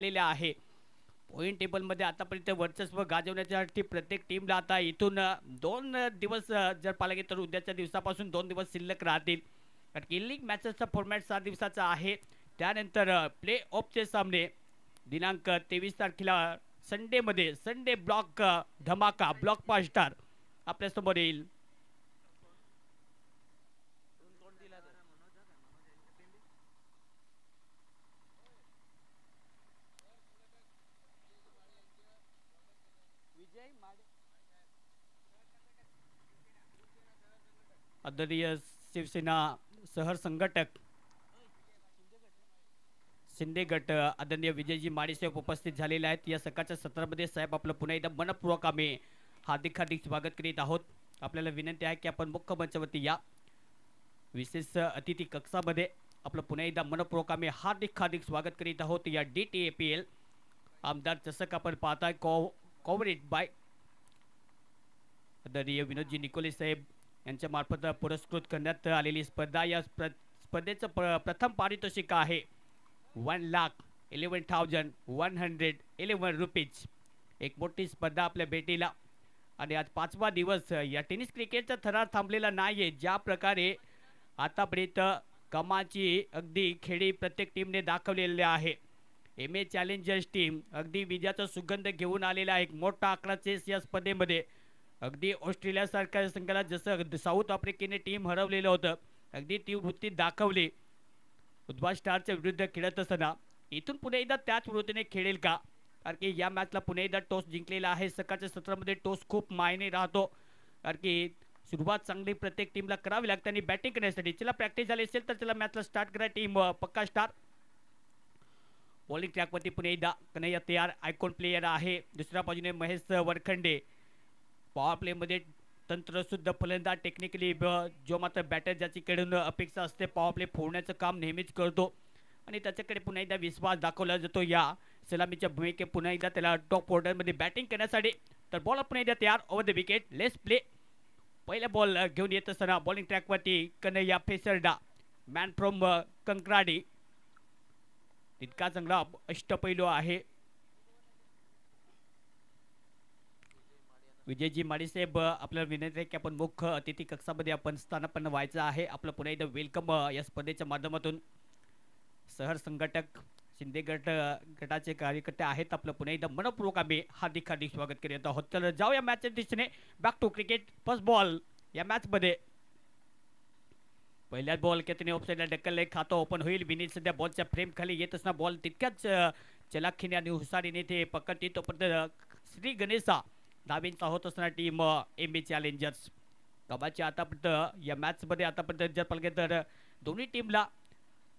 आलेल्या आहे. पॉईंट टेबलमध्ये आतापर्यंत वर्चस्व गाजवण्यासाठी प्रत्येक टीमला आता इथून 2 दिवस जर पाहायला गेलं तर उद्याच्या दिवसापासून 2 दिवस शिल्लक राहतील. कारण की लीग मॅचेसचा फॉर्मॅट 7 दिवसाचा आहे. त्यानंतर प्ले ऑफचे सामने दिनांक 23 तारखेला संडेमध्ये संडे ब्लॉक धमाका ब्लॉक 5 स्टार आपल्यासमोर येईल. आदरणीय शिवसेना शहर संघटक शिंदे गट आदरणीय विजयजी माडीसाहेब उपस्थित झालेले आहेत. या सकाळच्या सत्रामध्ये साहेब आपलं पुन्हा एकदा मनपूर्वक आम्ही हार्दिक हार्दिक स्वागत करीत आहोत. आपल्याला विनंती आहे की आपण मुख्य मंचावरती या विशेष अतिथी कक्षामध्ये आपलं पुन्हा एकदा मनपूर्वक आम्ही हार्दिक हार्दिक स्वागत करीत आहोत. या DTAPL आमदार चषक आपण पाहताय कव्हरेज बाय आदरणीय विनोदजी निकोले साहेब यांच्या मार्फत पुरस्कृत करण्यात आलेली स्पर्धा. या स्पर्धेचं प्रथम पारितोषिक आहे 1,11,111 रुपीज. एक मोठी स्पर्धा आपल्या भेटीला आणि आज 5वा दिवस. या टेनिस क्रिकेटचा थरार थांबलेला नाहीये. ज्या प्रकारे आतापर्यंत कमाची अगदी खेळी प्रत्येक टीमने दाखवलेले आहे. MA चॅलेंजर्स टीम अगदी विजयाचा सुगंध घेऊन आलेला आहे. एक मोठा आकडा चेस या स्पर्धेमध्ये अगदी ऑस्ट्रेलियासारख्या संघाला जसं साऊथ आफ्रिकेने टीम हरवलेलं होतं अगदी ती वृत्ती दाखवली. उद्भव स्टारच्या विरुद्ध खेळत असताना इथून पुन्हा एकदा त्याच वृत्तीने खेळेल का? कारण की या मॅचला पुन्हा एकदा टॉस जिंकलेला आहे. सकाळच्या सत्रामध्ये टॉस खूप मायने राहतो. कारण की सुरुवात चांगली प्रत्येक टीमला करावी लागते आणि बॅटिंग करण्यासाठी चला प्रॅक्टिस झाली असेल तर चला मॅचला स्टार्ट करा. टीम पक्का स्टार बॉलिंग ट्रॅकवरती पुन्हा एकदा कन्हैया तयार आयकॉन प्लेयर आहे. दुसऱ्या बाजूने महेश वरखंडे पॉवर प्लेमध्ये तंत्रशुद्ध फलंदाज टेक्निकली जो मात्र बॅटर ज्याच्याकडून अपेक्षा असते पॉवर प्ले फोडण्याचं काम नेहमीच करतो आणि त्याच्याकडे पुन्हा एकदा विश्वास दाखवला जातो. या सलामीच्या भूमिके पुन्हा एकदा त्याला टॉप ऑर्डरमध्ये बॅटिंग करण्यासाठी. तर बॉल पुन्हा एकदा तयार over the wicket let's play. पहिला बॉल घेऊन येत असताना bowling ट्रॅकवरती Kanhaiya फेसरडा man from Kankradi. तितका चांगला अष्टपैलू आहे. विजयजी माडीसाहेब आपल्याला विनंती आहे की आपण मुख्य अतिथी कक्षामध्ये आपण स्थानापन्न व्हायचं आहे. आपलं पुन्हा एकदा वेलकम या स्पर्धेच्या माध्यमातून. शहर संघटक शिंदे गटाचे कार्यकर्ते आहेत. आपलं पुन्हा एकदा मनपूर्वक आम्ही हार्दिक हार्दिक स्वागत करीत आहोत. तर जाऊया मॅचच्या दिशेने. Back to cricket. First ball या मॅचमध्ये पहिल्याच बॉल त्याने ऑफसाईडला ढकलले. खातं ओपन होईल. विनीत सध्या बॉलच्या फ्रेम खाली येत असताना बॉल तितक्याच चलाखीने आणि हुशारीने ते पकडते. तोपर्यंत श्री गणेशा धावींचा होत असताना टीम MA चॅलेंजर्स कबाची आतापर्यंत या मॅचमध्ये आतापर्यंत जर पाहिलं तर दोन्ही टीमला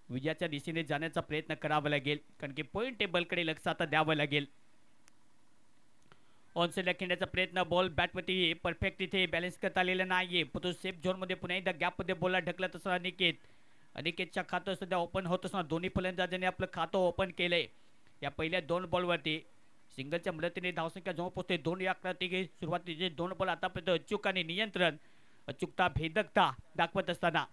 विजयाच्या दिशेने जाण्याचा प्रयत्न करावा लागेल. कारण की पॉईंट टेबलकडे लक्ष आता द्यावं लागेल. ऑनसाईडला खेळण्याचा प्रयत्न बॉल बॅटवरती परफेक्ट इथे बॅलन्स करता आलेला नाहीये. तो सेफ झोनमध्ये पुन्हा एकदा गॅपमध्ये बॉलला ढकलत असताना अनिकेतच्या खातं सध्या ओपन होत असताना दोन्ही फलंदाजांनी आपलं खातं ओपन केलंय. या पहिल्या 2 बॉलवरती सिंगलच्या मदतीने धावसंख्या जवळ पोहोचते 2 या आकड्यात. सुरुवातीचे 2 बॉल आतापर्यंत अचूक आणि नियंत्रण अचूकता भेदकता दाखवत असताना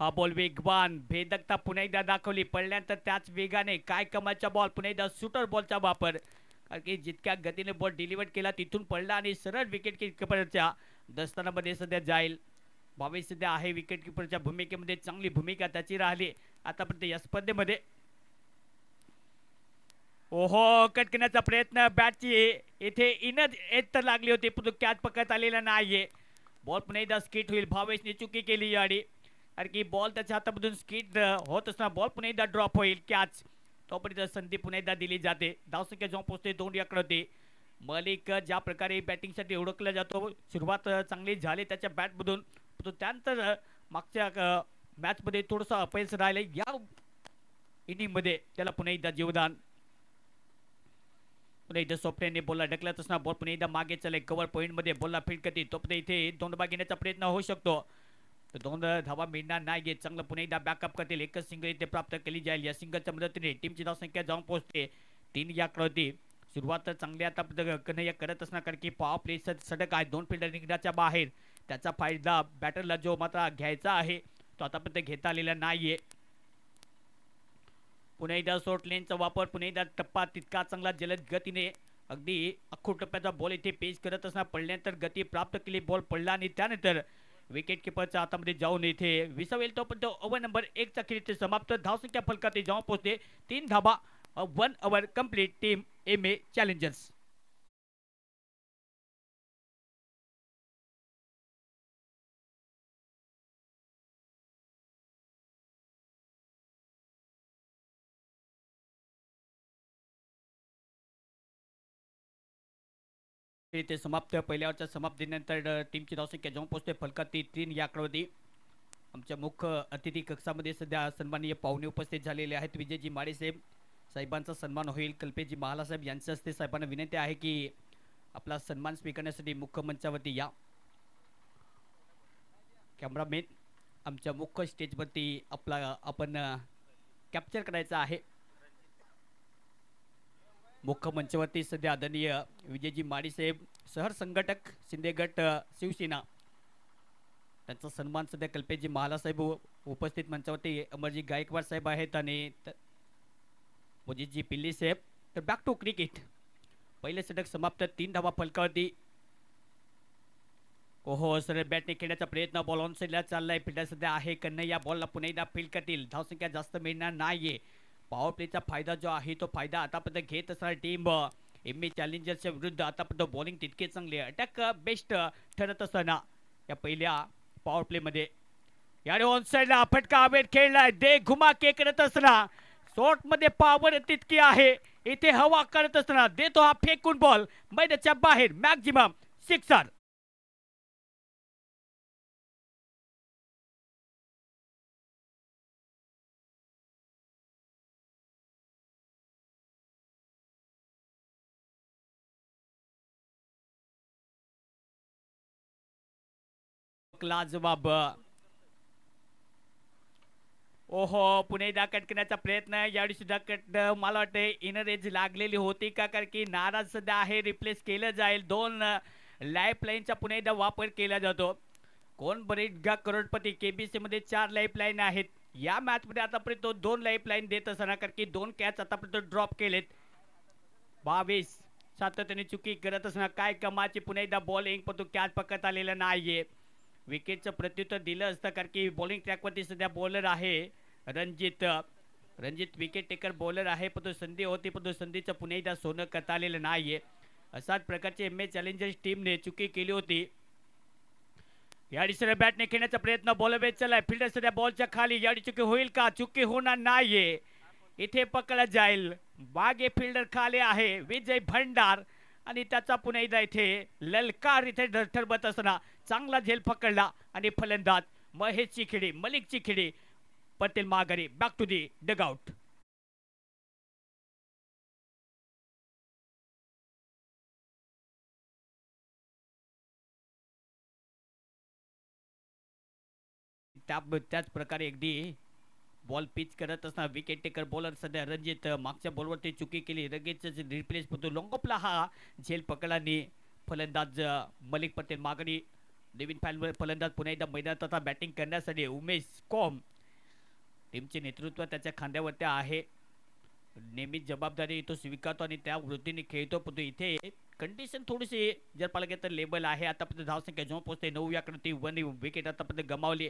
हा बॉल वेगवान भेदकता पुन्हा एकदा दाखवली. पडल्यानंतर त्याच वेगाने काय कमालचा बॉल पुन्हा एकदा शूटर बॉलचा वापर. कारण की जितक्या गतीने बॉल डिलिव्हर केला तिथून पडला आणि सरळ विकेट किपरच्या दस्तानामध्ये सध्या जाईल. भावेश सध्या आहे विकेट किपरच्या भूमिकेमध्ये. चांगली भूमिका त्याची राहिली आतापर्यंत या स्पर्धेमध्ये. ओहो कट करण्याचा प्रयत्न बॅटची इथे एज तर लागली होती पण कॅच पकडता आलेला नाहीये. बॉल पुन्हा एकदा स्किट होईल. भावेशने चुकी केली आणि कारण की बॉल त्याच्या हातामधून स्किट होत असताना बॉल पुन्हा एकदा ड्रॉप होईल. कॅच तोपर्यंत संधी पुन्हा एकदा दिली जाते. धावसंख्या जाऊन पोहोचते 2 या आकड्यावरती. मलिक ज्या प्रकारे बॅटिंगसाठी ओळखला जातो सुरुवात चांगली झाली त्याच्या बॅटमधून तो त्यानंतर मागच्या मॅचमध्ये थोडंसं अपयश राहिलं. या इनिंगमध्ये त्याला पुन्हा एकदा जीवदान. पुन्हा इथं सोपट्याने बॉलला ढकलत असताना बॉल पुन्हा एकदा मागे चले कव्हर पॉईंटमध्ये बॉलला फील्ड करते. तोपर्यंत इथे 2 धावा घेण्याचा प्रयत्न होऊ शकतो. तर 2 धावा मिळणार नाही. चांगलं पुन्हा एकदा बॅकअप करतील. एकच सिंगल इथे प्राप्त केली जाईल. या सिंगलच्या मदतीने टीमची धावसंख्या जाऊन पोहोचते 3 या आकड्यावरती. सुरुवात चांगली आता कन्हैया करत असणार कारण की पॉवर प्ले सडक आहे. 2 फिल्डर निघण्याच्या बाहेर त्याचा फायदा बॅटरला जो मात्र घ्यायचा आहे तो आतापर्यंत घेता आलेला नाहीये. पुन्हा एकदा शॉर्ट लेनचा वापर, पुन्हा एकदा टप्पा तितका चांगला जलद गतीने अगदी अख्खो टप्प्याचा बॉल इथे पेच करत असणार, पडल्यानंतर गती प्राप्त केली, बॉल पडला आणि त्यानंतर विकेट किपरच्या हातामध्ये जाऊन इथे विसावेल तो पण तो ओव्हर नंबर 1 चा खेळ इथे समाप्त. धावसंख्या फलकात जाऊन पोहोचते 3 धाबा. 1 over complete. Team MA challengers. इथे समाप्त. पहिल्या ओव्हरच्या समाप्तीनंतर टीमची धावसंख्या जाऊन पोहोचते फलकात 3 या आकड्यावरती. आमच्या मुख्य अतिथी कक्षामध्ये सध्या सन्माननीय पाहुणे उपस्थित झालेले आहेत. विजयजी माडे साहेब साहेबांचा सन्मान होईल. कल्पेशजी महाला साहेब यांच्या हस्ते साहेबांना विनंती आहे की आपला सन्मान स्वीकारण्यासाठी मुख्य मंचावरती या. कॅमेरामॅन आमच्या मुख्य स्टेजवरती आपण कॅप्चर करायचा आहे. मुख्य मंचावरती सध्या आदरणीय विजयजी माडी साहेब शहर संघटक शिंदे गट शिवसेना त्यांचा सन्मान सध्या कल्पेशजी महाला साहेब उपस्थित मंचावरती अमरजी गायकवाड साहेब आहेत आणि मोजीजी पिल्ली साहेब. तर बॅक टू क्रिकेट. पहिले षटक समाप्त. 3 धावा फलकावरती. ओहो सर बॅटने खेळण्याचा प्रयत्न. बॉल ऑन साईडला चाललाय. फिल्डर सध्या आहे कन्हैया. बॉलला पुन्हा एकदा फील्ड करतील. धावसंख्या जास्त मिळणार नाहीये. पॉवर प्लेचा फायदा जो आहे तो फायदा आतापर्यंत घेत असणारी टीम MA चॅलेंजर्सच्या विरुद्ध आतापर्यंत बॉलिंग तितके चांगले, अटॅक बेस्ट ठरत असताना या पहिल्या पॉवर प्लेमध्ये याने ऑन साईडला फटका हवेत खेळलाय. दे घुमा के करत असताना शॉर्ट मध्ये पॉवर तितकी आहे. इथे हवा करत असताना देतो हा फेकून बॉल मैदानाच्या बाहेर. Maximum sixer. लाजवाब. ओहो पुणे एकदा कट करण्याचा प्रयत्न. यावेळी सुद्धा कट मला वाटतं इनर एज लागलेली होती का, कारण की नाराज सध्या आहे. रिप्लेस केलं जाईल. 2 लाईफ लाईनचा पुणे एकदा वापर केला जातो. कोण बरेच करोडपती KBC मध्ये 4 लाईफ लाईन आहेत. या मॅच मध्ये आतापर्यंत तो 2 लाईफ लाईन देत असताना, कारण की 2 कॅच आतापर्यंत ड्रॉप केलेत. 22 सातत्याने चुकी करत असताना काय कमाची. पुणे एकदा बॉलिंग पण तो कॅच पकडत आलेला नाहीये. विकेटचं प्रत्युत्तर दिलं असतं, कारण की बॉलिंग ट्रॅकवरती सध्या बॉलर आहे रणजित. विकेट टेकर बॉलर आहे, पण तो संधी होती, पण तो संधीचं पुन्हा एकदा सोनं करता आलेलं नाहीये. अशाच प्रकारचे MA चॅलेंजर्स टीमने चुकी केली होती. याडी सध्या बॅटने खेळण्याचा प्रयत्न. बॉल वेच चलाय. फिल्डर सध्या बॉलच्या खाली. याडी चुकी होईल का? चुकी होणार नाहीये. इथे पकडला जाईल. मागे फिल्डर खाली आहे विजय भंडार आणि त्याचा पुन्हा एकदा इथे ललकार इथे ठरवत असताना चांगला झेल पकडला आणि फलंदाज महेश चिखडी मलिक चिखडी पटेल माघारी. Back to the dugout. त्याच प्रकारे अगदी बॉल पिच करत असताना विकेट टेकर बॉलर सध्या रणजित मागच्या बॉलवरती चुकी केली. लगेच रिप्लेस होतो. लॉंगोपला हा झेल पकडल्याने फलंदाज मलिक पटेल माघारी. नवीन फलंदाज पुन्हा एकदा मैदानात आता बॅटिंग करण्यासाठी उमेश कॉम. टीमचे नेतृत्व त्याच्या खांद्यावरती आहे. नेहमी जबाबदारी तो स्वीकारतो आणि त्या वृत्तीने खेळतो. पण इथे कंडिशन थोडीशी जर पाहिलं गेलं तर लेबल आहे. आतापर्यंत धावसंख्या जेव्हा पोहोचते 9 या क्रमांकावरती. 1 विकेट आतापर्यंत गमावली.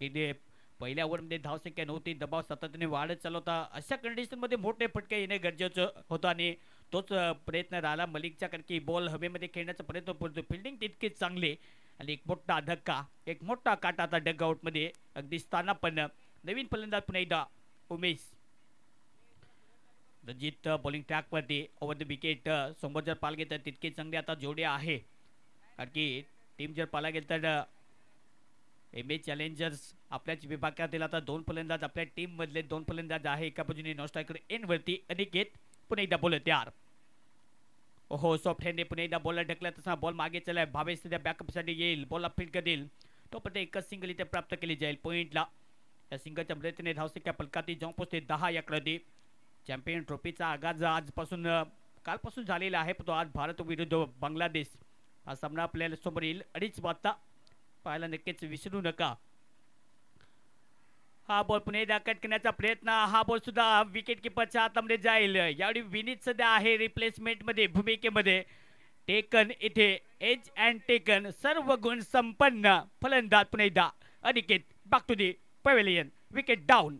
इथे पहिल्या ओव्हरमध्ये धावसंख्या नव्हती. दबाव सातत्याने वाढत चालवता. अशा कंडिशनमध्ये मोठे फटके येणे गरजेचं होतं आणि तोच प्रयत्न राहिला मलिकचा, कारण की बॉल हवेमध्ये खेळण्याचा प्रयत्न करतो. फिल्डिंग तितकीच चांगली आणि एक मोठा धक्का, एक मोठा काटा आता डगआउटमध्ये अगदी स्थानापन्न. नवीन फलंदाज पुन्हा एकदा उमेश. रणजित बॉलिंग ट्रॅकवरती. Over the wicket. समोर जर पाहायला गेलं तर तितके चांगले आता जोडे आहे, कारण की टीम जर पाहायला गेलं तर MA चॅलेंजर्स आपल्याच विभागातील आता 2 फलंदाज आपल्या टीम मधले 2 फलंदाज आहे. एका बाजूने नॉन स्ट्रायकर एन वरती अनिकेत पुन्हा एकदा बॉलर तयार. ओहो सॉफ्ट हँडने पुन्हा एकदा बॉलर ढकलत असताना बॉल मागे चलाय. भावेश सध्या बॅकअपसाठी येईल. बॉलला फील्ड करेल. तोपर्यंत एकच सिंगल इथे प्राप्त केली जाईल पॉईंटला. या सिंगलच्या मदतीने धावसंख्या फलकाती जाऊन पोहोचते 10 या क्रमांकावरती. चॅम्पियन ट्रॉफीचा आगाज आजपासून कालपासून झालेला आहे, पण तो आज भारत विरुद्ध बांगलादेश हा सामना आपल्याला समोर येईल 2:30 वाजता. पाहायला नक्कीच विसरू नका. हा बॉल पुन्हा एकदा कट करण्याचा प्रयत्न. हा बॉल सुद्धा विकेट किपरच्या हातामध्ये जाईल. यावेळी विनीत सध्या आहे रिप्लेसमेंट मध्ये भूमिकेमध्ये. टेकन इथे एज अँड टेकन सर्व गुण संपन्न फलंदाज पुन्हा एकदा Aniket back to the pavilion. Wicket down.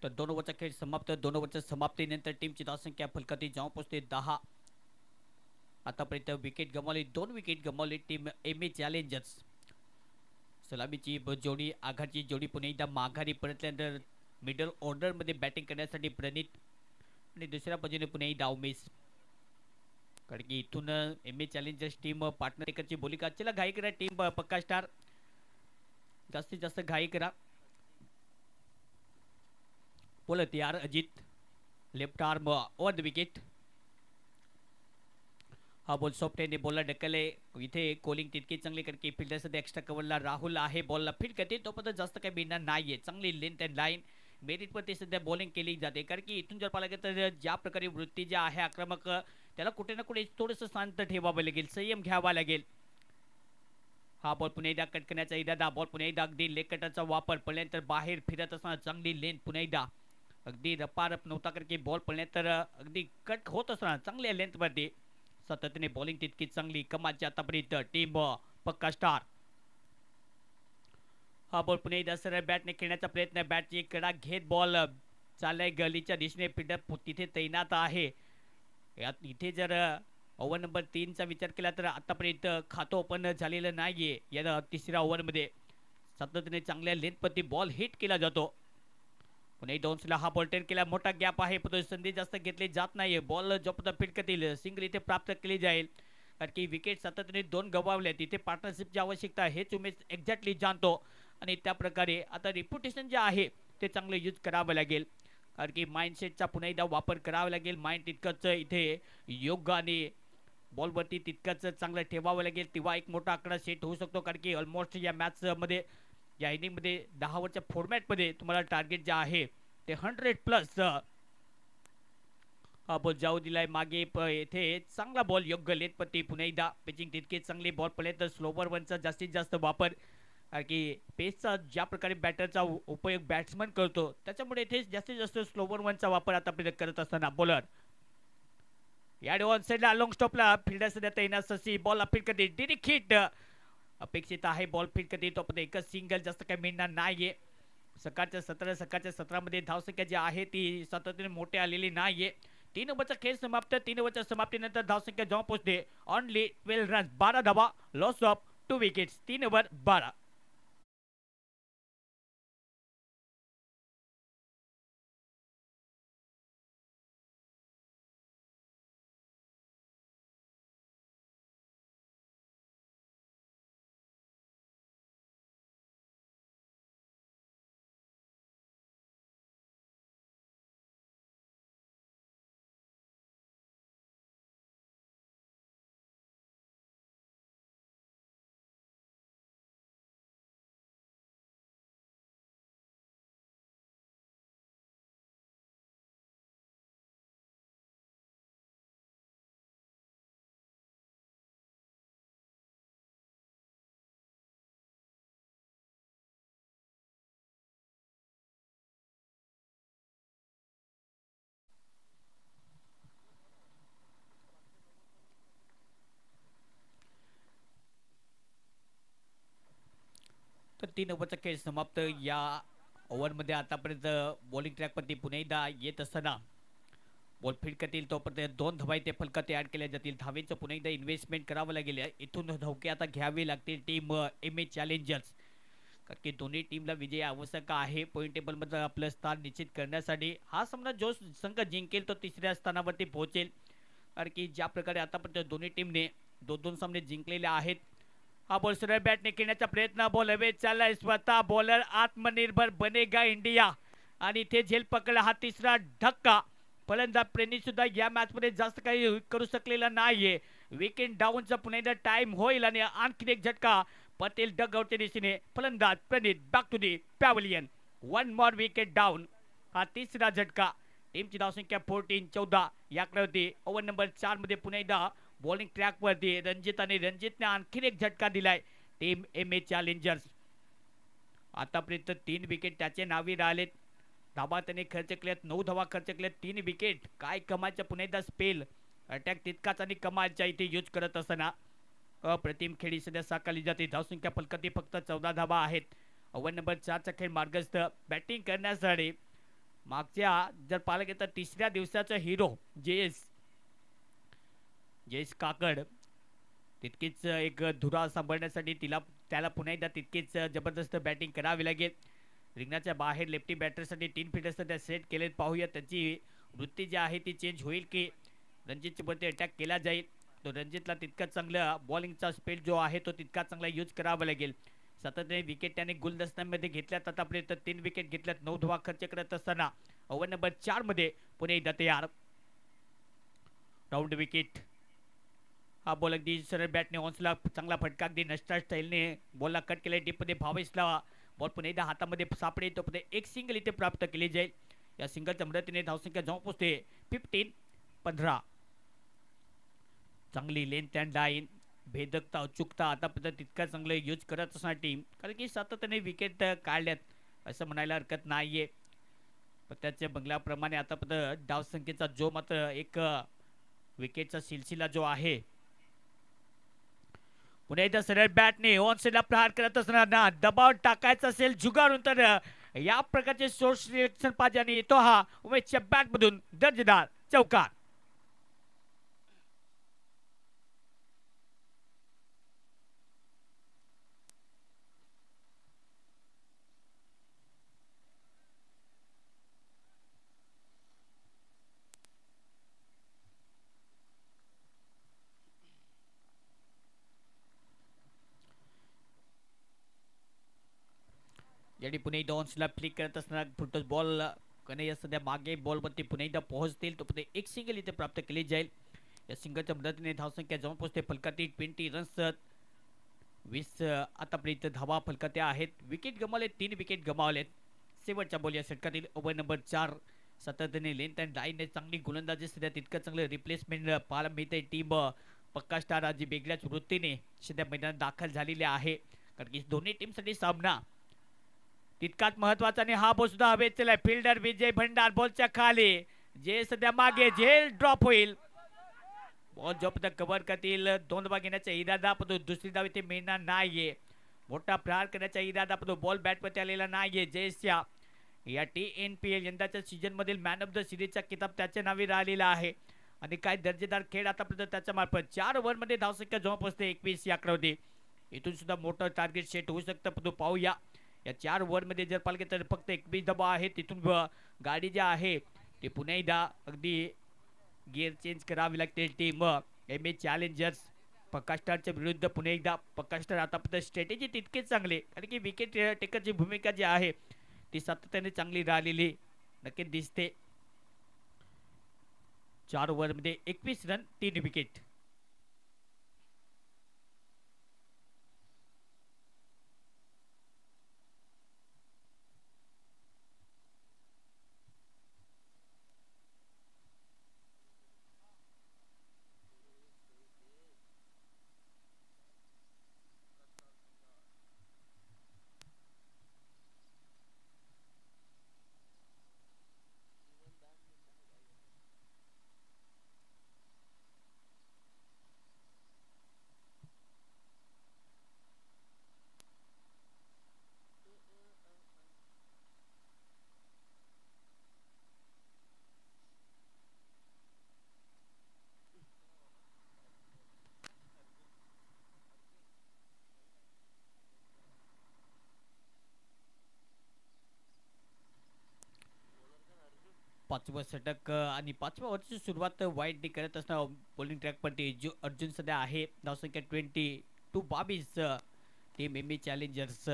तर 2 ओव्हरचा खेळ समाप्त. 2 ओव्हरच्या समाप्तीनंतर टीमची धावसंख्या फलकाती जाऊन पोहोचते 10. आतापर्यंत विकेट गमावली, 2 विकेट गमावली टीम एम ए चॅलेंजर्स. सलामीची जोडी आघाडची जोडी पुन्हा एकदा माघारी परतल्यानंतर मिडल ऑर्डरमध्ये बॅटिंग करण्यासाठी प्रणित आणि दुसऱ्या बाजूने पुन्हा एकदा उमेश. कारण की इथून M A challengers team partner एकरची बोली का. चला घाई करा टीम पक्का स्टार, जास्तीत जास्त घाई करा. बोलत यार Ajit left arm over the wicket. हा बॉल सॉफ्ट ने बॉलला ढकलले. इथे कोलिंग तितकी चांगली कारण की फिल्डर सध्या एक्स्ट्रा कव्हरला राहुल आहे. बॉलला फील्ड करते तोपर्यंत जास्त काही मिळणार नाहीये. चांगली लेंथ अँड लाईन मेरिटवरती सध्या बॉलिंग केली जाते. कारण की इथून जर पाहिलं गेलं तर ज्या प्रकारे वृत्ती जी आहे आक्रमक, त्याला कुठे ना कुठे थोडंसं शांत ठेवावं लागेल, संयम घ्यावा लागेल. हा बॉल पुन्हा एकदा कट करण्याचा इरादा. बॉल पुन्हा एकदा अगदी लेग कटरचा वापर पडल्यानंतर बाहेर फिरत असताना चांगली लेंथ पुन्हा एकदा अगदी रपारप नव्हता कारण की बॉल पडल्यानंतर अगदी कट होत असताना चांगल्या लेंथवरती सातत्याने बॉलिंग तितकी चांगली कमालची आतापर्यंत टीम पक्का स्टार. हा बॉल पुन्हा एकदा सरळ बॅटने खेळण्याचा प्रयत्न. बॅटची कडा घेत बॉल चाललाय गलीच्या दिशेने. फिल्डर तिथे तैनात आहे. यात इथे जर ओव्हर नंबर 3चा विचार केला तर आतापर्यंत खातं ओपन झालेलं नाहीये. या तिसऱ्या ओव्हरमध्ये सातत्याने चांगल्या लेंथवरती बॉल हिट केला जातो. पुन्हा दोनला हा बॉल टेन केला. मोठा गॅप आहे पण संधी जास्त घेतली जात नाही. बॉल जोपर्यंत फिट करतील सिंगल इथे प्राप्त केली जाईल. कारण की विकेट सातत्याने 2 गमावल्या. तिथे पार्टनरशिपची आवश्यकता हेच उमेश एक्झॅक्टली जाणतो. आणि त्या प्रकारे आता रिप्युटेशन जे आहे ते चांगलं यूज करावं लागेल. कारण की माइंडसेटचा पुन्हा एकदा वापर करावा लागेल. माइंड तितकंच इथे योग्य आणि बॉलवरती तितकंच चांगलं ठेवावं लागेल. तेव्हा एक मोठा आकडा सेट होऊ शकतो. कारण की ऑलमोस्ट या मॅचमध्ये या इनिंगमध्ये 10 ओव्हरच्या फॉर्मॅटमध्ये तुम्हाला टार्गेट जे आहे ते 100+ हा बॉल जाऊ दिलाय मागे. येथे चांगला बॉल योग्य लेथपत्ती. पुन्हा एकदा पिचिंग तितके चांगली. बॉल पडले तर स्लोवर वनचा जास्तीत जास्त वापर. कारण की पेसचा ज्या प्रकारे बॅटरचा उपयोग बॅट्समन करतो त्याच्यामुळे इथे जास्तीत जास्त स्लोवर वनचा वापर आतापर्यंत करत असताना बॉलर या ऑन साईडला लॉंग स्टॉपला फिल्डर सध्या तैनात. ससी बॉल अपील करते. डिरेक्ट हिट अपेक्षित आहे. बॉल फील्ड करते तो एकच सिंगल, जास्त काही मिळणार नाहीये. सकाळच्या 17मध्ये धावसंख्या जी आहे ती सातत्याने मोठी आलेली नाहीये. 3 ओव्हरचा खेळ समाप्त. 3 ओव्हरच्या समाप्तीनंतर धावसंख्या जाऊन पोहोचते ऑनली 12 रन्स, 12 धावा, लॉस ऑफ 2 विकेट्स. 3 ओव्हर 12. तर 3 ओव्हरचा खेळ समाप्त. या ओव्हरमध्ये आतापर्यंत बॉलिंग ट्रॅकवरती पुन्हा एकदा येत असताना बॉल फील्ड करतील तोपर्यंत 2 धावा इथे फलकात ॲड केल्या जातील. धावेचं पुन्हा एकदा इन्व्हेस्टमेंट करावं लागेल. इथून धोके आता घ्यावे लागतील टीम एम ए चॅलेंजर्स, कारण की दोन्ही टीमला विजय आवश्यक आहे पॉईंट टेबलमध्ये आपलं स्थान निश्चित करण्यासाठी. हा सामना जो संघ जिंकेल तो 3ऱ्या स्थानावरती पोहोचेल, कारण की ज्या प्रकारे आतापर्यंत दोन्ही टीमने 2-2 सामने जिंकलेले आहेत. हा बॉल सरळ बॅटने खेळण्याचा प्रयत्न, बॉल हवेत चाललाय. स्वतः बॉलर आत्मनिर्भर बनेगा इंडिया आणि इथे झेल पकडला. हा 3रा धक्का. फलंदाज प्रेमी सुद्धा या मॅचमध्ये जास्त काही करू शकलेला नाहीये. विकेट डाऊनचा पुन्हा एकदा टाइम होईल आणि आणखी एक झटका. पटेल डग आउटच्या दिशेने. फलंदाज Pranit back to the pavilion. 1 more wicket down. हा 3रा झटका. टीमची धावसंख्या 14 या आकड्यावरती. ओव्हर नंबर 4 मध्ये पुन्हा एकदा बॉलिंग ट्रॅकवरती रणजित आणि रणजितने आणखीन एक झटका दिलाय टीम एम ए चॅलेंजर्स. आतापर्यंत 3 विकेट त्याचे नावी राहिलेत. धाबा त्याने खर्च केल्यात, 9 धावा खर्च केल्यात, 3 विकेट. काय कमालचा पुन्हा एकदा स्पेल अटॅक तितकाच आणि कमालच्या इथे यूज करत असताना अप्रतिम खेळी सध्या साकारली जाते. धावसंख्या फलकाती फक्त 14 धावा आहेत. ओव्हर नंबर 4चा खेळ मार्गस्थ. बॅटिंग करण्यासाठी मागच्या जर पाहिलं गेलं तर 3ऱ्या दिवसाचा हिरो जयेश काकड तितकीच एक धुरा सांभाळण्यासाठी त्याला पुन्हा एकदा तितकीच जबरदस्त बॅटिंग करावी लागेल. रिंगणाच्या बाहेर लेफ्टी बॅटरसाठी 3 फील्डर्स सध्या सेट केलेत. पाहूया त्यांची वृत्ती जी आहे ती चेंज होईल की रणजितच्या वरती अटॅक केला जाईल. तो रणजितला तितका चांगला बॉलिंगचा स्पेल जो आहे तो तितका चांगला यूज करावा लागेल. सातत्याने विकेट त्याने गुलदस्त्यामध्ये घेतल्यात. आतापर्यंत 3 विकेट घेतल्यात, 9 धावा खर्च करत असताना ओव्हर नंबर 4 मध्ये पुन्हा एकदा तयार. Round wicket. हा बॉल अगदी सरळ बॅटने ऑन्सला चांगला फटका अगदी नष्टा स्टाईलने बॉलला कट केला. डीपमध्ये भावेशला बॉल पुन्हा एकदा हातामध्ये सापडे तो एक सिंगल इथे प्राप्त केली जाईल. या सिंगलच्या मदतीने धावसंख्या जाऊन पोहोचते 15. चांगली लेंथ अँड लाईन, भेदकता, अचूकता आतापर्यंत तितका चांगलं यूज करत असणार टीम, कारण की सातत्याने विकेट काढल्यात असं म्हणायला हरकत नाहीये. पण त्याच्या बंगल्याप्रमाणे आतापर्यंत धावसंख्येचा जो मात्र एक विकेटचा सिलसिला जो आहे पुन्हा एकदा सरळ बॅटने ऑनसेटला प्रहार करत असताना दबाव टाकायचा असेल जुगारून तर या प्रकारचे सोर्स सिलेक्शन पाहिजे आणि येतो हा उमेशच्या बॅटमधून दर्जेदार चौकार. याने पुन्हा एकदा ऑन्सला फ्लिक करत असताना फुटस बॉल कन्हैया सध्या मागे बॉलवरती पुन्हा एकदा पोहोचतील तो पुढे एक सिंगल इथे प्राप्त केली जाईल. या सिंगलच्या मदतीने धावसंख्या जाऊन पोहोचते फलकाती 20 रन्स. 20 आतापर्यंत धावा फलकात्या आहेत. विकेट गमावले, 3 विकेट गमावलेत. शेवटच्या बॉल या षटकातील ओव्हर नंबर 4. सातत्याने लेंथ अँड लाईनने चांगली गोलंदाजी सध्या तितकं चांगलं रिप्लेसमेंट पाहायला मिळते. टीम पक्का स्टार आजी वेगळ्याच वृत्तीने सध्या मैदानात दाखल झालेले आहे, कारण की दोन्ही टीमसाठी सामना तितकाच महत्वाचा. आणि हा बॉल सुद्धा हवेत चलाय. फिल्डर विजय भंडार बॉलच्या खाली, जे सध्या मागे झेल ड्रॉप होईल. बॉल जोपर्यंत कव्हर करतील 2 धावा घेण्याचा इरादा, पण दुसरी धाव इथे मिळणार नाहीये. मोठा प्रहार करण्याचा इरादा, पण बॉल बॅटवरती आलेला नाहीये. जयस्या या TNPL यंदाच्या सीझन मधील मॅन ऑफ द सिरीजचा किताब त्याच्या नावे राहिलेला आहे आणि काय दर्जेदार खेळ आतापर्यंत त्याच्या मार्फत 4 ओव्हरमध्ये धावसंख्या जवळ पोहोचते 21 या आकड्यावरती. इथून सुद्धा मोठं टार्गेट सेट होऊ शकतं, पण पाहूया. या 4 ओव्हरमध्ये जर पाहिलं तर फक्त 21 धावा आहे. तिथून गाडी जी आहे ती पुन्हा एकदा अगदी गिअर चेंज करावी लागते. टीम एम ए चॅलेंजर्स पक्का स्टारच्या विरुद्ध पुन्हा एकदा. पक्का स्टार आतापर्यंत स्ट्रॅटेजी तितकेच चांगले, कारण की विकेट टेकरची भूमिका जी आहे ती सातत्याने चांगली राहिलेली नक्कीच दिसते. 4 ओव्हरमध्ये 21 रन, 3 विकेट. पाचवं षटक आणि पाचव्या ओव्हरची सुरुवात वाईटने करत असताना बॉलिंग ट्रॅकवरती अर्जुन सध्या आहे. धावसंख्या 22 टीम एम चॅलेंजर्स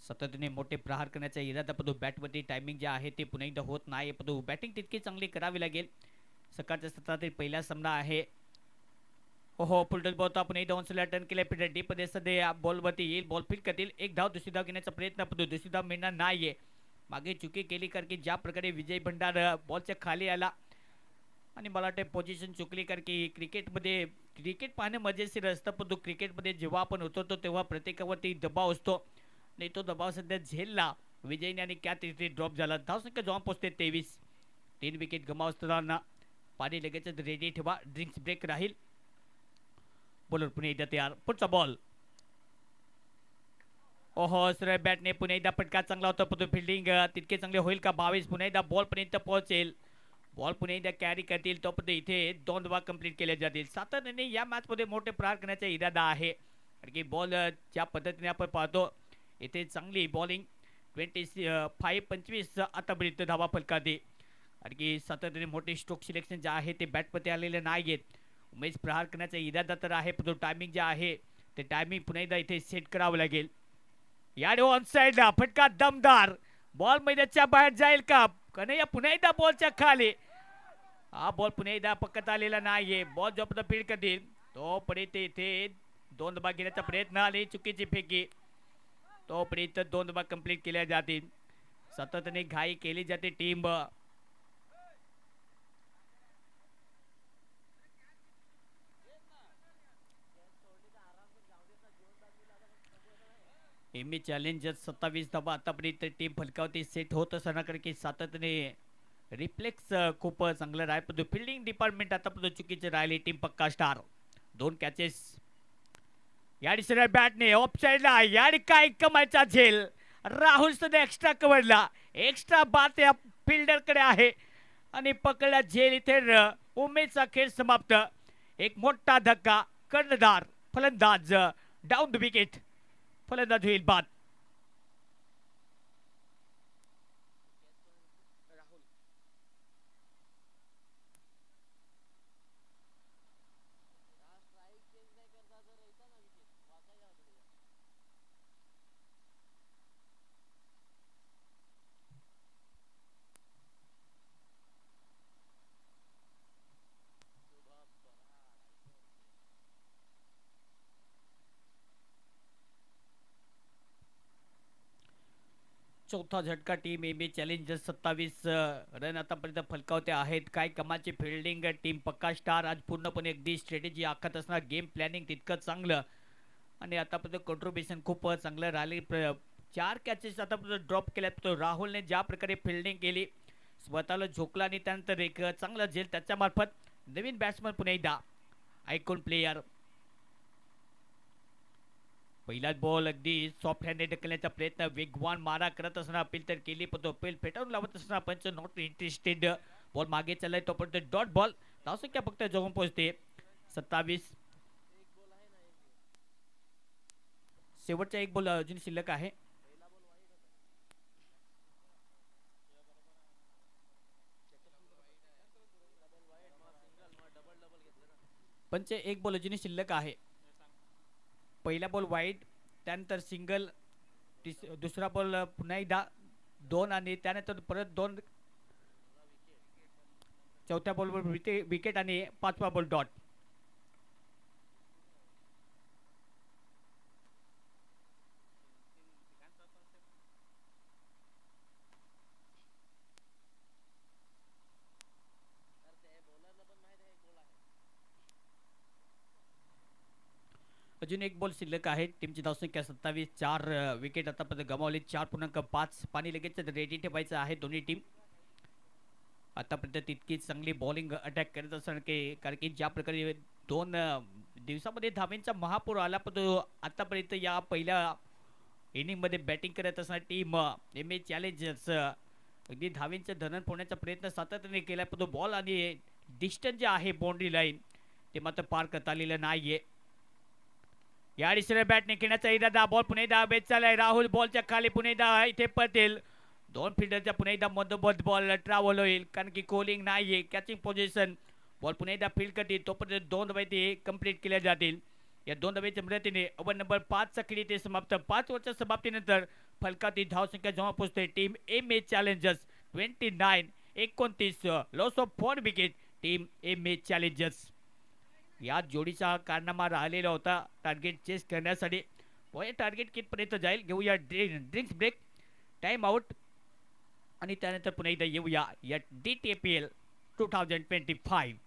सततने मोठे प्रहार करण्याचा इरादा परंतु बॅटवरती टायमिंग जे आहे ते पुन्हा एकदा होत नाही. परंतु बॅटिंग तितकी चांगली करावी लागेल. सकाळच्या सत्रातील पहिला सामना आहे. हो फुलटच बॉल आपण एकदा ऑनसला टर्न केले फिल्डर डीप मध्ये सध्या बॉलवरती येईल. बॉल फील्ड करतील. एक धाव दुसरी धाव घेण्याचा प्रयत्न परंतु दुसरी धाव मिळणार नाहीये. मागे चुकी केली कारण की ज्या प्रकारे विजय भंडार बॉलच्या खाली आला आणि मला वाटतं पोझिशन चुकली कारण की क्रिकेट पाहणं मजेशीर असतं परंतु क्रिकेटमध्ये जेव्हा आपण उतरतो तेव्हा प्रत्येकावरती दबाव असतो आणि तो दबाव सध्या झेलला विजयने आणि क्या तिथे ड्रॉप झाला. धावसंख्या जवळ पोहोचते 23. 3 विकेट गमावताना पाणी लगेच रेडी ठेवा. ड्रिंक्स ब्रेक राहील. बॉलर पुन्हा एकदा तयार. पुढचा बॉल. ओहो सरळ बॅटने पुन्हा एकदा फटका चांगला होता परंतु फिल्डिंग तितके चांगले होईल का. 22 पुन्हा एकदा बॉल पर्यंत पोहोचेल. बॉल पुन्हा एकदा कॅरी करतील तोपर्यंत इथे 2 धावा कंप्लीट केल्या जातील. सातत्याने या मॅच मध्ये मोठे प्रहार करण्याचा इरादा आहे कारण की बॉल ज्या पद्धतीने आपण पाहतो इथे चांगली बॉलिंग 25 आतापर्यंत धावा फलकाते कारण की सातत्याने मोठे स्ट्रोक सिलेक्शन जे आहे ते बॅटमध्ये आलेले नाही आहेत. उमेश प्रहार करण्याचा इरादा तर आहे परंतु टायमिंग जे आहे ते टायमिंग पुन्हा एकदा इथे सेट करावं लागेल. यार ऑन साइडला फटका दमदार. बॉल मैदानाच्या बाहेर जाईल का. कन्हैया पुन्हा एकदा बॉलच्या खाली. हा बॉल पुन्हा एकदा पकडता आलेला नाहीये. बॉल जोपर्यंत फील्ड करतील तोपर्यंत इथे 2 धावा घेण्याचा प्रयत्न आणि चुकीची फेकी तोपर्यंत 2 धावा कंप्लीट केल्या जातील. सातत्याने घाई केली जाते टीम. एम चॅलेंजर्स 27 धावा आतापर्यंत टीम फलकावती सेट होत असताना कारण की सातत्याने रिफ्लेक्स खूप चांगलं राहील परंतु फिल्डिंग डिपार्टमेंट आतापर्यंत चुकीचे राहिले. टीम पक्का स्टार 2 कॅचेस. याडी सरळ बॅटने ऑफ साइडला याडी काय कमायचा झेल. राहुल सध्या एक्स्ट्रा कव्हरला. एक्स्ट्रा बात या फिल्डरकडे आहे आणि पकडला झेल. इथे उमेशचा खेळ समाप्त. एक मोठा धक्का. कर्णधार फलंदाज डाऊन द विकेट. फलंदाज होईल बाद. चौथा झटका टीम एम चॅलेंजर्स 27 रन आतापर्यंत फलकावते आहेत. काय कमालची फिल्डिंग. टीम पक्का स्टार. आज पूर्णपणे अगदी स्ट्रॅटेजी आखत असणार. गेम प्लॅनिंग तितकं चांगलं आणि आतापर्यंत कॉन्ट्रीब्युशन खूप चांगलं राहिले. 4 कॅचेस आतापर्यंत ड्रॉप केल्यात. राहुलने ज्या प्रकारे फिल्डिंग केली स्वतःला झोकला आणि त्यानंतर एक चांगला झेल त्याच्या मार्फत नवीन बॅट्समन पुन्हा एकदा आयकॉन प्लेयर. पहिलाच बॉल अगदी सॉफ्ट हँडने ढकलण्याचा प्रयत्न. वेगवान मारा करत असताना अपील तर केली पण तो अपील फेटाळून लावत असताना पंच नॉट इंटरेस्टेड. बॉल मागे चाललाय तोपर्यंत डॉट बॉल. धावसंख्या फक्त जवळ पोहोचते 27. शेवटचा एक बॉल अजून शिल्लक आहे. पंच एक बॉल अजून शिल्लक आहे. पहिला बॉल वाईड त्यानंतर सिंगल. दुसरा बॉल पुन्हा एकदा 2 आणि त्यानंतर परत 2. चौथ्या बॉलवर विकेट आणि 5वा बॉल डॉट. अजून एक बॉल शिल्लक आहे. टीमची धावसंख्या 27. 4 विकेट आतापर्यंत गमावले. 4.5 पाणी लगेच रेडी ठेवायचं आहे दोन्ही टीम. आतापर्यंत तितकी चांगली बॉलिंग अटॅक करत असताना कारण की ज्या प्रकारे 2 दिवसामध्ये धावेंचा महापूर आला पण आतापर्यंत या पहिल्या इनिंगमध्ये बॅटिंग करत असताना टीम एम ए चॅलेंजर्स अगदी धावेंचं धरण फोडण्याचा प्रयत्न सातत्याने केला पण बॉल आणि डिस्टन्स जे आहे बाउंड्री लाईन ते मात्र पार करता आलेलं नाहीये. या डिस्टन्स बॅटने खेळण्याचा इरादा. बॉल पुन्हा एकदा बेस चाललाय. राहुल बॉलच्या खाली पुन्हा एकदा इथे पटेल. दोन फिल्डरच्या पुन्हा एकदा मधोमध बॉल ट्रॅव्हल होईल कारण की कोलिंग नाही आहे कॅचिंग पोझिशन बॉल पुन्हा एकदा फील्ड करतील तोपर्यंत 2 धावा ते कंप्लीट केल्या जातील या 2 धावेच्या मदतीने ओव्हर नंबर 5 चा खेळ ते समाप्त 5 ओव्हरच्या समाप्तीनंतर फलकातील धावसंख्या जेव्हा पोहोचते team M A challengers 29-29 loss of 4 wicket team M A challengers या जोडीचा कारनामा राहिलेला होता टार्गेट चेस करण्यासाठी टार्गेट कितपर्यंत जाईल घेऊया ड्रिंक्स ब्रेक टाइम आउट आणि त्यानंतर पुन्हा एकदा येऊया या DTPL 2025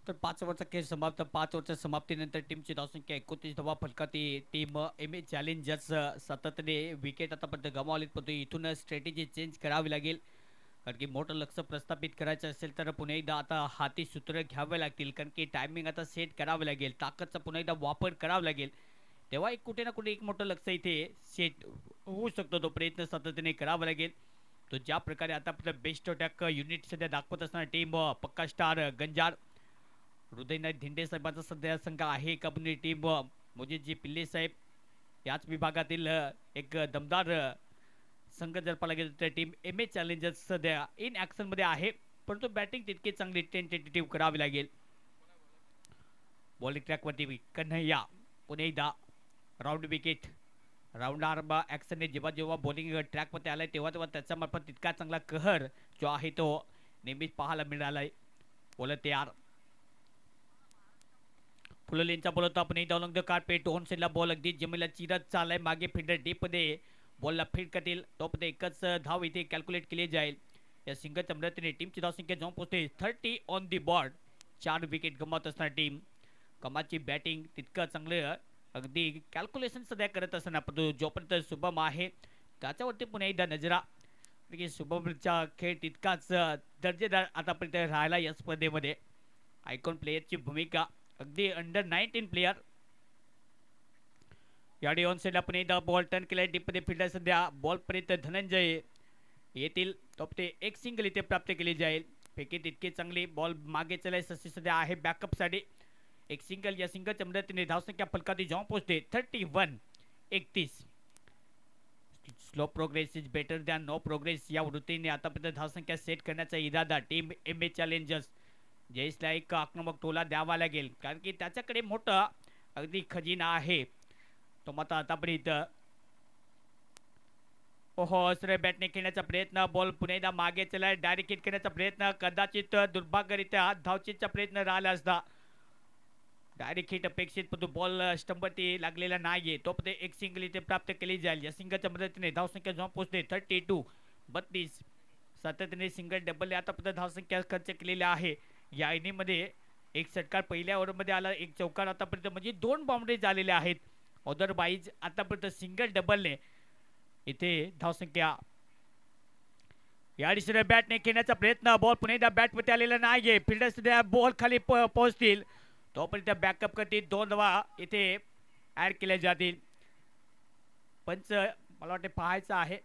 तर 5 ओव्हरचा खेळ समाप्त 5 ओव्हरच्या समाप्तीनंतर टीमची धावसंख्या 29 धावा फलकाती टीम एम ए चॅलेंजर्स सातत्याने विकेट आतापर्यंत गमावलीत परंतु इथून स्ट्रॅटेजी चेंज करावी लागेल कारण की मोठं लक्ष प्रस्थापित करायचं असेल तर पुन्हा एकदा आता हाती सूत्र घ्यावे लागतील कारण की टायमिंग आता सेट करावं लागेल ताकदचा पुन्हा एकदा वापर करावा लागेल तेव्हा एक कुठे ना कुठे एक मोठं लक्ष इथे सेट होऊ शकतो तो प्रयत्न सातत्याने करावा लागेल तो ज्या प्रकारे आतापर्यंत बेस्ट अटॅक युनिट सध्या दाखवत असताना टीम पक्का स्टार गंजार हृदयनाथ धिंडे साहेबांचा सध्या संघ आहे कबनी टीम मोजीजी पिल्ले साहेब याच विभागातील एक दमदार संघ जर पाहिला गेला तर टीम एम ए चॅलेंजर्स सध्या इन ॲक्शन मध्ये आहे परंतु बॅटिंग तितकी चांगली टेंटेटिव्ह करावी लागेल बॉलिंग ट्रॅकवरती कन्हैया पुन्हा एकदा राऊंड विकेट राऊंड आर्म ॲक्शनने जेव्हा जेव्हा बॉलिंग ट्रॅकवरती आलाय तेव्हा तेव्हा त्याच्या मार्फत तितका चांगला कहर जो आहे तो नेहमीच पाहायला मिळालाय बोलत तयार फुललेंचा बॉल होता आपण डाउन द कार्पेट ऑन साइडला बॉल अगदी जमीला चिरत चाललाय मागे फिल्डर डीप मध्ये बॉलला फीड करतील तोपर्यंत एकच धाव इथे कॅल्क्युलेट केली जाईल या सिंगलच्या मदतीने टीमची धावसंख्या जाऊन पोहोचते 30 ऑन दी बॉर्ड 4 विकेट गमावत असणार टीम कमाची बॅटिंग तितकं चांगलं अगदी कॅल्क्युलेशन सध्या करत असताना परंतु जोपर्यंत शुभम आहे त्याच्यावरती पुन्हा एकदा नजरा की शुभमचा खेळ तितकाच दर्जेदार आतापर्यंत राहिला या स्पर्धेमध्ये आयकॉन प्लेयरची भूमिका अगदी अंडर 19 प्लेयर याडी ऑन साइडला पण एकदा बॉल टर्न केलाय डीपमध्ये फिल्डर सध्या बॉल पर्यंत धनंजय येतील ते एक सिंगल इथे प्राप्त केली जाईल पैकी तितकी चांगली बॉल मागे चलाय सध्या आहे बॅकअपसाठी एक सिंगल या सिंगलच्या मदतीने धावसंख्या फलकाती जाऊन पोहोचते 31-31 slow progress is better than no progress या वृत्तीने आतापर्यंत धावसंख्या सेट करण्याचा इरादा टीम एम ए चॅलेंजर्स जयेशला एक आक्रमक टोला द्यावा लागेल कारण की त्याच्याकडे मोठा अगदी खजिना आहे तो मात्र आतापर्यंत ओहो असरे बॅटने खेळण्याचा प्रयत्न बॉल पुन्हा एकदा मागे चलाय डायरेक्ट हिट करण्याचा प्रयत्न कदाचित दुर्भाग्यरित्या धावचीचा प्रयत्न राहिला असता डायरेक्ट हिट अपेक्षित परंतु बॉल स्टंपवरती लागलेला नाहीये तोपर्यंत एक सिंगल इथे प्राप्त केली जाईल या सिंगलच्या मदतीने धावसंख्या जाऊन पोहोचते 32-32 सातत्याने सिंगल डबल आतापर्यंत धावसंख्या खर्च केलेल्या आहे या इनिंगमध्ये एक षटकार पहिल्या ओव्हरमध्ये आला एक चौकार आतापर्यंत म्हणजे 2 बाउंड्री झालेल्या आहेत अदरवाईज आतापर्यंत सिंगल डबलने इथे धावसंख्या या दिशेने बॅटने खेळण्याचा प्रयत्न बॉल पुन्हा एकदा बॅटवरती आलेला नाहीये फिल्डर सध्या बॉल खाली पोहोचतील तोपर्यंत बॅकअप करतील 2 धावा इथे ऍड केल्या जातील पंच मला वाटते पाहायचं आहे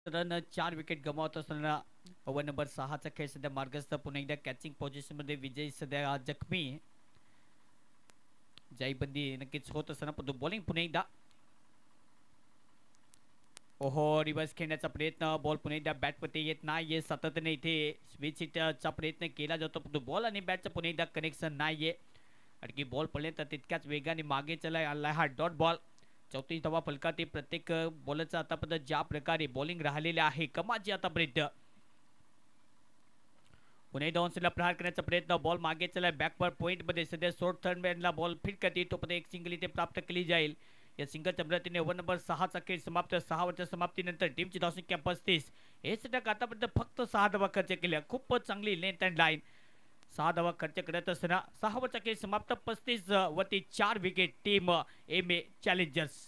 रन 4 विकेट गमावत असताना ओव्हर नंबर 6चा खेळ सध्या मार्गस्थ. पुन्हा एकदा कॅचिंग पोझिशनमध्ये विजय सध्या जखमी. जाईबंदी नक्कीच होत असताना पण बॉलिंग पुन्हा एकदा. ओहो, रिव्हर्स खेळण्याचा प्रयत्न. बॉल पुन्हा एकदा बॅटवरती येत नाहीये. सातत्याने इथे स्विच हिटचा प्रयत्न केला जातो पण बॉल आणि बॅटचं पुन्हा एकदा कनेक्शन नाहीये. आणखी बॉल पडले तर तितक्याच वेगाने मागे चला आला हा डॉट बॉल. 34 धावा फलकात. प्रत्येक बॉलरचा आतापर्यंत ज्या प्रकारे बॉलिंग राहिलेले आहे कमाची आतापर्यंत. पुन्हा एकदा ऑनस्टला प्रहार करण्याचा प्रयत्न. बॉल मागे चला बॅकवर्ड पॉईंटमध्ये. सध्या शॉर्ट थर्ड मॅनला बॉल फिट करते. तोपर्यंत एक सिंगल इथे प्राप्त केली जाईल. या सिंगलच्या मदतीने ओव्हर नंबर 6चा खेळ समाप्त. 6 ओव्हरच्या समाप्तीनंतर टीमची धावसंख्या 35. हे षटक आतापर्यंत फक्त 6 धावा खर्च केल्या. खूपच चांगली लेंथ अँड लाईन. 6 धावा खर्च करत असताना 6 ओव्हरचा खेळ समाप्त. 35 वरती 4 wicket team M A challengers.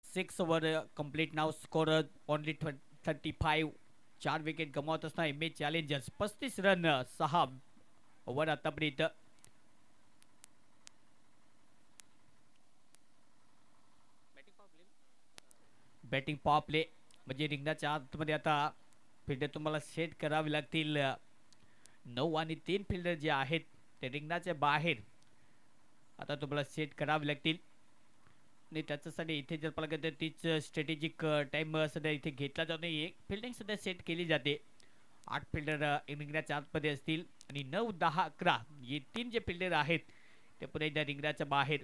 Six over complete नाव. Score only 35. 4 विकेट गमावत असताना M A challengers 35 run 6 over आतापर्यंत. बॅटिंग पॉवर प्ले म्हणजे रिंगणाच्या आतमध्ये आता फिल्डर तुम्हाला सेट करावे लागतील. 9 आणि 3 फिल्डर जे आहेत ते रिंगणाच्या बाहेर आता तुम्हाला सेट करावे लागतील. आणि त्याच्यासाठी इथे जर पाहिलं तर तीच स्ट्रॅटेजिक टाइम सध्या इथे घेतला जातो. एक फिल्डिंग सध्या सेट केली जाते. 8 फिल्डर रिंगणाच्या आतमध्ये असतील आणि 9, 10, 11 हे 3 जे फिल्डर आहेत ते पुन्हा एकदा रिंगणाच्या बाहेर.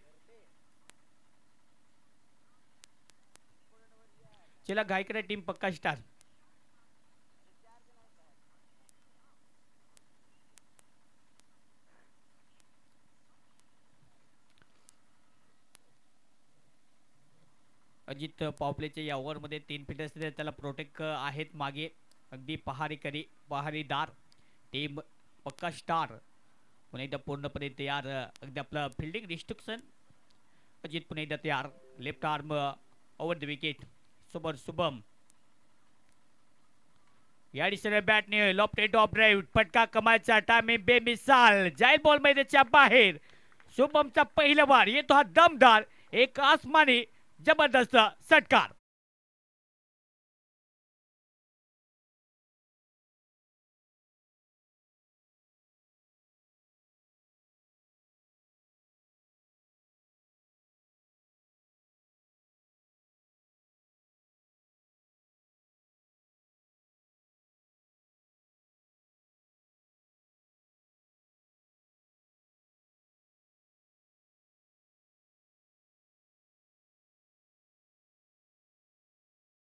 चला गायकवाड टीम पक्का स्टार. अजित पावप्लेच्या या ओव्हरमध्ये 3 फिल्डर्स त्याला प्रोटेक्ट आहेत मागे. अगदी पहारीदार टीम पक्का स्टार पुन्हा एकदा पूर्णपणे तयार. अगदी आपलं फिल्डिंग रिस्ट्रिक्शन. अजित पुन्हा एकदा तयार. Left arm over the wicket. Shubham या दिशेने बॅटने लॉफ्टेड ऑफ ड्राईव्ह. फटका कमायचा. टायमिंग बेमिसाल. जाईल बॉल मैदानाच्या बाहेर. शुभमचा पहिला वार. येतो हा दमदार एक आसमानी जबरदस्त षटकार.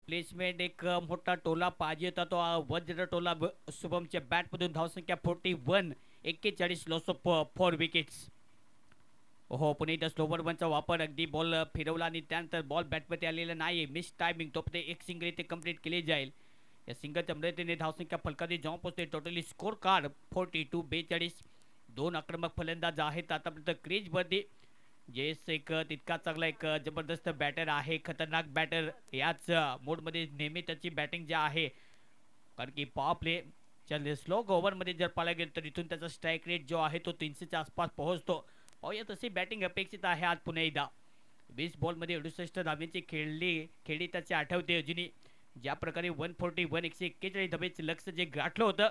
प्लेसमेंट एक मोठा टोला पाहिजे होता. तो वज्र टोला शुभमच्या बॅटमधून. धावसंख्या 41. 41 लॉस ऑफ 4 विकेट्स. हो पुणे एकदा स्लोवर वनचा वापर. अगदी बॉल फिरवला आणि त्यानंतर बॉल बॅटमध्ये आलेला नाही. Miss timing. तो एक सिंगल इथे कंप्लीट केली जाईल. या सिंगलच्या मदतीने धावसंख्या फलकाने जाऊन पोहोचते. Totally score card 42. 42. 2 आक्रमक फलंदाज आहेत आतापर्यंत क्रीजवरती. जेस एक तितका चांगला एक जबरदस्त बॅटर आहे. खतरनाक बॅटर. याच मोडमध्ये नेहमी त्याची बॅटिंग जी आहे. कारण की पॉवर प्ले स्लो ओव्हरमध्ये जर पाहायला गेलं तर इथून त्याचा स्ट्राईक रेट जो आहे तो 300च्या आसपास पोहोचतो. पाहूया तशी बॅटिंग अपेक्षित आहे आज पुन्हा एकदा. 20 बॉलमध्ये 68 धावेची खेळी त्याची आठवते अजूनही. ज्या प्रकारे 141 141 धावेचे लक्ष जे गाठलं होतं.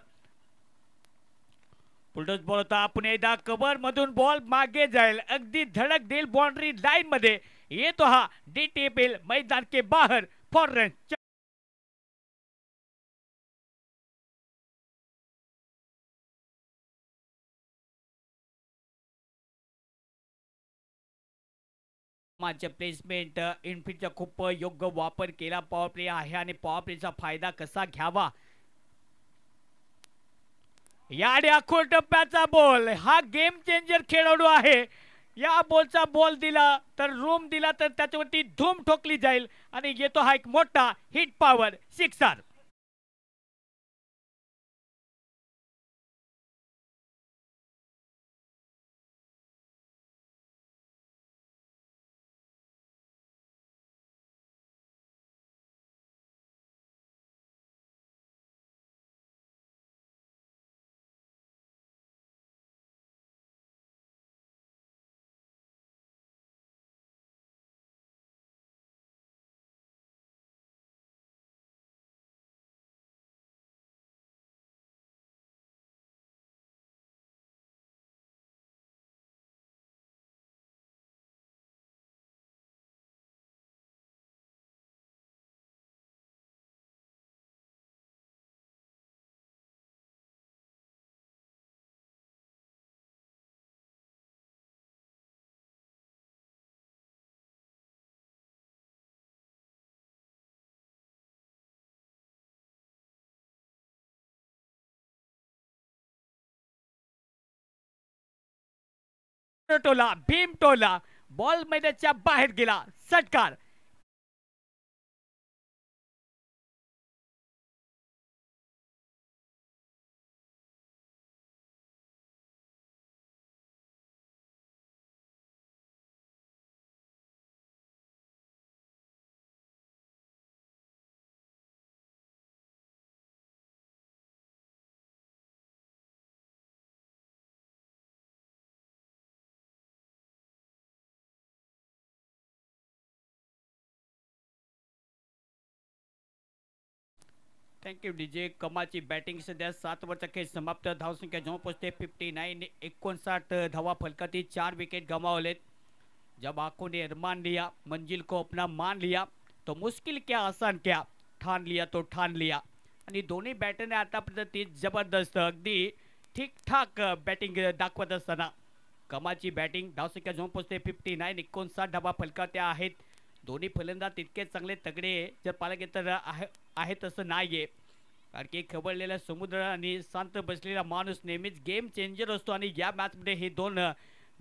पुलटोस बॉल होता. पुन्हा एकदा कव्हर मधून बॉल मागे जाईल. अगदी धडक देईल बाउंड्री लाईन मध्ये. येतो हा DTPL मैदान के बाहर फॉर रन. माझ्या प्लेसमेंट इनफिल्डचा खूप योग्य वापर केला. पॉवर प्ले आहे आणि पॉवर प्लेचा फायदा कसा घ्यावा या आखो टप्प्याचा बॉल हा गेम चेंजर खेळाडू आहे. या बॉलचा बॉल दिला तर रूम दिला तर त्याच्यावरती धूम ठोकली जाईल आणि येतो हा एक मोठा हिट पॉवर सिक्सर. टोला भीम टोला बॉल मैदानाच्या बाहेर गेला. षटकार. Thank you DJ. कमाची बॅटिंग सध्या 7 खेळ समाप्त. धावसंख्या जेव्हा पोहोचते 59. 59 धावा फलकातील 4 विकेट गमावलेत. जब आंखों ने अरमान लिया, मंजिल को अपना मान लिया, तो मुश्किल क्या आसान क्या, ठान लिया तो ठान लिया. आणि दोन्ही बॅटरने आतापर्यंत ती जबरदस्त अगदी ठीकठाक बॅटिंग दाखवत असताना कमाची बॅटिंग धावसंख्या जेव्हा पोहोचते 59. 59 धावा फलकात्या आहेत. दोन्ही फलंदाज तितके चांगले तगडे जर पाहायला गेलं तर आहे तसं नाहीये. कारण की खवळलेला समुद्र आणि शांत बसलेला माणूस नेहमीच गेम चेंजर असतो आणि या मॅचमध्ये हे दोन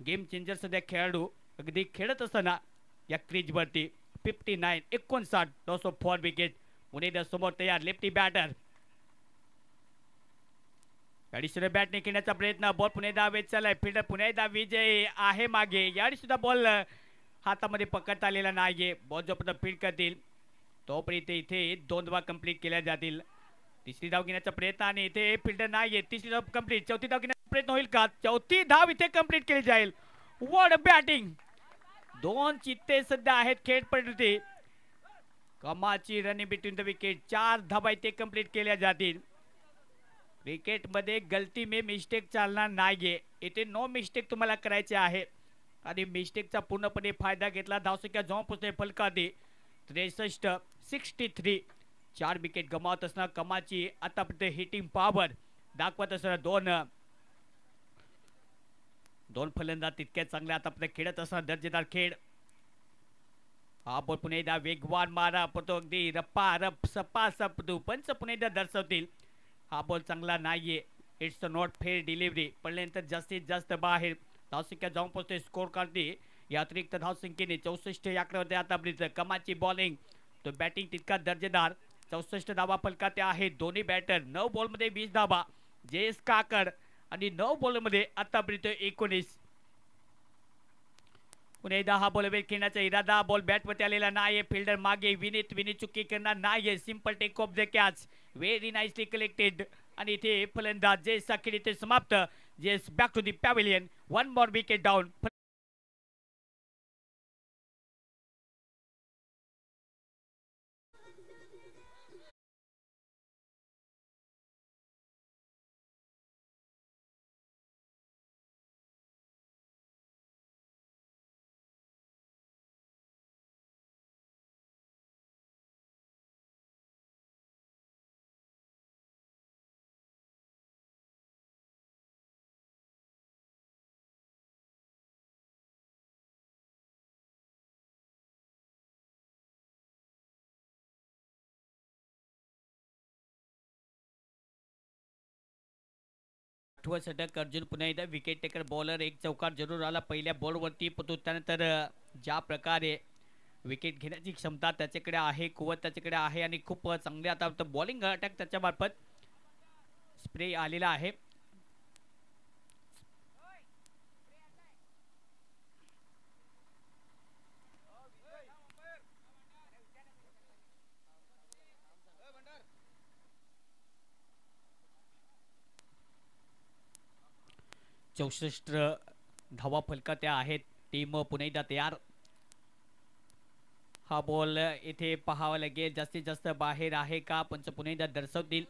गेम चेंजर सध्या खेळाडू अगदी खेळत असताना या क्रीजवरती 59. 59 लॉस ऑफ 4 विकेट. पुणे समोर तयार लेफ्टी बॅटर. गाडीशिवाय बॅटने खेळण्याचा प्रयत्न. बॉल पुणे वेध चाललाय. फिल्डर पुणे विजय आहे मागे. यावेळी सुद्धा बॉल हातामध्ये पकडता आलेला नाहीये. बॉल जोपर्यंत फील्ड करतील तोपर्यंत इथे 2 धावा कंप्लीट केल्या जातील. तिसरी धाव घेण्याचा प्रयत्न आणि इथे फिल्डर नाहीये. तिसरी धाव कंप्लीट. चौथी धाव घेण्याचा प्रयत्न होईल का? चौथी धाव इथे कंप्लीट केली जाईल. What batting. 2 चित्ते सध्या आहेत खेळपट्टीवरती. कमाची रनिंग बिटवीन द विकेट. 4 धावा इथे कंप्लीट केल्या जातील. क्रिकेटमध्ये गलती में मिस्टेक चालणार नाहीये. इथे नो मिस्टेक तुम्हाला करायचे आहे आणि मिस्टेकचा पूर्णपणे फायदा घेतला. धावसंख्या जेव्हा पोहोचते फलकादी 63. 63. 4 विकेट गमावत असताना कमाची आतापर्यंत हिटिंग पॉवर दाखवत असताना दोन फलंदाज तितक्या चांगल्या आतापर्यंत खेळत असताना दर्जेदार खेळ. हा बॉल पुन्हा एकदा वेगवान मारा पडतो अगदी रप्पा रप सपा सपदू पंच पुन्हा एकदा दर्शवतील. हा बॉल चांगला नाहीये. It's not fair delivery. पडल्यानंतर जास्तीत जास्त बाहेर. धावसंख्या जाऊन पोहोचते स्कोर काढते या अतिरिक्त धावसंख्येने 64 या आकड्यावरती आतापर्यंत. कमाची बॉलिंग तो बॅटिंग तितका दर्जेदार. 64 धावा फलकात आहेत दोन्ही बॅटर. 9 बॉलमध्ये 20 धावा. जेस काकड आणि 9 बॉलमध्ये आतापर्यंत 19. पुन्हा एकदा हा बॉल वेळ खेळण्याचा इरादा. बॉल बॅटवरती आलेला नाही. फिल्डर मागे. विनीत चुकी करणार नाही. Simple take off the catch. Very nicely collected. आणि इथे फलंदाज जेस खेळ इथे समाप्त. Jes back to the pavilion. 1 more wicket down. आठवं षटक अर्जुन पुन्हा एकदा विकेट टेकर बॉलर एक चौकार जरूर आला पहिल्या बॉलवरती, परंतु त्यानंतर ज्या प्रकारे विकेट घेण्याची क्षमता त्याच्याकडे आहे, कुवत त्याच्याकडे आहे आणि खूप चांगले आता बॉलिंग अटॅक त्याच्या मार्फत स्प्रे आलेला आहे. चौसष्ट धावा फलकात्या आहेत. टीम पुन्हा एकदा तयार. हा बॉल इथे पाहावा लागेल जास्तीत जास्त बाहेर आहे का, पंच पुन्हा एकदा दर्शवतील.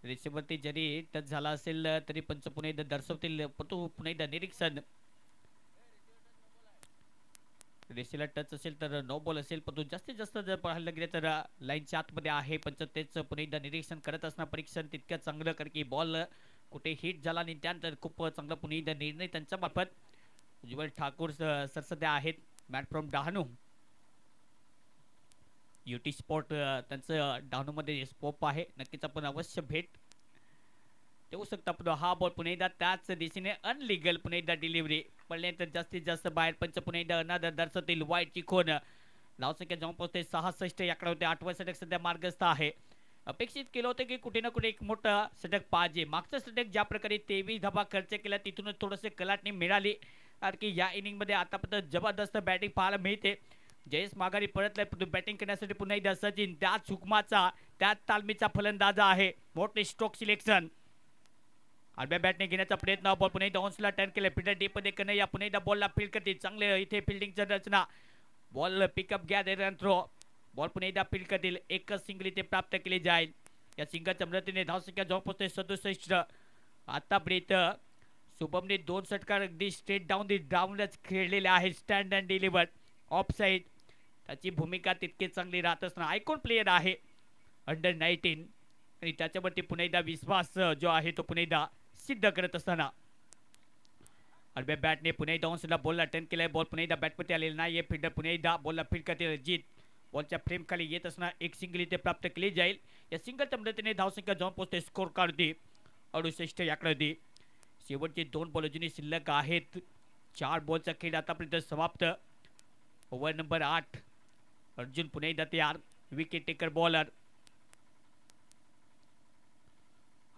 रिसिव्हरती जरी टच झाला असेल तरी पंच पुन्हा एकदा दर्शवतील, परंतु पुन्हा एकदा निरीक्षण. रेसीला टच असेल तर नो बॉल असेल, परंतु जास्तीत जास्त जर पाहायला गेले तर लाईनच्या आतमध्ये आहे. पंच तेच पुन्हा एकदा निरीक्षण करत असणार. परीक्षण तितक्या चांगलं कारण की बॉल कुठे हिट झाला आणि त्यानंतर खूप चांगला पुन्हा एकदा निर्णय त्यांच्या मार्फत. उज्ज्वल ठाकूर सर सध्या आहेत मॅट फ्रॉम डहाणू. युटी स्पोर्ट त्यांचं डहाणूमध्ये स्कोप आहे, नक्कीच आपण अवश्य भेट देऊ शकता. पण हा बॉल पुन्हा एकदा त्याच दिशेने अनलिगल पुन्हा एकदा डिलिव्हरी पडल्यानंतर जास्तीत जास्त बाहेर. पंच पुन्हा एकदा अनादर दर्शवतील. वाईटची खून धावसंख्या जाऊन पोहोचते 66 याकडे होते. 8वं षटक सध्या मार्गस्थ आहे. अपेक्षित केलं होतं की कुठे ना कुठे एक मोठं षटक पाहिजे. मागचं षटक ज्या प्रकारे 23 धावा खर्च केला तिथूनच थोडंसं कलाटणी मिळाली, कारण की या इनिंगमध्ये आतापर्यंत जबरदस्त बॅटिंग पाहायला मिळते. जयेश माघारी परतलाय, परंतु बॅटिंग करण्यासाठी पुन्हा एकदा सचिन त्याच हुकमाचा त्याच तालमीचा फलंदाज आहे. मोठे स्ट्रोक सिलेक्शन आडव्या बॅटने घेण्याचा प्रयत्न. बॉल पुन्हा एकदा ऑन्सला टर्न केला. फिल्डर डीप मध्ये कन्हैया पुन्हा एकदा बॉलला फील्ड करतील. चांगले इथे फिल्डिंगची रचना. Ball pick up gather and throw. Ball पुन्हा एकदा फील्ड करतील. एकच सिंगल इथे प्राप्त केली जाईल. या सिंगलच्या मदतीने धावसंख्या जाऊन पोहोचते 67. आतापर्यंत शुभमने 2 षटकार अगदी स्ट्रेट डाऊन दी डाऊनच खेळलेले आहेत. Stand and deliver of side. त्याची भूमिका तितकी चांगली राहत असणार. आयकॉन प्लेयर आहे अंडर 19 आणि त्याच्यावरती पुन्हा एकदा विश्वास जो आहे तो पुन्हा एकदा सिद्ध करत असताना. आडव्या बॅटने पुन्हा एकदा ऑन्सला बॉलला टर्न केलाय. बॉल पुन्हा एकदा बॅटमध्ये आलेला नाही. फिल्डर पुन्हा एकदा बॉलला फील्ड करते. जीत बॉलच्या फ्रेम खाली येत असणार. एक सिंगल इथे प्राप्त केली जाईल. या सिंगलच्या मदतीने धावसंख्या जाऊन पोहोचते स्कोर कार्ड 68 याकडे. शेवटचे 2 बॉल अजूनही शिल्लक आहेत. 4 बॉलचा खेळ आतापर्यंत समाप्त. Over number 8. अर्जुन पुन्हा एकदा तयार. Wicket taker bowler.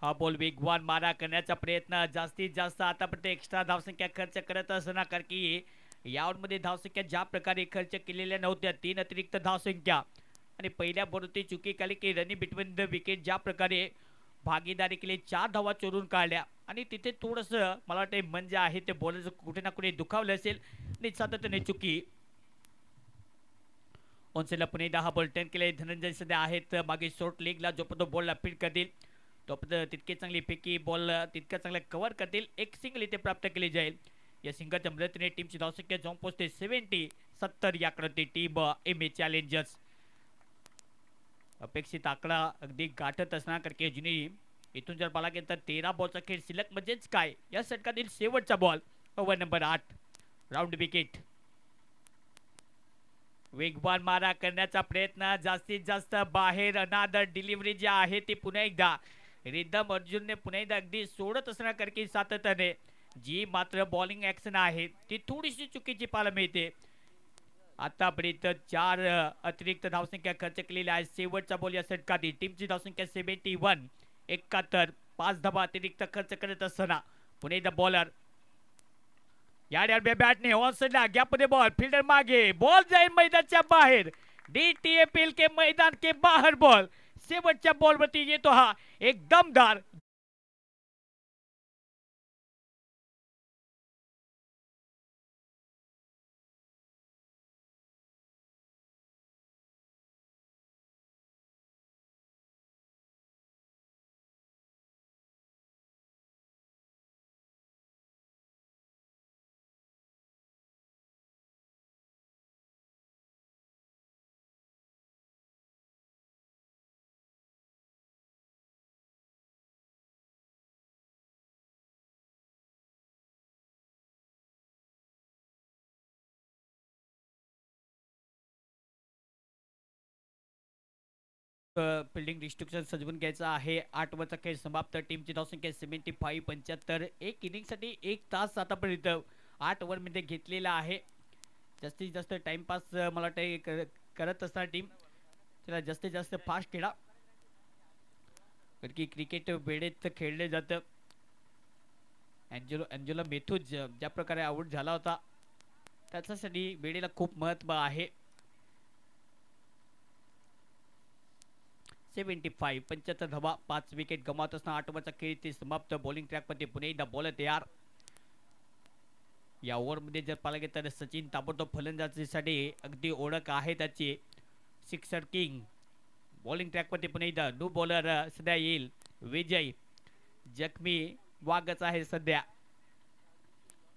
हा बॉल वेगवान मारा करण्याचा प्रयत्न. जास्तीत जास्त आतापर्यंत एक्स्ट्रा धावसंख्या खर्च करत असणार, कारण की या ओव्हरमध्ये धावसंख्या ज्या प्रकारे खर्च केलेल्या नव्हत्या 3 अतिरिक्त धावसंख्या आणि पहिल्या बॉलवरती चुकी केली की रनिंग बिटवीन द विकेट ज्या प्रकारे भागीदारी केली. 4 धावा चोरून काढल्या आणि तिथे थोडंसं मला वाटतं म्हणजे आहे ते बॉलर कुठे ना कुठे दुखावलं असेल आणि सातत्याने चुकी. ऑनसेला पुन्हा एकदा हा बॉल टर्न केले. धनंजय सध्या आहेत मागे शॉर्ट लेगला. जोपर्यंत बॉलला फील्ड करतील तोपर्यंत तितके चांगली फेकी बॉल तितक्या चांगल्या कव्हर करतील. एक सिंगल इथे प्राप्त केली जाईल. या सिंगलच्या मदतीने टीमची धावसंख्या जाऊन पोहोचते 70 याकडे. टीम एम चॅलेंजर्स अपेक्षित आकडा अगदी गाठत असणार, कारण की अजूनही इथून जर पाला गेलं तर 13 बॉलचा खेळ शिल्लक म्हणजेच काय या षटकातील शेवटचा ball. Over number 8. Round wicket. वेगवान मारा करण्याचा प्रयत्न. जास्तीत जास्त बाहेर. अनादर डिलिव्हरी जी आहे ती पुन्हा एकदा रिदम अर्जुनने पुन्हा एकदा अगदी सोडत असणार, कारण की सातत्याने जी मात्र बॉलिंग ऍक्शन आहे ती थोडीशी चुकीची पाहायला मिळते. आतापर्यंत 4 अतिरिक्त धावसंख्या खर्च केलेल्या आहेत. शेवटचा बॉल या षटकातील. टीमची धावसंख्या 71. 71. 5 धावा अतिरिक्त खर्च करत असताना पुन्हा एकदा बॉलर. या बॅटने ऑनसाइडला गॅपमध्ये बॉल. फिल्डर मागे. बॉल जाईल मैदानाच्या बाहेर. DTAPL के मैदान के बाहर बॉल. शेवटच्या बॉलवरती येतो हा एक दमदार फिल्डिंग रिस्ट्रिक्शन सजवून घ्यायचा आहे. 8 ओव्हरचा खेळ समाप्त. टीमची धावसंख्या 75 75. एक इनिंगसाठी 1 तास आतापर्यंत 8 ओव्हरमध्ये घेतलेला आहे. जास्तीत जास्त टाइमपास मला वाटतं करत असणार टीम. त्याला जास्तीत जास्त फास्ट खेळा, कारण की क्रिकेट वेळेत खेळले जातं. अँजेलो मेथ्यूज ज्या प्रकारे आउट झाला होता त्याच्यासाठी वेळेला खूप महत्त्व आहे. 75 75 धावा, 5 विकेट गमावत असताना 8 ओव्हरचा खेळ ते समाप्त. बॉलिंग ट्रॅकमध्ये पुन्हा एकदा बॉलर तयार. या ओव्हरमध्ये जर पाहिलं गेलं तर सचिन ताबडतोब फलंदाजीसाठी अगदी ओळख आहे त्याची. Sixer king. बॉलिंग ट्रॅकमध्ये पुन्हा एकदा न्यू बॉलर सध्या येईल. विजय जखमी वागच आहे सध्या.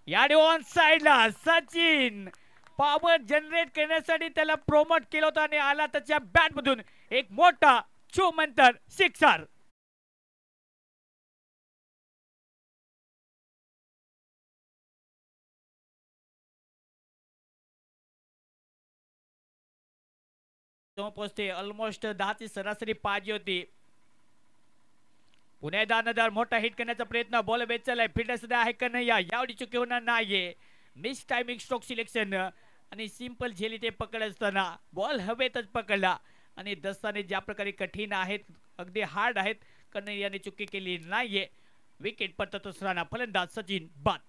याने ऑन साइडला सचिन पॉवर जनरेट करण्यासाठी त्याला प्रोमोट केलं होतं आणि आला त्याच्या बॅट मधून एक मोठा चुमंतर सिक्सर. पोहोचते. ऑलमोस्ट 10 ची सरासरी पाहिजे होती. पुन्हा दानदार मोठा हिट करण्याचा प्रयत्न. बॉल वेचलाय. फील्डर सध्या आहे कन्हैया. यावडी चुकी होणार नाहीये. मिस टायमिंग स्ट्रोक सिलेक्शन आणि सिंपल झेली ते पकड असताना बॉल हवेतच पकडला आणि दस्ताने ज्या प्रकारे कठीण आहेत, अगदी हार्ड आहेत, कन्हैयाने चुकी केली नाहीये. विकेट पडत असताना फलंदाज सचिन बाद.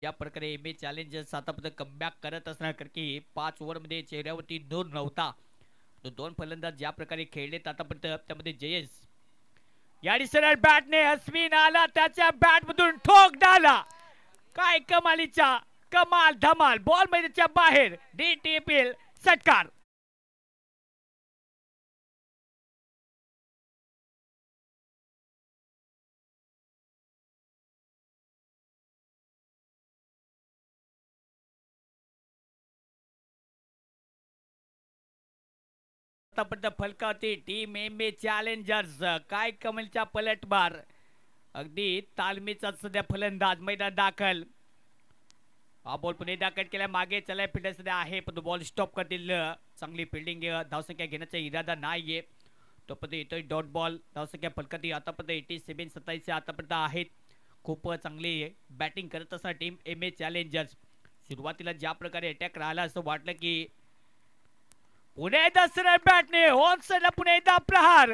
या प्रकारे एम ए चॅलेंजर्स आतापर्यंत कमबॅक करत असणार, कारण की 5 ओव्हरमध्ये चेहऱ्यावरती नूर नव्हता. तो 2 फलंदाज ज्या प्रकारे खेळलेत आतापर्यंत त्यामध्ये जयेश याडी सरळ बॅटने अश्विन आला, त्याच्या बॅट मधून ठोक डाला. काय कमालीचा कमाल धमाल. बॉल मैदानाच्या बाहेर. डीटीपीएल षटकार. आतापर्यंत फलकावती टीम एम ए चॅलेंजर्स. काय कमलचा पलटवार. अगदी तालमीचा सध्या फलंदाज मैदान दाखल. हा बॉल पुणे दाखल केला. मागे चलाय. फील्डर सध्या आहे पण बॉल स्टॉप करतील. चांगली फिल्डिंग. धावसंख्या घेण्याचा इरादा नाहीये. तो पण येतोय डॉट बॉल. धावसंख्या फलकाती आतापर्यंत 87 27 आतापर्यंत आहेत. खूप चांगली बॅटिंग करत असणार टीम एम ए चॅलेंजर्स. सुरुवातीला ज्या प्रकारे अटॅक राहिला असं वाटलं की पुणे सरळ बॅटने ऑन साइडला पुणे प्रहार.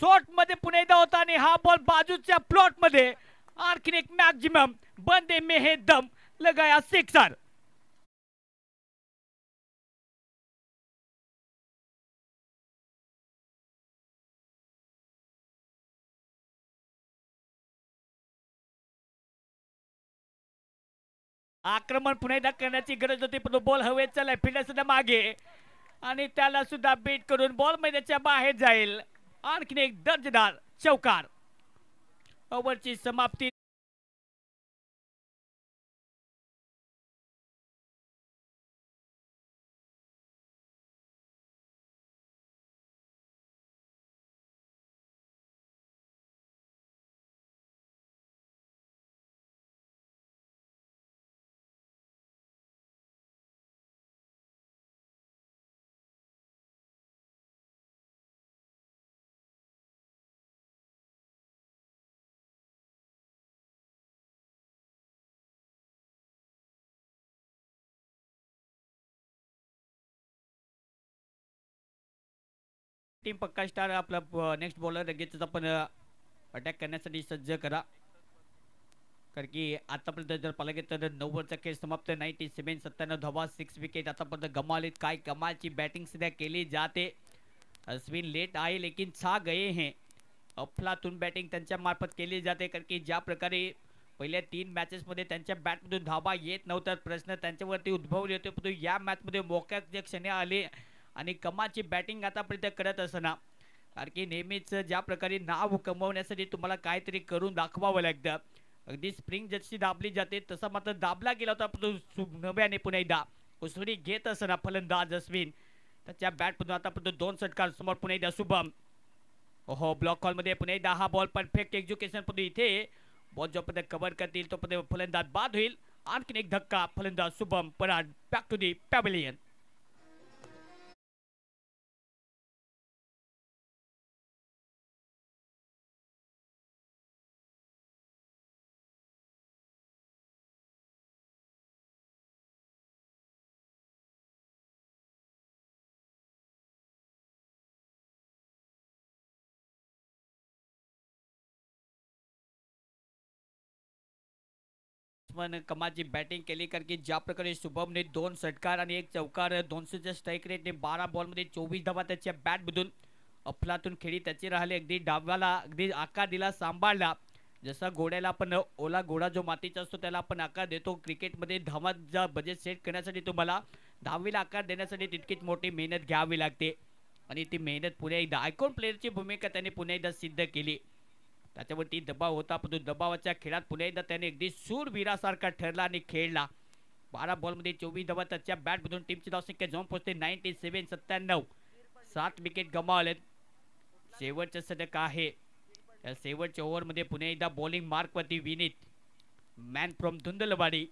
शॉर्ट मध्ये पुणे होता आणि हा बॉल बाजूच्या प्लॉट मध्ये आणखीन एक मॅक्झिमम बंदे में हे दम लगाया सिक्सर. आक्रमण पुन्हा एकदा करण्याची गरज होती पण बॉल हवेत चाललाय. फील्डर सुद्धा मागे आणि त्याला सुद्धा बीट करून बॉल मैदानाच्या बाहेर जाईल. आणखीन एक दर्जेदार चौकार. ओव्हरची समाप्ती. टीम पक्का स्टार आपला नेक्स्ट बॉलर लगेच आपण अटॅक करण्यासाठी सज्ज करा, कारण की आतापर्यंत जर पाहिलं गेलं तर 9 ओव्हरचा खेळ समाप्त. 97 97 धावा, 6 विकेट आतापर्यंत गमावलेत. काय कमालची बॅटिंग सध्या केली जाते. अश्विन लेट आए लेकिन छा गए हैं. अफलातून बॅटिंग त्यांच्या मार्फत केली जाते, कारण की ज्या प्रकारे पहिल्या 3 मॅचेसमध्ये त्यांच्या बॅटमधून धावा येत नव्हतात. प्रश्न त्यांच्यावरती उद्भवले होते, परंतु या मॅचमध्ये मोक्यात जे क्षणी आले आणि कमालची बॅटिंग आतापर्यंत करत असताना कारण की नेहमीच ज्या प्रकारे नाव कमवण्यासाठी तुम्हाला काहीतरी करून दाखवावं लागतं. अगदी स्प्रिंग जशी दाबली जाते तसा मात्र दाबला गेला होता नव्याने पुन्हा एकदा उसळी घेत असताना फलंदाज अश्विन त्याच्या बॅटमधून आतापर्यंत 2 षटकार समोर पुन्हा एकदा शुभम. ओहो ब्लॉक हॉलमध्ये पुन्हा एकदा हा बॉल परफेक्ट एक्झिक्युशन पद्धती इथे बॉल जो पद्धत कव्हर करतील तो पद्धत फलंदाज बाद होईल. आणखीन एक धक्का फलंदाज शुभम परत बॅक टू दी पॅव्हिलियन. पण कमालची बॅटिंग केली कारण की ज्या प्रकारे शुभमने 2 षटकार आणि 1 चौकार 200च्या स्ट्राईक रेटने 12 बॉलमध्ये 24 धावा त्याच्या बॅटमधून अफलातून खेळी त्याची राहिले. अगदी डावाला अगदी आकार दिला सांभाळला. जसा घोड्याला आपण ओला घोडा जो मातीचा असतो त्याला आपण आकार देतो क्रिकेटमध्ये धावांचा बजेट सेट करण्यासाठी तुम्हाला धावीला आकार देण्यासाठी तितकीच मोठी मेहनत घ्यावी लागते आणि ती मेहनत पुन्हा एकदा आयकॉन प्लेअरची भूमिका त्याने पुन्हा एकदा सिद्ध केली. त्याच्यावरती दबाव होता परंतु दबावाच्या खेळात पुन्हा एकदा त्याने अगदी शूरवीरासारखा ठरला आणि खेळला. 12 बॉलमध्ये 24 धावा त्याच्या बॅटमधून टीमची धावसंख्या जाऊन पोहोचते 97. 7 विकेट गमावलेत. शेवटचं षटक आहे. या शेवटच्या ओव्हरमध्ये पुन्हा एकदा बॉलिंग मार्कवरती Vineet man from Dhundalwadi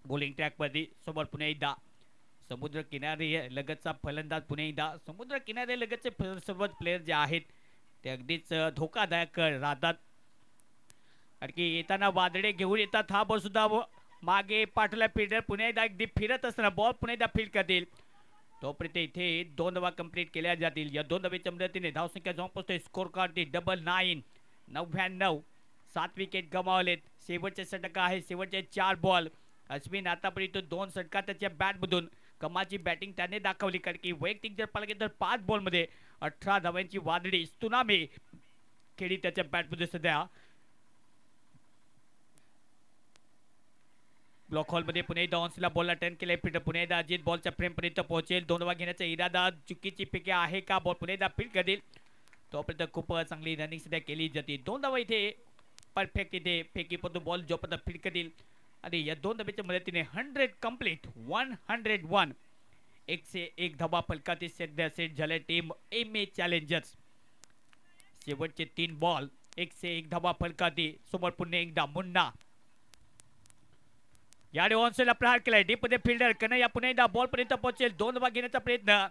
bowling ट्रॅकवरती समोर पुन्हा एकदा समुद्र किनारे लगतचा फलंदाज पुन्हा एकदा समुद्र किनारे लगतचे सर्व प्लेयर जे आहेत ते अगदीच धोकादायक राहतात. कारण येताना वादळे घेऊन येतात. हा बॉल सुद्धा मागे पाठवला फिल्डर पुन्हा एकदा अगदी फिरत असताना बॉल पुन्हा एकदा फील्ड करतील तोपर्यंत इथे 2 धावा कंप्लीट केल्या जातील. या 2 धावेच्या मदतीने धावसंख्या जाऊन पोहोचते स्कोर कार्ड 99. 7 विकेट गमावलेत. शेवटचे षटक आहे. शेवटचे 4 बॉल. अश्विन आतापर्यंत 2 षटकार त्याच्या बॅटमधून कमालची बॅटिंग त्याने दाखवली कारण की वैयक्तिक जर पाहिलं गेलं तर 5 बॉलमध्ये 18 धावांची वादळी स्तुनामी खेळी त्याच्या बॅटमध्ये सध्या. ब्लॉक हॉलमध्ये पुन्हा एकदा ऑन्सला बॉलला टर्न केले फिल्ड पुन्हा एकदा अजित बॉलच्या फ्रेमपर्यंत पोहोचेल. 2 धावा घेण्याचा इरादा चुकीची पिके आहे का बॉल पुन्हा एकदा फील्ड करेल तोपर्यंत खूप चांगली रनिंग सध्या केली जाते. 2 धावा इथे परफेक्ट इथे फेकी पण बॉल जोपर्यंत फील्ड करेल आणि या 2 धाब्याच्या मदतीने 100 कंप्लीट 101 101 धाबा फलकाती सध्या सेट झाले टीम एम ए चॅलेंजर्स. शेवटचे 3 बॉल 101 धाबा फलकाती समोर पुन्हा एकदा मुन्ना याने ऑनसेला प्रहार केलाय डीप मध्ये फिल्डर कन्हैया पुन्हा एकदा बॉल पर्यंत पोहोचेल. 2 धावा घेण्याचा प्रयत्न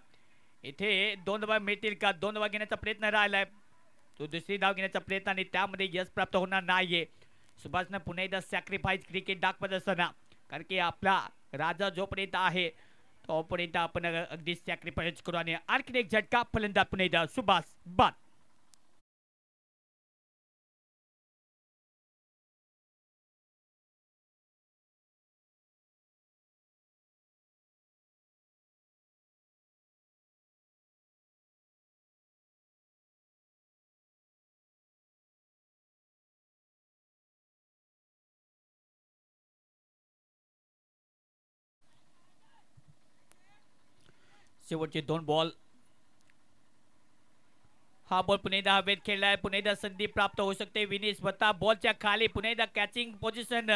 इथे 2 धावा मिळतील का 2 धावा घेण्याचा प्रयत्न राहिलाय तो दुसरी धाव घेण्याचा प्रयत्न आणि त्यामध्ये यश प्राप्त होणार नाहीये. सुभाषनं पुन्हा एकदा सॅक्रिफाईस क्रिकेट दाखवत असताना कारण की आपला राजा जोपर्यंत आहे तोपर्यंत आपण अगदी सॅक्रिफाईस करू आणि आणखी एक झटका फलंदाज पुन्हा एकदा सुभाष बाद. शेवटचे 2 बॉल. हा बॉल पुन्हा एकदा हवेत खेळलाय पुन्हा एकदा संधी प्राप्त होऊ शकते. विनी स्वतः बॉलच्या खाली पुन्हा एकदा कॅचिंग पोझिशन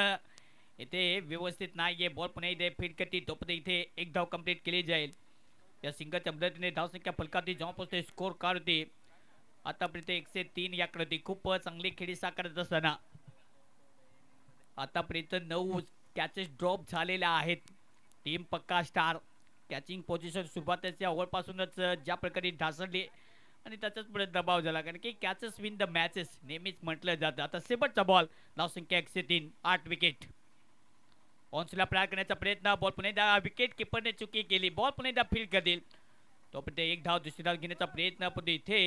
इथे व्यवस्थित नाहीये. बॉल पुन्हा एकदा फीड करते तोपर्यंत इथे 1 धाव कंप्लीट केली जाईल. या सिंगलच्या मदतीने धावसंख्या फलकाती जाऊन पोहोचते स्कोर कार्ड होती आतापर्यंत 103 याकडे होती. खूप चांगली खेळी साकारत असताना आतापर्यंत 9 कॅचेस ड्रॉप झालेल्या आहेत. टीम पक्का स्टार कॅचिंग पोझिशन सुरुवातीच्या ओव्हरपासूनच ज्या प्रकारे ढासळली आणि त्याचाच पुढे दबाव झाला कारण की कॅचेस विन द मॅचेस नेहमीच म्हटलं जातं. आता शेवटचा बॉल धावसंख्या 103 8 विकेट. ऑन्सला प्रहार करण्याचा प्रयत्न बॉल पुन्हा एकदा विकेट किपरने चुकी केली. बॉल पुन्हा एकदा फील्ड करतील तोपर्यंत 1 धाव दुसरी धाव घेण्याचा प्रयत्न पण इथे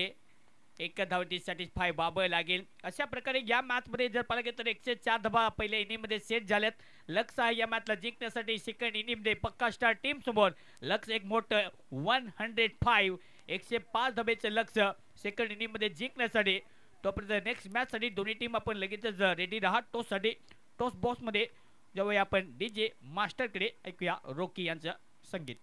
1 धावची सॅटिस्फाय व्हावं लागेल. अशा प्रकारे या मॅचमध्ये जर पाहिलं गेलं तर 104 धावा पहिल्या इनिंगमध्ये सेट झाल्यात. लक्ष आहे या मॅचला जिंकण्यासाठी सेकंड इनिंगमध्ये पक्का स्टार टीम समोर लक्ष एक मोठं 105 105 धाब्याचं लक्ष सेकंड इनिंगमध्ये जिंकण्यासाठी. तोपर्यंत नेक्स्ट मॅचसाठी दोन्ही टीम आपण लगेचच रेडी राहा. टॉससाठी टॉस बॉक्समध्ये जेव्हा आपण DJ मास्टरकडे ऐकूया रॉकी यांचं संगीत.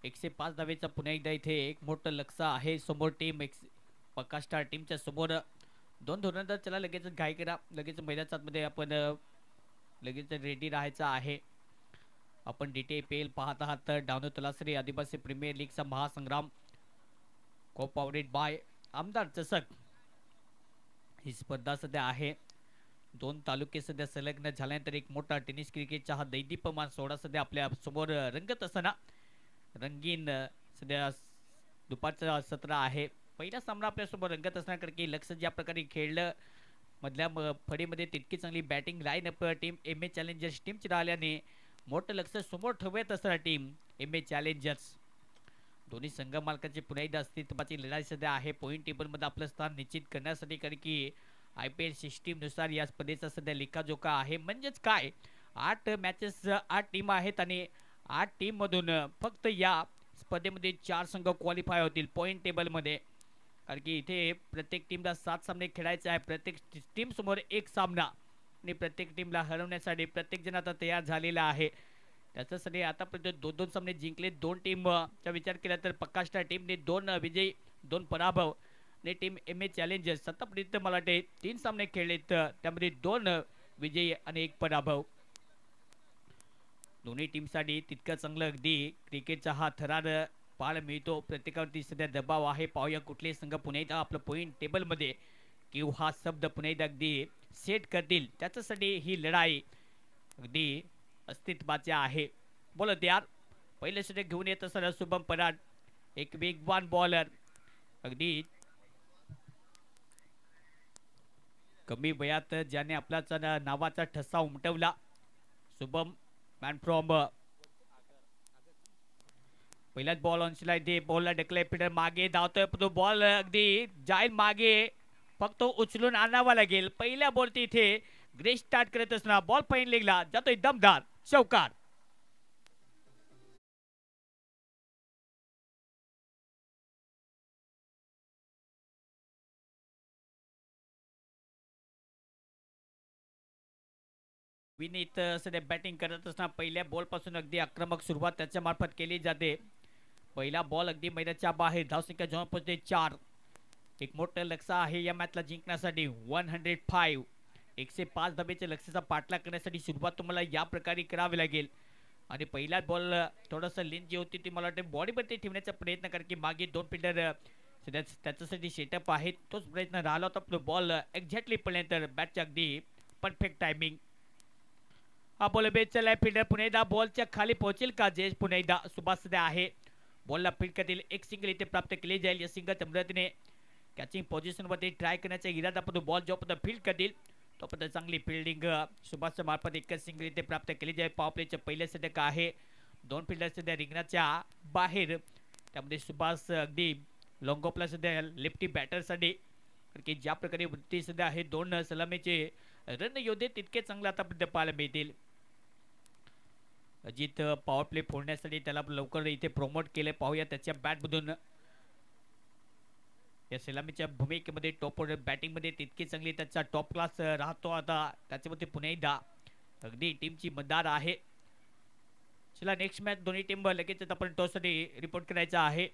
105 धावेचा पुन्हा एकदा इथे एक मोठं लक्ष आहे समोर टीम पक्का स्टार टीमच्या समोर. दोन धोरणांतर चला लगेच घाई करा, लगेच मैदानात आपण लगेच रेडी राहायचं आहे. आपण DTPL पाहत आहात तर डावनो तलासरी आदिवासी प्रीमियर लीगचा महासंग्राम को पावरेड बाय आमदार चषक ही स्पर्धा सध्या आहे. दोन तालुके सध्या संलग्न झाल्यानंतर एक मोठा टेनिस क्रिकेटचा हा दैदीप्यमान सोहळा सध्या आपल्या समोर रंगत असताना रंगीन सध्या दुपारचा सत्र आहे. पहिला सामना आपल्यासमोर रंगत असणार की लक्ष ज्या प्रकारे खेळलं मधल्या फळीमध्ये तितकी चांगली batting line up team MA challengers टीमची राहिल्याने मोठं लक्ष समोर ठेवत असणार टीम MA चॅलेंजर्स. दोन्ही संघ मालकांची पुन्हा एकदा अस्तित्वाची लढाई सध्या आहे पॉईंट टेबलमध्ये आपलं स्थान निश्चित करण्यासाठी, कारण की IPL सिस्टीमनुसार या स्पर्धेचा सध्या लेखाजोखा आहे. म्हणजेच काय 8 मॅचेस 8 टीम आहेत आणि 8 टीममधून फक्त या स्पर्धेमध्ये 4 संघ क्वालिफाय होतील पॉईंट टेबलमध्ये, कारण की इथे प्रत्येक टीमला 7 सामने खेळायचे आहे. प्रत्येक टीम समोर एक सामना आणि प्रत्येक टीमला हरवण्यासाठी प्रत्येक जण आता तयार झालेला आहे. त्याच्यासाठी आतापर्यंत 2-2 सामने जिंकले. 2 टीमचा विचार केला तर पक्का स्टार टीमने 2 विजयी 2 पराभव आणि टीम MA चॅलेंजर्स आतापर्यंत मला वाटते 3 सामने खेळलेत, त्यामध्ये 2 विजयी आणि 1 पराभव. दोन्ही टीमसाठी तितकं चांगलं अगदी क्रिकेटचा हा थरार पाहायला मिळतो. प्रत्येकावरती सध्या दबाव आहे. पाहूया कुठले संघ पुन्हा एकदा आपलं पॉईंट टेबलमध्ये किंवा हा शब्द पुन्हा एकदा अगदी सेट करतील, त्याच्यासाठी ही लढाई अगदी अस्तित्वाचे आहे. बोलत यार पहिले सुद्धा घेऊन येत असताना शुभम पराग एक वेगवान बॉलर, अगदी कमी वयात ज्याने आपला नावाचा ठसा उमटवला. शुभम मॅन फ्रॉम पहिलाच बॉल ऑनशला इथे बॉलला ढकलय फिल्डर मागे धावतोय, तो बॉल अगदी जाईल मागे, फक्त उचलून आणावा लागेल. पहिल्या बॉलती इथे ग्रेस स्टार्ट करत असताना बॉल फाईन लेगला जातोय दमदार चौकार. विनीत सध्या बॅटिंग करत असताना पहिल्या बॉल पासून अगदी आक्रमक सुरुवात त्याच्या मार्फत केली जाते. पहिला बॉल अगदी मैदानाच्या बाहेर, धावसंख्या जवळ पोहोचते 4. एक मोठं लक्ष आहे या मॅचला जिंकण्यासाठी 105 105 धावेच्या लक्ष्याचा पाठलाग करण्यासाठी सुरुवात तुम्हाला या प्रकारे करावी लागेल. आणि पहिला बॉल थोडंसं लेन जी होती ती मला वाटते बॉडीवरती ठेवण्याचा प्रयत्न कारण की मागे 2 फिल्डर सध्या त्याच्यासाठी सेटअप आहेत. तोच प्रयत्न राहिला होता, तो बॉल एक्झॅक्टली पडल्यानंतर बॅटच्या अगदी परफेक्ट टायमिंग. हा बॉल बेस चलाय, फिल्डर पुन्हा एकदा बॉलच्या खाली पोहोचेल का जयेश पुन्हा एकदा सुभाष सध्या आहे. बॉलला फील्ड करतील, एक सिंगल इथे प्राप्त केली जाईल. या सिंगलच्या मदतीने कॅचिंग पोझिशनवरती ट्राय करण्याचा इरादा पण बॉल जोपर्यंत फील्ड करतील तोपर्यंत चांगली फिल्डिंग सुभाषच्या मार्फत एकच सिंगल इथे प्राप्त केली जाईल. पॉवर प्लेच्या पहिल्या षटक आहे, 2 फिल्डर सध्या रिंगणाच्या बाहेर, त्यामध्ये सुभाष अगदी लॉंगॉपला सध्या लेफ्टी बॅटरसाठी, की ज्या प्रकारे वृत्ती सध्या आहे 2 सलामीचे रन योद्धे तितके चांगले आतापर्यंत पाहायला मिळतील. अजित पॉवर प्ले फोडण्यासाठी त्याला लवकर इथे प्रमोट केले. पाहूया त्याच्या बॅटमधून या सलामीच्या भूमिकेमध्ये टॉप ऑर्डर बॅटिंगमध्ये तितकी चांगली त्याचा टॉप क्लास राहतो. आता त्याच्यामध्ये पुन्हा एकदा अगदी टीमची मदार आहे. चला नेक्स्ट मॅच दोन्ही टीम लगेच आपण टॉससाठी रिपोर्ट करायचा आहे.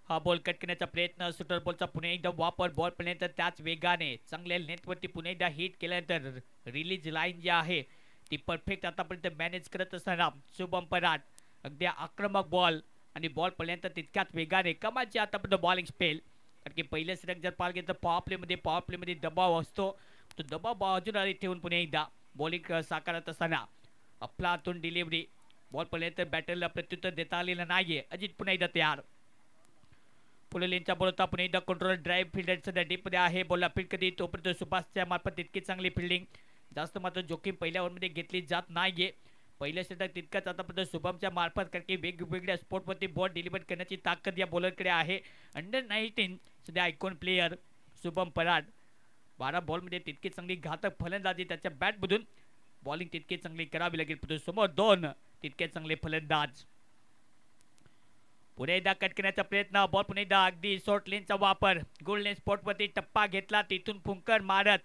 हा बॉल कट करण्याचा प्रयत्न, सुटर बॉलचा पुन्हा एकदा वापर, बॉल पडल्यानंतर त्याच वेगाने चांगल्या नेटवरती पुन्हा एकदा हिट केल्यानंतर रिलीज लाईन जी आहे ती परफेक्ट आतापर्यंत मॅनेज करत असताना शुभम पराग अगदी आक्रमक बॉल आणि बॉल पडल्यानंतर तितक्याच वेगाने कमालची आतापर्यंत बॉलिंग स्पेल. कारण की पहिल्या षटक जर पाहायला गेलं तर पॉवर प्लेमध्ये दबाव असतो, तो दबाव बाजूला ठेवून पुन्हा एकदा बॉलिंग साकारत असताना आपला हातून डिलिव्हरी, बॉल पडल्यानंतर बॅटरला प्रत्युत्तर देता आलेलं नाहीये. अजित पुन्हा एकदा तयार, पुढे लेनचा बॉल होता पुन्हा एकदा कंट्रोल ड्राईव्ह फिल्डर सध्या डीपमध्ये आहे. बॉलला फील्ड कधी तोपर्यंत सुभाषच्या मार्फत तितकी चांगली फिल्डिंग, जास्त मात्र जोखीम पहिल्या ओव्हरमध्ये घेतली जात नाहीये. पहिल्या षटक तितकाच आतापर्यंत शुभमच्या मार्फत कारण की वेगवेगळ्या स्पॉटवरती बॉल डिलिव्हर करण्याची ताकद या बॉलरकडे आहे. अंडर 19 सध्या आयकॉन प्लेयर शुभम पराग, 12 बॉलमध्ये तितकी चांगली घातक फलंदाजी त्याच्या बॅटमधून, बॉलिंग तितकी चांगली करावी लागेल. परंतु समोर 2 तितके चांगले फलंदाज. पुन्हा एकदा कट करण्याचा प्रयत्न, बॉल पुन्हा एकदा अगदी शॉर्ट लेनचा वापर, गोल लेन स्पॉटवरती टप्पा घेतला, तिथून फुंकर मारत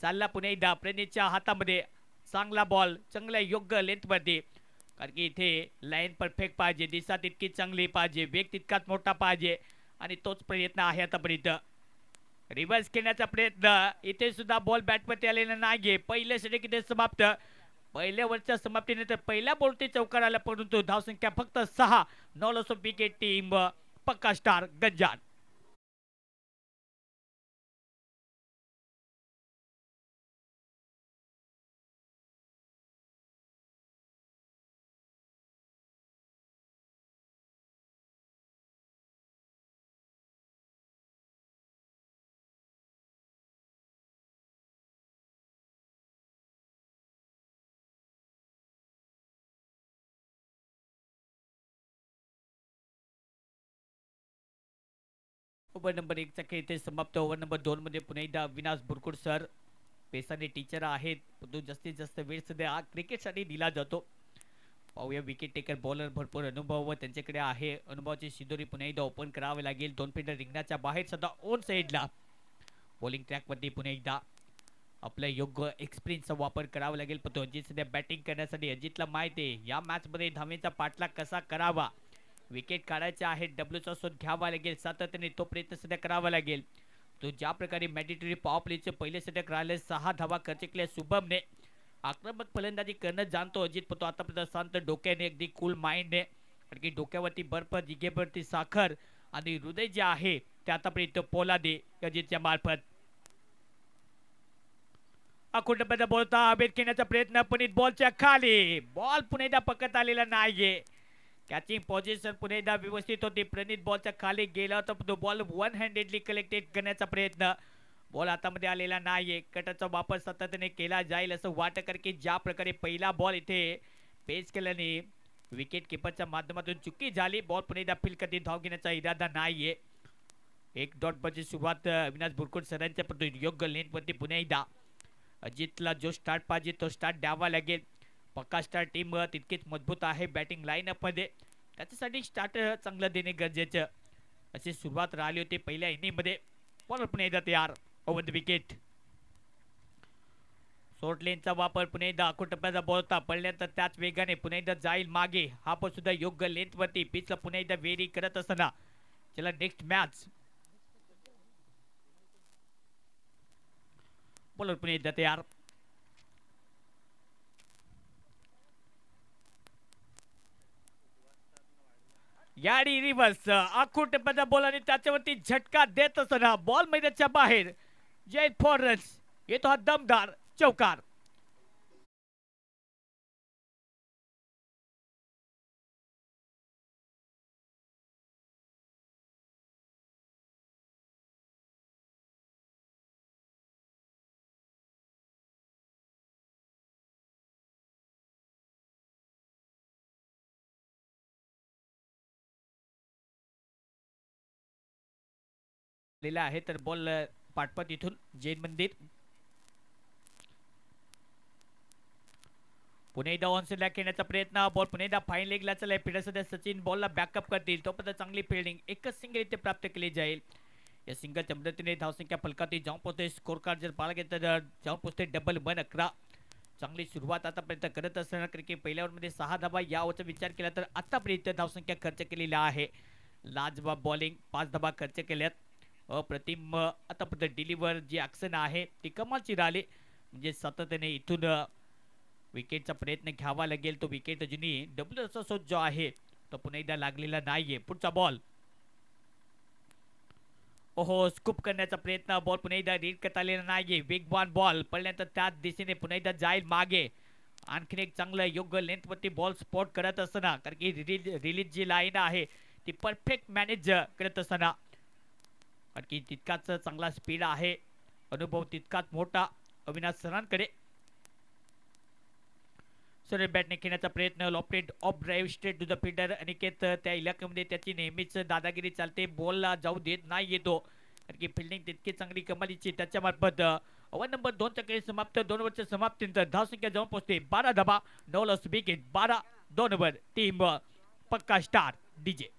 चालला पुन्हा एकदा प्रणीतच्या हातामध्ये चांगला बॉल, चांगल्या योग्य लेंथवरती कारण की इथे लाईन परफेक्ट पाहिजे, दिशा तितकी चांगली पाहिजे, वेग तितकाच मोठा पाहिजे आणि तोच प्रयत्न आहे आतापर्यंत. रिव्हर्स खेळण्याचा प्रयत्न, इथे सुद्धा बॉल बॅटमध्ये आलेला नाहीये. पहिलं षटक इथे समाप्त. पहिल्या ओव्हरच्या समाप्तीनंतर पहिल्या बॉलटी चौकार आला, परंतु धावसंख्या फक्त 6. नॉल ऑफ विकेट टीम पक्का स्टार गंजाड. ओव्हर नंबर 1चा खेळ इथे समाप्त. ओव्हर नंबर 2 मध्ये पुन्हा एकदा अविनाश बुरकुड सर पेसाने टीचर आहेत, परंतु जास्तीत जास्त वेळ सध्या क्रिकेटसाठी दिला जातो. पाहूया विकेट टेकर बॉलर भरपूर अनुभव व त्यांच्याकडे आहे. अनुभवाची शिदोरी पुन्हा एकदा ओपन करावे लागेल. 2 फिल्डर रिंगणाच्या बाहेर सध्या ऑन साईडला. बॉलिंग ट्रॅकवरती पुन्हा एकदा आपल्या योग्य एक्सपिरियन्सचा वापर करावा लागेल. पण अजित सध्या बॅटिंग करण्यासाठी अजितला माहिती आहे या मॅचमध्ये धावेचा पाठलाग कसा करावा. विकेट काढायचे आहे, डब्ल्यूचा शोध घ्यावा लागेल, सातत्याने तो प्रयत्न सध्या करावा लागेल. तो ज्या प्रकारे मॅन्डेटरी पॉवर प्लेचे पहिले षटक राहिले, 6 धावा खर्च केल्या शुभमने. आक्रमक फलंदाजी करणं जाणतो अजित, पण तो आतापर्यंत शांत डोक्याने, अगदी कूल माइंडने, कारण की डोक्यावरती बर्फ, जिगेवरती साखर आणि हृदय जे आहे ते आतापर्यंत पोलादे अजितच्या मार्फत. अकुंठपणे बोलता हवेत खेळण्याचा प्रयत्न, पण बॉलच्या खाली. बॉल पुन्हा एकदा पकड आलेला नाहीये. कॅचिंग पोझिशन पुन्हा एकदा व्यवस्थित होती. प्रणित बॉलच्या खाली गेला होता, तो बॉल वन हँडेडली कलेक्टेड करण्याचा प्रयत्न. बॉल हातामध्ये आलेला नाहीये. कटरचा वापर सातत्याने केला जाईल असं वाटत, कारण की ज्या प्रकारे पहिला बॉल इथे पेच केल्याने विकेट किपरच्या माध्यमातून चुकी झाली. बॉल पुन्हा एकदा फील्ड कधी धाव घेण्याचा इरादा नाहीये. एक डॉट बॉलची सुरुवात अविनाश बुरकुड सरांच्या, परंतु योग्य लेंथवरती पुन्हा एकदा अजितला जो स्टार्ट पाहिजे तो स्टार्ट द्यावा लागेल. पक्का स्टार टीम तितकीच मजबूत आहे बॅटिंग लाईनअप मध्ये, त्याच्यासाठी स्टार्ट चांगलं देणे गरजेचं. अशी सुरुवात राहिली होती पहिल्या इनिंग मध्ये. बॉलर पुन्हा एकदा तयार. Over the wicket. शॉर्ट लेनचा वापर पुन्हा एकदा अकुटप्प्याचा बॉल होता, पडल्यानंतर त्याच वेगाने पुन्हा एकदा जाईल मागे. हा पण सुद्धा योग्य लेंथवरती पिचला पुन्हा एकदा वेरी करत असताना. चला नेक्स्ट मॅच. बॉलर पुन्हा एकदा तयार. याडी रिव्हर्स अकुटप्प्याचा बॉल आणि त्याच्यावरती झटका देत असताना बॉल मैदानाच्या बाहेर. जय फॉर रन्स. येतो हा दमदार चौकार. आहे तर बॉल पाठपात इथून जैन मंदिर. पुन्हा एकदा ऑन साइडला खेळण्याचा प्रयत्न. बॉल पुन्हा एकदा फाईन लेगला चलाय. फिल्डर सध्या सचिन बॉलला बॅकअप करतील, तोपर्यंत चांगली फिल्डिंग. एकच सिंगल इथे प्राप्त केली जाईल. या सिंगलच्या मदतीने धावसंख्या फलकाती जाऊन पोहोचते. स्कोर कार्ड जर पाहायला गेलं तर जाऊन पोहोचते डबल 111. चांगली सुरुवात आतापर्यंत करत असताना, कारण की पहिल्या ओव्हरमध्ये 6 धावा या ओव्हरचा विचार केला तर आतापर्यंत धावसंख्या खर्च केलेला आहे. लाजवाब बॉलिंग, 5 धावा खर्च केल्यात. अप्रतिम आतापर्यंत डिलिव्हर जी ॲक्शन आहे ती कमालची राहिली. म्हणजे सातत्याने इथून विकेटचा प्रयत्न घ्यावा लागेल. तो विकेट अजूनही डबल असा शोध जो आहे तो पुन्हा एकदा लागलेला नाहीये. पुढचा बॉल. ओहो, स्कूप करण्याचा प्रयत्न. बॉल पुन्हा एकदा रीड करता आलेला नाहीये. वेगवान बॉल पडल्यानंतर त्याच दिशेने पुन्हा एकदा जाईल मागे. आणखीन एक चांगलं योग्य लेंथवरती बॉल स्पॉट करत असताना, कारण की रिलीज जी लाईन आहे ती परफेक्ट मॅनेज करत असताना, कारण की तितकाच चांगला स्पीड आहे, अनुभव तितकाच मोठा अविनाश सरांकडे. सरळ बॅटने खेळण्याचा प्रयत्न. Lofted off drive straight to the fielder. Aniket त्या इलाक्यामध्ये त्याची नेहमीच दादागिरी चालते, बॉलला जाऊ देत नाही येतो, कारण की फिल्डिंग तितकी चांगली कमालीची त्याच्या मार्फत. ओव्हर नंबर 2चा खेळ समाप्त. 2 ओव्हरच्या समाप्तीनंतर धावसंख्या जाऊन पोहोचते 12 धावा. 9 लॉस विकेट. 12-2 ओव्हर. टीम पक्का स्टार डीजे.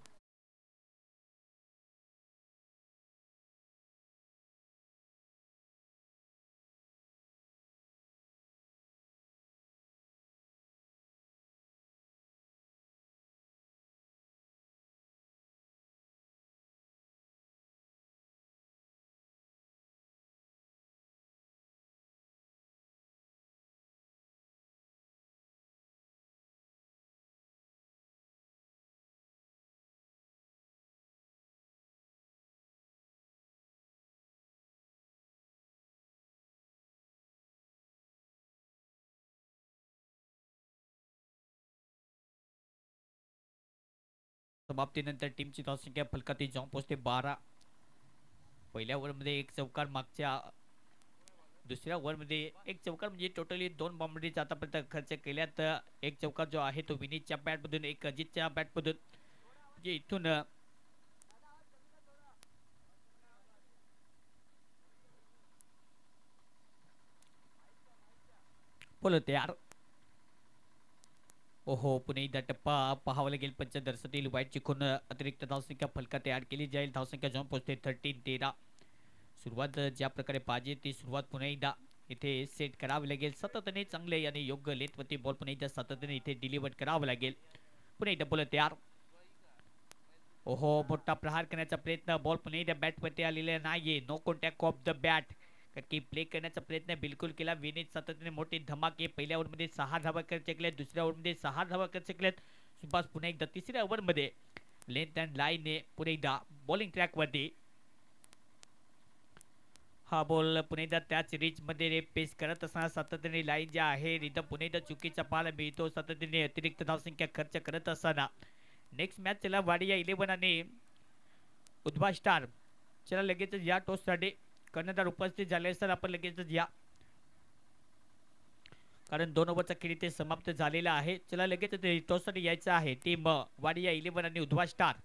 समाप्तीनंतर टीमची धावसंख्या फलकाती जाऊन पोहोचते 12. पहिल्या ओव्हरमध्ये एक चौकार, मागच्या दुसऱ्या ओव्हरमध्ये एक चौकार, म्हणजे टोटली 2 बाउंड्रीज आतापर्यंत खर्च केल्यात. एक चौकार जो आहे तो विनीतच्या बॅटमधून, एक अजितच्या बॅटमधून, म्हणजे इथून बोलत यार. ओहो, पुणे एकदा टप्पा पाहावा लागेल. पंचदर्शतील वाईट चिकून अतिरिक्त धावसंख्या फलकात ऍड केली जाईल. धावसंख्या जाऊन पोहोचते 13-13. सुरुवात ज्या प्रकारे पाहिजे ती सुरुवात पुन्हा एकदा इथे सेट करावी लागेल. सातत्याने चांगले आणि योग्य लेथवरती बॉल पुन्हा एकदा सातत्याने इथे डिलिव्हर करावं लागेल. पुन्हा एकदा बोलत तयार. ओहो, मोठा प्रहार करण्याचा प्रयत्न, बॉल पुन्हा एकदा बॅटवरती आलेला नाहीये. No contact of the bat, कारण की प्ले करण्याचा प्रयत्न बिलकुल केला. विनीत सातत्याने मोठी धमाके. पहिल्या ओव्हरमध्ये 6 धावा खर्च केल्यात, दुसऱ्या ओव्हरमध्ये 6 धावा खर्च केल्यात. सुभाष पुन्हा एकदा तिसऱ्या ओव्हरमध्ये लेंथ अँड लाईनने पुन्हा एकदा बॉलिंग ट्रॅकवरती. हा बॉल पुन्हा एकदा त्याच रीचमध्ये पेस करत असताना सातत्याने लाईन जे आहे रिदम पुन्हा एकदा चुकीचा पाहायला मिळतो. सातत्याने अतिरिक्त धावसंख्या खर्च करत असताना नेक्स्ट मॅच चला वाडिया 11 आणि उद्भा स्टार. चला लगेचच या टॉससाठी कर्णधार उपस्थित झाले असतात, आपण लगेचच या, कारण 2 ओव्हरचा खेळ इथे समाप्त झालेला आहे. चला लगेचच टॉससाठी यायचं आहे. टीम वाडिया 11 आणि उद्भा स्टार.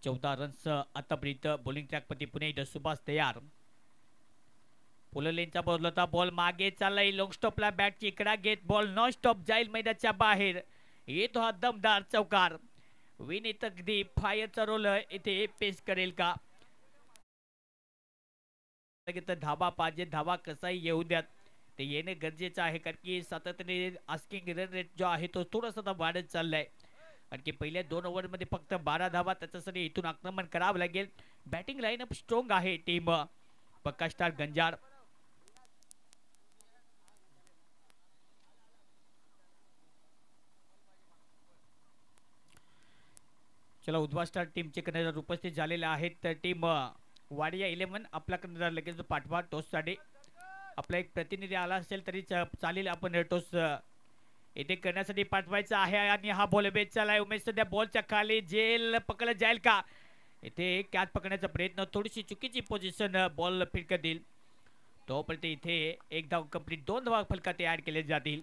चौदा रन्स आतापर्यंत बॉलिंग ट्रॅकपती पुणे एकदा सुभाष तयार. पोललेनचा बॉल होता, बॉल मागे चाललाय. लॉंग स्टॉपला बॅटची इकडा घेत बॉल नॉन स्टॉप जाईल मैदानाच्या बाहेर. येतो हा दमदार चौकार. विनीत अगदी फायरचा रोल इथे पेश करेल का? धाबा पाहिजे, धाबा कसाही येऊ द्यात, ते येणे गरजेचं आहे, कारण की सातत्याने आस्किंग रन रेट जो आहे तो थोडासा वाढत चाललाय. कारण की पहिल्या 2 ओव्हरमध्ये फक्त 12 धावा, त्याच्यासाठी इथून आक्रमण करावं लागेल. बॅटिंग लाईनअप स्ट्रॉंग आहे टीम पक्का स्टार गंजार. चला उद्भा स्टार टीमचे कर्णधार उपस्थित झालेले आहेत. तर टीम वाडिया 11 आपला कर्णधार लगेच पाठवा टॉससाठी. आपला एक प्रतिनिधी आला असेल तरी चालेल, आपण टॉस इथे करण्यासाठी पाठवायचा आहे. आणि हा बॉल बेस चालाय. उमेश सध्या बॉलच्या खाली जेल पकडला जाईल का? इथे कॅच पकडण्याचा प्रयत्न, थोडीशी चुकीची पोझिशन, बॉल फिरकत देईल. तोपर्यंत इथे एक धाव कंप्लीट, 2 धावा फलकात ऍड केले जातील.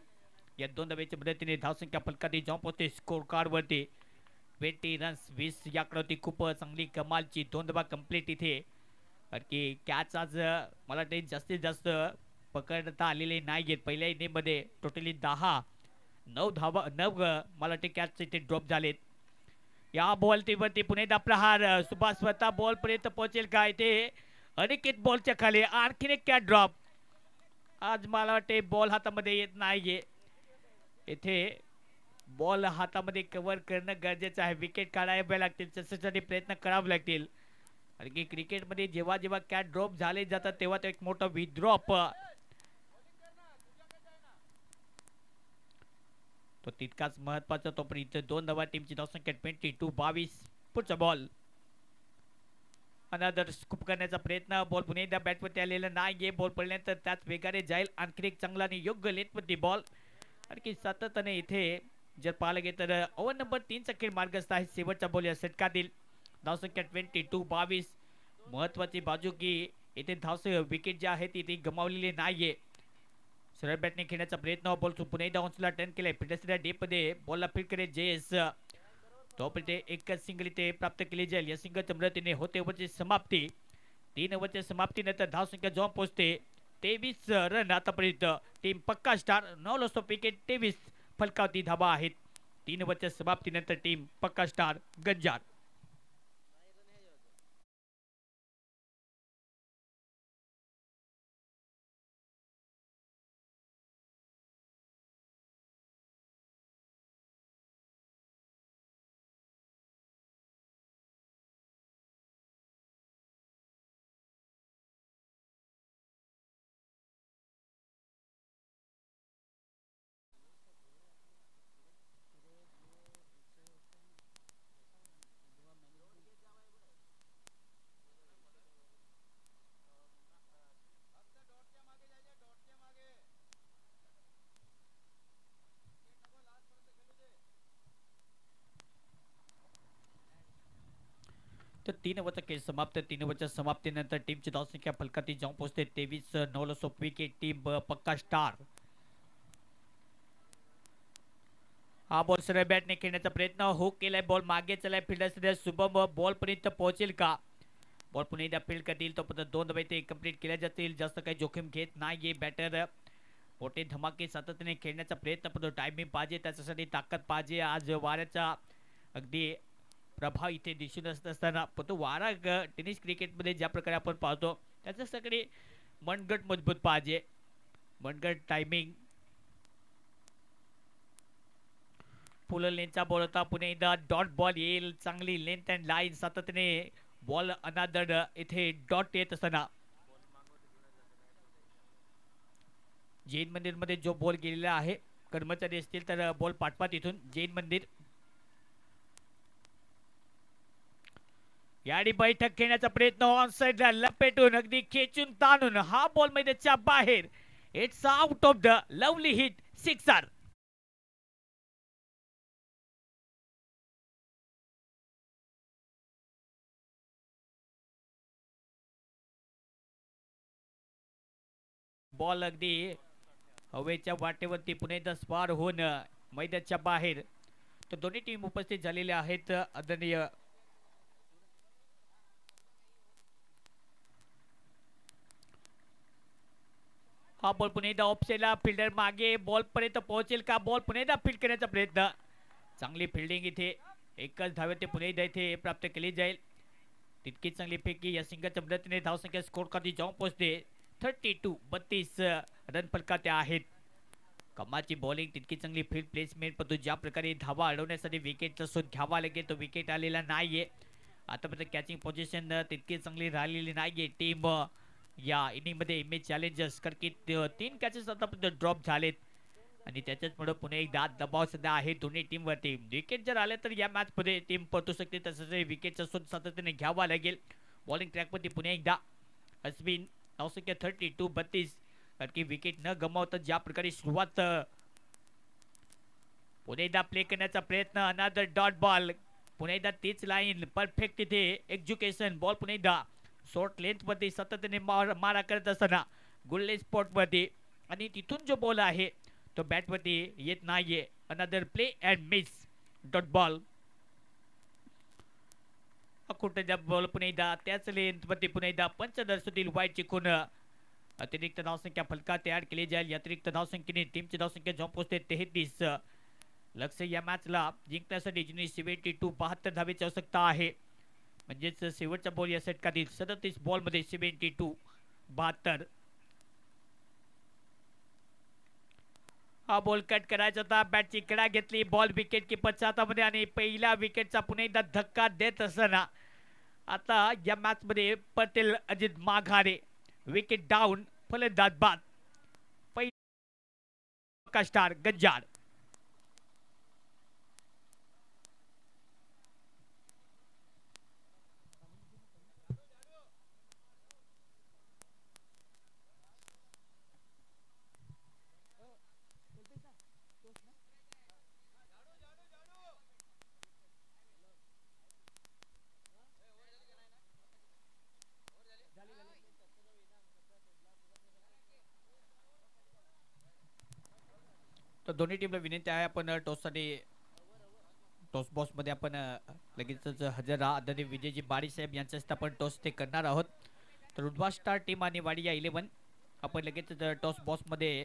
या 2 धावेच्या मदतीने धावसंख्या फलकात जाऊन पोहोचते स्कोर कार्ड वरती 20 रन्स 20. या आकड्यावरती खूप चांगली कमालची 2 धावा कंप्लीट इथे. कारण की कॅच आज मला वाटते जास्तीत जास्त पकडता आलेले नाही आहेत. पहिल्या इनिंगमध्ये टोटली 9 धावा, 9 मला वाटते कॅच इथे ड्रॉप झालेत. या बॉल वरती पुन्हा एकदा प्रहार. सुभाष स्वतः बॉल पर्यंत पोहोचेल का? इथे अनिकेत बॉलच्या खाली आणखीन एक कॅच ड्रॉप. आज मला वाटते बॉल हातामध्ये येत नाहीये. इथे बॉल हातामध्ये कव्हर करणं गरजेचं आहे. विकेट काढावे लागतील, त्याच्यासाठी प्रयत्न करावे लागतील. कारण की क्रिकेटमध्ये जेव्हा जेव्हा कॅच ड्रॉप झाले जातात तेव्हा तो एक मोठा विथड्रॉप तो तितकाच महत्वाचा. तो पण इथे 2 धावा, टीमची धावसंख्या 22-22. पुढचा बॉल अनदर स्कूप करण्याचा प्रयत्न, बॉल पुन्हा एकदा बॅटवरती आलेला नाहीये. बॉल पडल्यानंतर त्याच वेगाने जाईल. आणखी एक चांगला आणि योग्य लेथवरती बॉल. आणखी सातत्याने इथे जर पाहायला गेलं तर ओव्हर नंबर 3 चा खेळ मार्गस्थ आहे. शेवटचा बॉल या षटकातील. धावसंख्या 22-22. महत्वाची बाजू की इथे विकेट जे आहे ती गमावलेली नाहीये. सरळ बॅटने खेळण्याचा प्रयत्न, बॉल पुन्हा एकदा ऑन्सला टर्न केलाय. फिटनेसच्या डीपमध्ये बॉलला फील्ड करे जेएस. तोपर्यंत एकच सिंगल इथे प्राप्त केली जाईल. या सिंगलच्या मदतीने होते ओव्हरची समाप्ती. 3 ओव्हरच्या समाप्तीनंतर धावसंख्या जाऊन पोहोचते 23 रन. आतापर्यंत टीम पक्का स्टार 9 लॉस ऑफ विकेट, 23 फलकावती धाबा आहेत. 3 ओव्हरच्या समाप्तीनंतर टीम पक्का स्टार गंजार. तर 3 ओव्हरचा खेळ समाप्त. 3 ओव्हरच्या समाप्तीनंतर टीमची धावसंख्या फलकाती जाऊन पोहोचते 23 9 ऑफ विकेट. टीम पक्का स्टार. हा बॉल सरळ बॅटने खेळण्याचा प्रयत्न हो केलाय. बॉल मागे चलाय. फिल्डर सध्या शुभम बॉल पर्यंत पोहोचेल का? बॉल पुन्हा एकदा फील्ड करतील. तो पण 2 धावा ते कंप्लीट केल्या जातील. जास्त काही जोखीम घेत नाहीये बॅटर. मोठे धमाके सातत्याने खेळण्याचा प्रयत्न पण टायमिंग पाहिजे. त्याच्यासाठी ताकद पाहिजे. आज वाऱ्याचा अगदी प्रभाव इथे दिसून असताना पण तो वारा टेनिस क्रिकेटमध्ये ज्या प्रकारे आपण पाहतो त्याच्यासाठी मनगट मजबूत पाहिजे. मनगट टायमिंग. फुल लेनचा बॉल होता. पुणे एकदा डॉट बॉल येईल. चांगली लेंथ अँड लाईन सातत्याने बॉल अनादर इथे डॉट येत असताना जैन मंदिर मध्ये जो बॉल गेलेला आहे कर्मचारी असतील तर बॉल पाठवा तिथून. जैन मंदिर याडी बैठक खेळण्याचा प्रयत्न ऑन साइडला लपेटून अगदी खेचून ताणून हा बॉल मैदानाच्या बाहेर. It's out of the lovely hit sixer. Ball अगदी हवेच्या वाटेवरती पुणे एकदा स्वार होऊन मैदानाच्या बाहेर. तर दोन्ही टीम उपस्थित झालेल्या आहेत. आदरणीय हा बॉल पुणे एकदा ऑफसाइडला. फिल्डर मागे बॉल पर्यंत पोहोचेल का? बॉल पुणे एकदा फील्ड करण्याचा प्रयत्न. चांगली फिल्डिंग इथे. एकच धावे ते पुणे एकदा इथे प्राप्त केली जाईल. तितकी चांगली पैकी या सिंगलच्या मदतीने धावसंख्या स्कोर खाली जाऊन पोहोचते 32 रन फलकात आहेत. कमाची बॉलिंग तितकी चांगली फील्ड प्लेसमेंट पण तो ज्या प्रकारे धावा अडवण्यासाठी विकेटचा शोध घ्यावा लागेल तो विकेट आलेला नाहीये. आतापर्यंत कॅचिंग पोझिशन तितकी चांगली राहिलेली नाहीये. टीम या इनिंगमध्ये इमेज चॅलेंजर्स कारण की 3 कॅचेस आतापर्यंत ड्रॉप झालेत आणि त्याच्याचमुळे पुणे एकदा दबाव सध्या आहे दोन्ही टीमवरती. विकेट जर आले तर या मॅचमध्ये टीम परतू शकते. तसंच विकेटचा शोध सातत्याने घ्यावा लागेल. बॉलिंग ट्रॅकवरती पुणे एकदा अश्विन धावसंख्या 32 कारण की विकेट न गमावता ज्या प्रकारे सुरुवात पुणे एकदा प्ले करण्याचा प्रयत्न. अनादर डॉट बॉल. पुणे एकदा तीच लाईन परफेक्ट तिथे एक्झिक्युशन. बॉल पुणे एकदा शॉर्ट लेंथ मध्ये सातत्याने मारा करत असताना गुल्ले स्पॉट मध्ये आणि तिथून जो बॉल आहे तो बॅट वरती येत नाहीये. Another play and miss dot ball. कुठे बॉल पुणे एकदा त्याच लेंथ मध्ये पुणे एकदा पंचदर्शतील वाईट चिकून अतिरिक्त धावसंख्या फलका तयार केली जाईल. या अतिरिक्त धावसंख्येने टीमची धावसंख्या जाऊन पोहोचते 33. लक्ष या मॅचला जिंकण्यासाठी जिने 72 धावेची आवश्यकता आहे. म्हणजेच शेवटचा बॉल या षटकातील 37 बॉलमध्ये 72. हा बॉल कट करायचा होता. बॅटची कडा घेतली. बॉल विकेट किपरच्या हातामध्ये आणि पहिल्या विकेटचा पुन्हा एकदा धक्का देत असताना आता या मॅच मध्ये पटेल अजित माघारे विकेट डाऊन. फलंदाज बाद. पहिला स्टार गंजाड. तर दोन्ही टीमला विनंती आहे आपण टॉससाठी टॉस बॉक्स मध्ये आपण लगेचच हजर राहा. आदरणीय विजयजी बाडी साहेब यांच्याशी आपण टॉस ते करणार आहोत. तर उद्वा स्टार टीम आणि वाडिया 11 आपण लगेचच टॉस बॉक्स मध्ये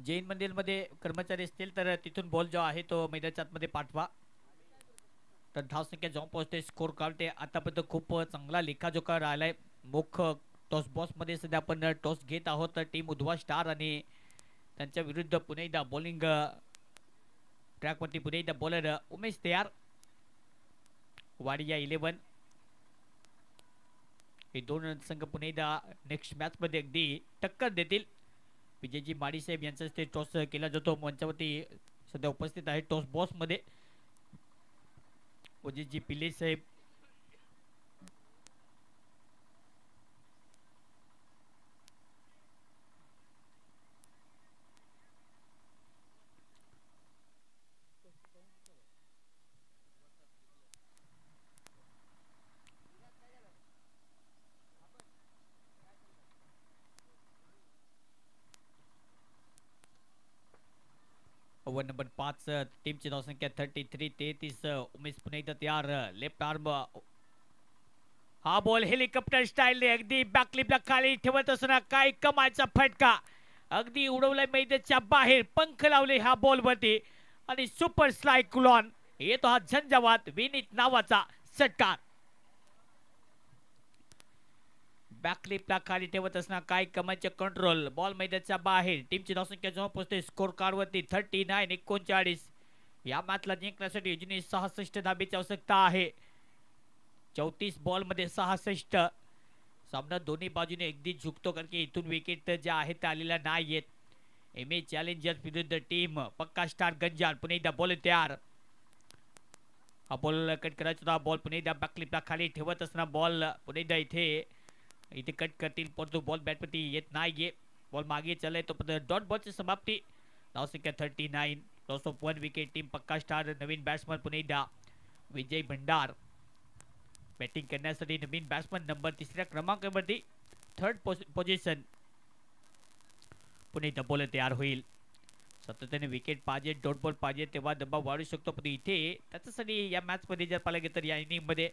जैन मंदिर मध्ये कर्मचारी असतील तर तिथून बॉल जो आहे तो मैदानाच्या आतमध्ये पाठवा. तर धावसंख्या जाऊन पोहोचते. स्कोर काढते. आतापर्यंत खूप चांगला लेखाजोखा राहिलाय. मुख्य टॉस बॉक्स मध्ये सध्या आपण टॉस घेत आहोत. तर टीम उद्वा स्टार आणि त्यांच्या विरुद्ध पुणे एकदा बॉलिंग ट्रॅकवरती पुणे एकदा बॉलर उमेश तयार. वाडिया 11 हे दोन संघ पुणे एकदा नेक्स्ट मॅच मध्ये अगदी टक्कर देतील. विजयजी माडी साहेब यांचा ते टॉस केला जातो. मंचावरती सध्या उपस्थित आहे टॉस बॉक्स मध्ये जी पिल्ले साहेब. ओव्हर नंबर 5 टीमची धावसंख्या 33 33 उमेश पुन्हा एकदा तयार लेफ्ट आर्म हा बॉल हेलिकॉप्टर स्टाईलने अगदी बॅकलिपला खाली ठेवत असताना काय कमालचा फटका अगदी उडवलाय मैदानाच्या बाहेर पंख लावले ह्या बॉलवरती आणि सुपर सायक्लोन येतो हा झंझावात विनीत नावाचा षटकार बॅकलिपला खाली ठेवत असताना काय कमालचे कंट्रोल बॉल मैदानाच्या बाहेर टीमची धावसंख्या जेव्हा पोहोचते स्कोर कार्ड वरती 39 39 या मॅचला जिंकण्यासाठी अजूनही 66 धाबीची आवश्यकता आहे 34 बॉल मध्ये 66 सामना दोन्ही बाजूने अगदी झुकतो कारण की इथून विकेट ज्या आहेत त्या आलेल्या नाहीयेत एम ए चॅलेंजर्स विरुद्ध टीम पक्का स्टार गंजान पुन्हा एकदा बॉल तयार हा बॉल कट करायचा होता बॉल पुन्हा एकदा बॅकलिपला खाली ठेवत असताना बॉल पुन्हा एकदा इथे कट करतील परंतु बॉल बॅटवरती येत नाहीये बॉल मागे चाललाय तो डॉट बॉलची समाप्ती धावसंख्या 39 लॉस ऑफ 1 विकेट टीम पक्का स्टार नवीन बॅट्समन पुन्हा एकदा विजय भंडार बॅटिंग करण्यासाठी नवीन बॅट्समन नंबर 3ऱ्या क्रमांकावरती 3rd पोझिशन पुणे बॉल तयार होईल सातत्याने विकेट पाहिजे डॉट बॉल पाहिजे तेव्हा दबाव वाढू शकतो पण इथे त्याच्यासाठी या मॅच मध्ये जर पाहिलं गेलं तर या इनिंग मध्ये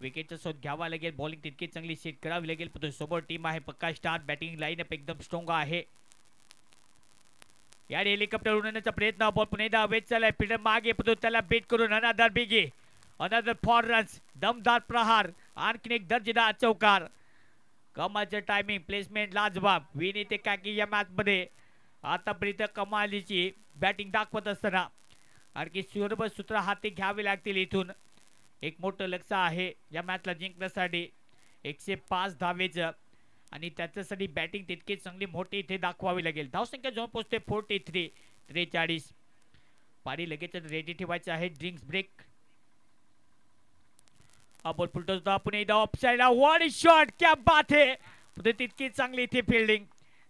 विकेटचा शोध घ्यावा लागेल बॉलिंग तितकी चांगली सेट करावी लागेल पण समोर टीम आहे पक्का स्टार बॅटिंग लाईनअप एकदम स्ट्रॉंग आहे या हेलिकॉप्टर उडवण्याचा प्रयत्न बॉल पुन्हा एकदा वेट चाललाय फिल्डर मागे पण त्याला बीट करून अनादर बिगी अनदर 4 रन्स दमदार प्रहार आणखीन एक दर्जेदार चौकार कमालचं टायमिंग प्लेसमेंट लाजवाब विनी ते काकी या मॅच मध्ये आतापर्यंत कमालीची बॅटिंग दाखवत असताना आणखी सूत्र हाती घ्यावे लागतील इथून एक मोठं लक्ष्य आहे या मॅचला जिंकण्यासाठी 105 धावेचं आणि त्याच्यासाठी बॅटिंग तितकी चांगली मोठी इथे दाखवावी लागेल धावसंख्या जेव्हा पोहोचते 43 43 पारी लगेच रेडी ठेवायचं आहे ड्रिंक्स ब्रेक हा बॉल फुलटो होता पुन्हा एकदा ऑफसाइडला वन शॉट क्या बात है पुढे तितकी चांगली इथे फिल्डिंग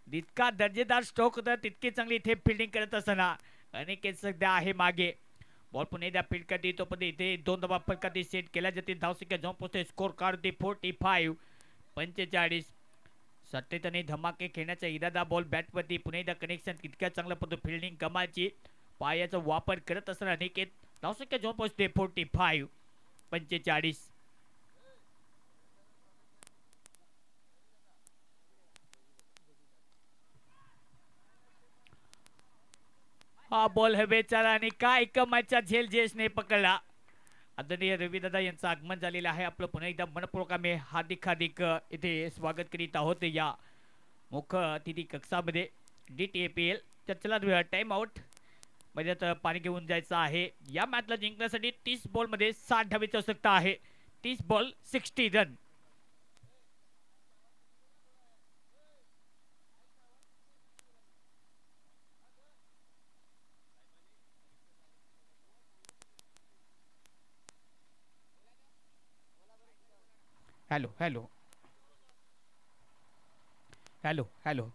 जितका दर्जेदार स्ट्रोक होता तितकी चांगली इथे फिल्डिंग करत असताना अनेक सध्या आहे मागे बॉल पुन्हा एकदा फील्ड करते येतो पण इथे 2 दबा फटका सेट केल्या जाते धावसंख्या जेव्हा पोहोचते स्कोर कार्ड 45 45 सत्तेतने धमाके खेळण्याचा इरादा बॉल बॅटवरती पुन्हा एकदा कनेक्शन तितक्या चांगला पडतो फिल्डिंग कमालची पायाचा वापर करत असताना अनेक धावसंख्या जेव्हा पोहोचते 45 45 हा बॉल हवेचा आणि काय कमाचा झेल जेसने पकडला आदरणीय रविदादा यांचं आगमन झालेलं आहे आपलं पुन्हा एकदा मनपूर्वक आम्ही हार्दिक इथे स्वागत करीत आहोत या मुख्य अतिथी कक्षामध्ये DTAPL चला टाइम आउट मध्ये आता पाणी घेऊन जायचं आहे या मॅचला जिंकण्यासाठी 30 बॉलमध्ये 60 धावेची आवश्यकता आहे 30 ball 60 run hello hello hello hello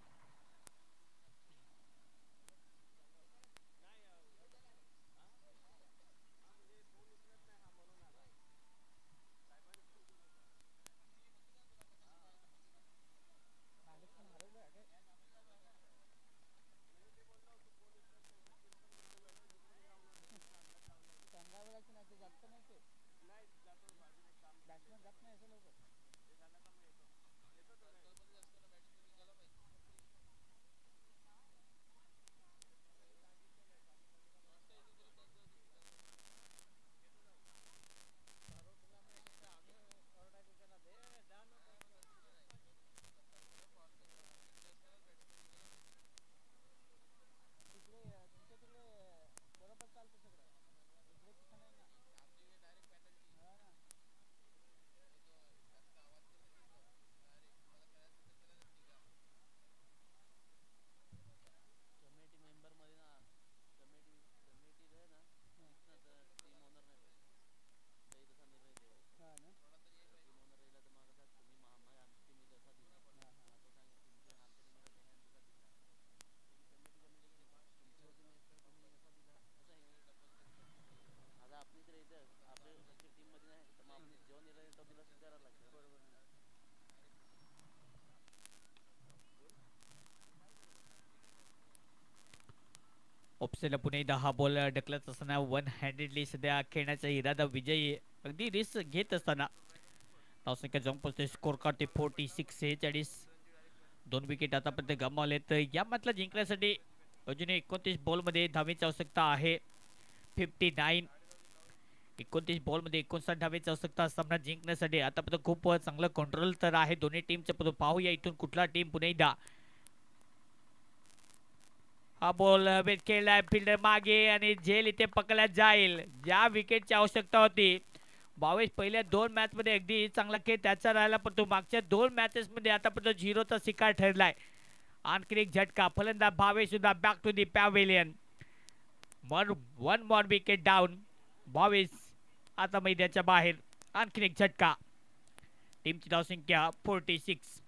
ऑप्शनला पुन्हा एकदा हा बॉल ढकलत असताना वन हँडेडली सध्या खेळण्याचा इरादा विजयी अगदी रिस्क घेत असताना धावसंख्या जाऊन पोहोचते स्कोर काढते 46-46. 2 विकेट आतापर्यंत गमावले तर या मॅचला जिंकण्यासाठी अजून 29 बॉलमध्ये धावेची आवश्यकता आहे. 59. 29 बॉलमध्ये 59 धावेची आवश्यकता सामना जिंकण्यासाठी. आतापर्यंत खूप चांगलं कंट्रोल तर आहे दोन्ही टीमचं. पाहूया इथून कुठला टीम पुन्हा एकदा हा बॉल वेट खेळलाय फिल्डर मागे आणि झेल इथे पकडला जाईल. ज्या विकेटची आवश्यकता होती 22 पहिल्या 2 मॅच मध्ये अगदी चांगला खेळ त्याचा राहिला, पण तो मागच्या 2 मॅचेस मध्ये आतापर्यंत झिरोचा शिकार ठरलाय. आणखी एक झटका फलंदाज भावेश सुद्धा back to the pavilion. One more wicket down. Bhavesh आता मैदानाच्या बाहेर. आणखी एक झटका. टीमची धावसंख्या 46.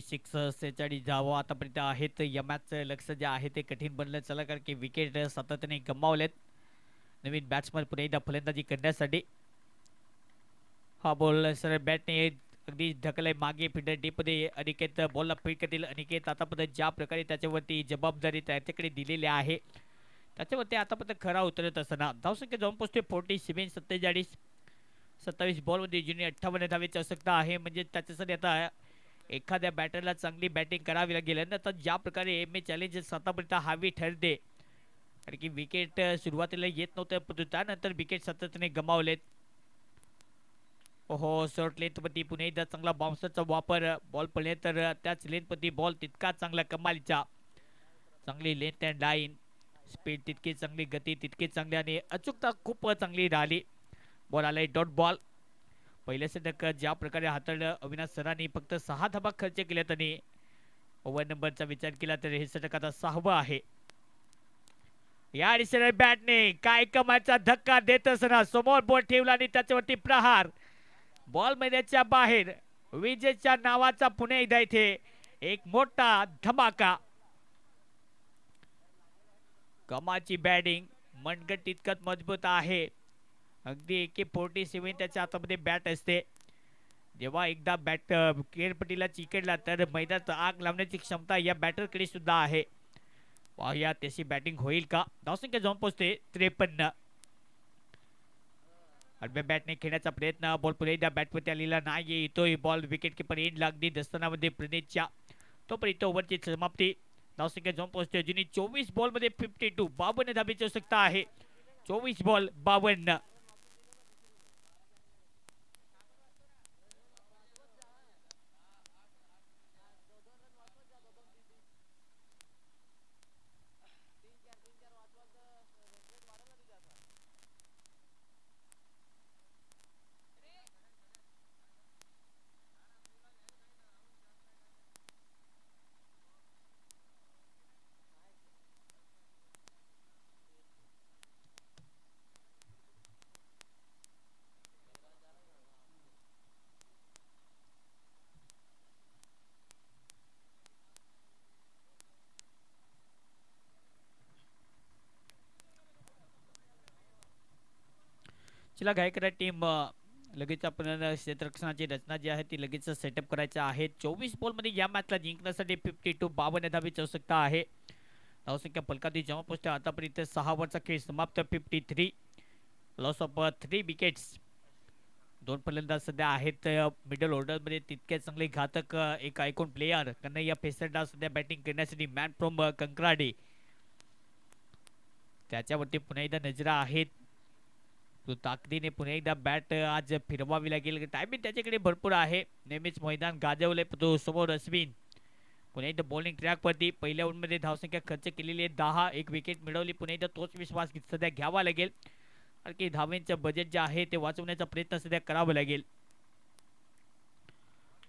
सिक्स 46 धावा आतापर्यंत आहेत. या मॅचचं लक्ष जे आहे ते कठीण बनलं. चला कारण की विकेट सातत्याने गमावलेत. नवीन बॅट्समन पुन्हा एकदा फलंदाजी करण्यासाठी. हा बॉल सर बॅटने अगदी ढकलय मागे फिल्डर डीपमध्ये. अनिकेत बॉलला फीड करतील. अनिकेत आतापर्यंत ज्या प्रकारे त्याच्यावरती जबाबदारी त्याच्याकडे दिलेली आहे त्याच्यावरती आतापर्यंत खरा उतरत असताना धावसंख्या जाऊन पोहोचते 47-47. 27 बॉलमध्ये ज्युनियर 58 धावेची आवश्यकता आहे. म्हणजे त्याच्यासाठी आता एखाद्या बॅटरला चांगली बॅटिंग करावी लागेल. तर ज्या प्रकारे एम ए चॅलेंजेस आतापर्यंत हवी ठरते कारण की विकेट सुरुवातीला येत नव्हतं पण त्यानंतर विकेट सातत्याने गमावलेत. ओहो शॉर्ट लेंथमध्ये पुन्हा एकदा चांगला बाउन्सरचा वापर. बॉल पडले तर त्याच लेंथमध्ये बॉल तितका चांगला कमालीचा. चांगली लेंथ अँड लाईन स्पीड तितकी चांगली, गती तितकी चांगली आणि अचूकता खूप चांगली राहिली. बॉल आलाय डॉट बॉल. पहिल्या षटक ज्या प्रकारे हाताळलं अविनाश सरांनी फक्त 6 धाबा खर्च केले त्यांनी. ओव्हर नंबरचा विचार केला तर हे षटक आता 6वं आहे. या डिसेंडर बॅटने काय कमाचा धक्का देत असताना समोर बॉल ठेवला आणि त्याच्यावरती प्रहार. बॉल मैदानाच्या बाहेर. विजेच्या नावाचा पुन्हा एकदा इथे एक मोठा धमाका. कमाची बॅटिंग मनगट तितकंच मजबूत आहे. अगदी AK-47 त्याच्या हातामध्ये बॅट असते. जेव्हा एकदा बॅट केरपट्टीला चिकटला तर मैदानात आग लावण्याची क्षमता या बॅटरकडे सुद्धा आहे. पाहूया त्याची बॅटिंग होईल का. धावसंख्या जाऊन पोहोचते 53. आडव्या बॅटने खेळण्याचा प्रयत्न. बॉल पुढे एकदा बॅटवरती आलेला नाही. तोही बॉल विकेट किपर एंड लागली दस्तानामध्ये प्रणितच्या. तोपर्यंत ओव्हरची समाप्ती. धावसंख्या जाऊन पोहोचते अजूनही 24 बॉलमध्ये 52. 52 धाबेची आवश्यकता आहे. 24 बॉल 52. चला गायकरा टीम लगेच आपण क्षेत्ररक्षणाची रचना जी आहे ती लगेच सेटअप करायचं आहे. 24 बॉलमध्ये या मॅचला जिंकण्यासाठी 52 धावेची आवश्यकता आहे. धावसंख्या फलकाती जेव्हा पोहोचते आतापर्यंत 6 ओव्हरचा खेळ समाप्त. 53. Loss of 3 wickets. 2 फलंदाज सध्या आहेत मिडल ऑर्डरमध्ये तितके चांगले घातक एक आयकॉन प्लेयर कन्हैया फेसरडा सध्या बॅटिंग करण्यासाठी मॅन फ्रॉम कंक्राडे. त्याच्यावरती पुन्हा एकदा नजरा आहेत. तो ताकदीने पुन्हा एकदा बॅट आज फिरवावी लागेल. टायमिंग त्याच्याकडे भरपूर आहे. नेहमीच मैदान गाजवले तो समोर अश्विन. पुन्हा एकदा बॉलिंग ट्रॅकवरती पहिल्या ओव्हरमध्ये धावसंख्या खर्च केलेली आहे 10, एक विकेट मिळवली. पुन्हा एकदा तोच विश्वास सध्या घ्यावा लागेल, कारण की धावेंचं बजेट जे आहे ते वाचवण्याचा प्रयत्न सध्या करावा लागेल.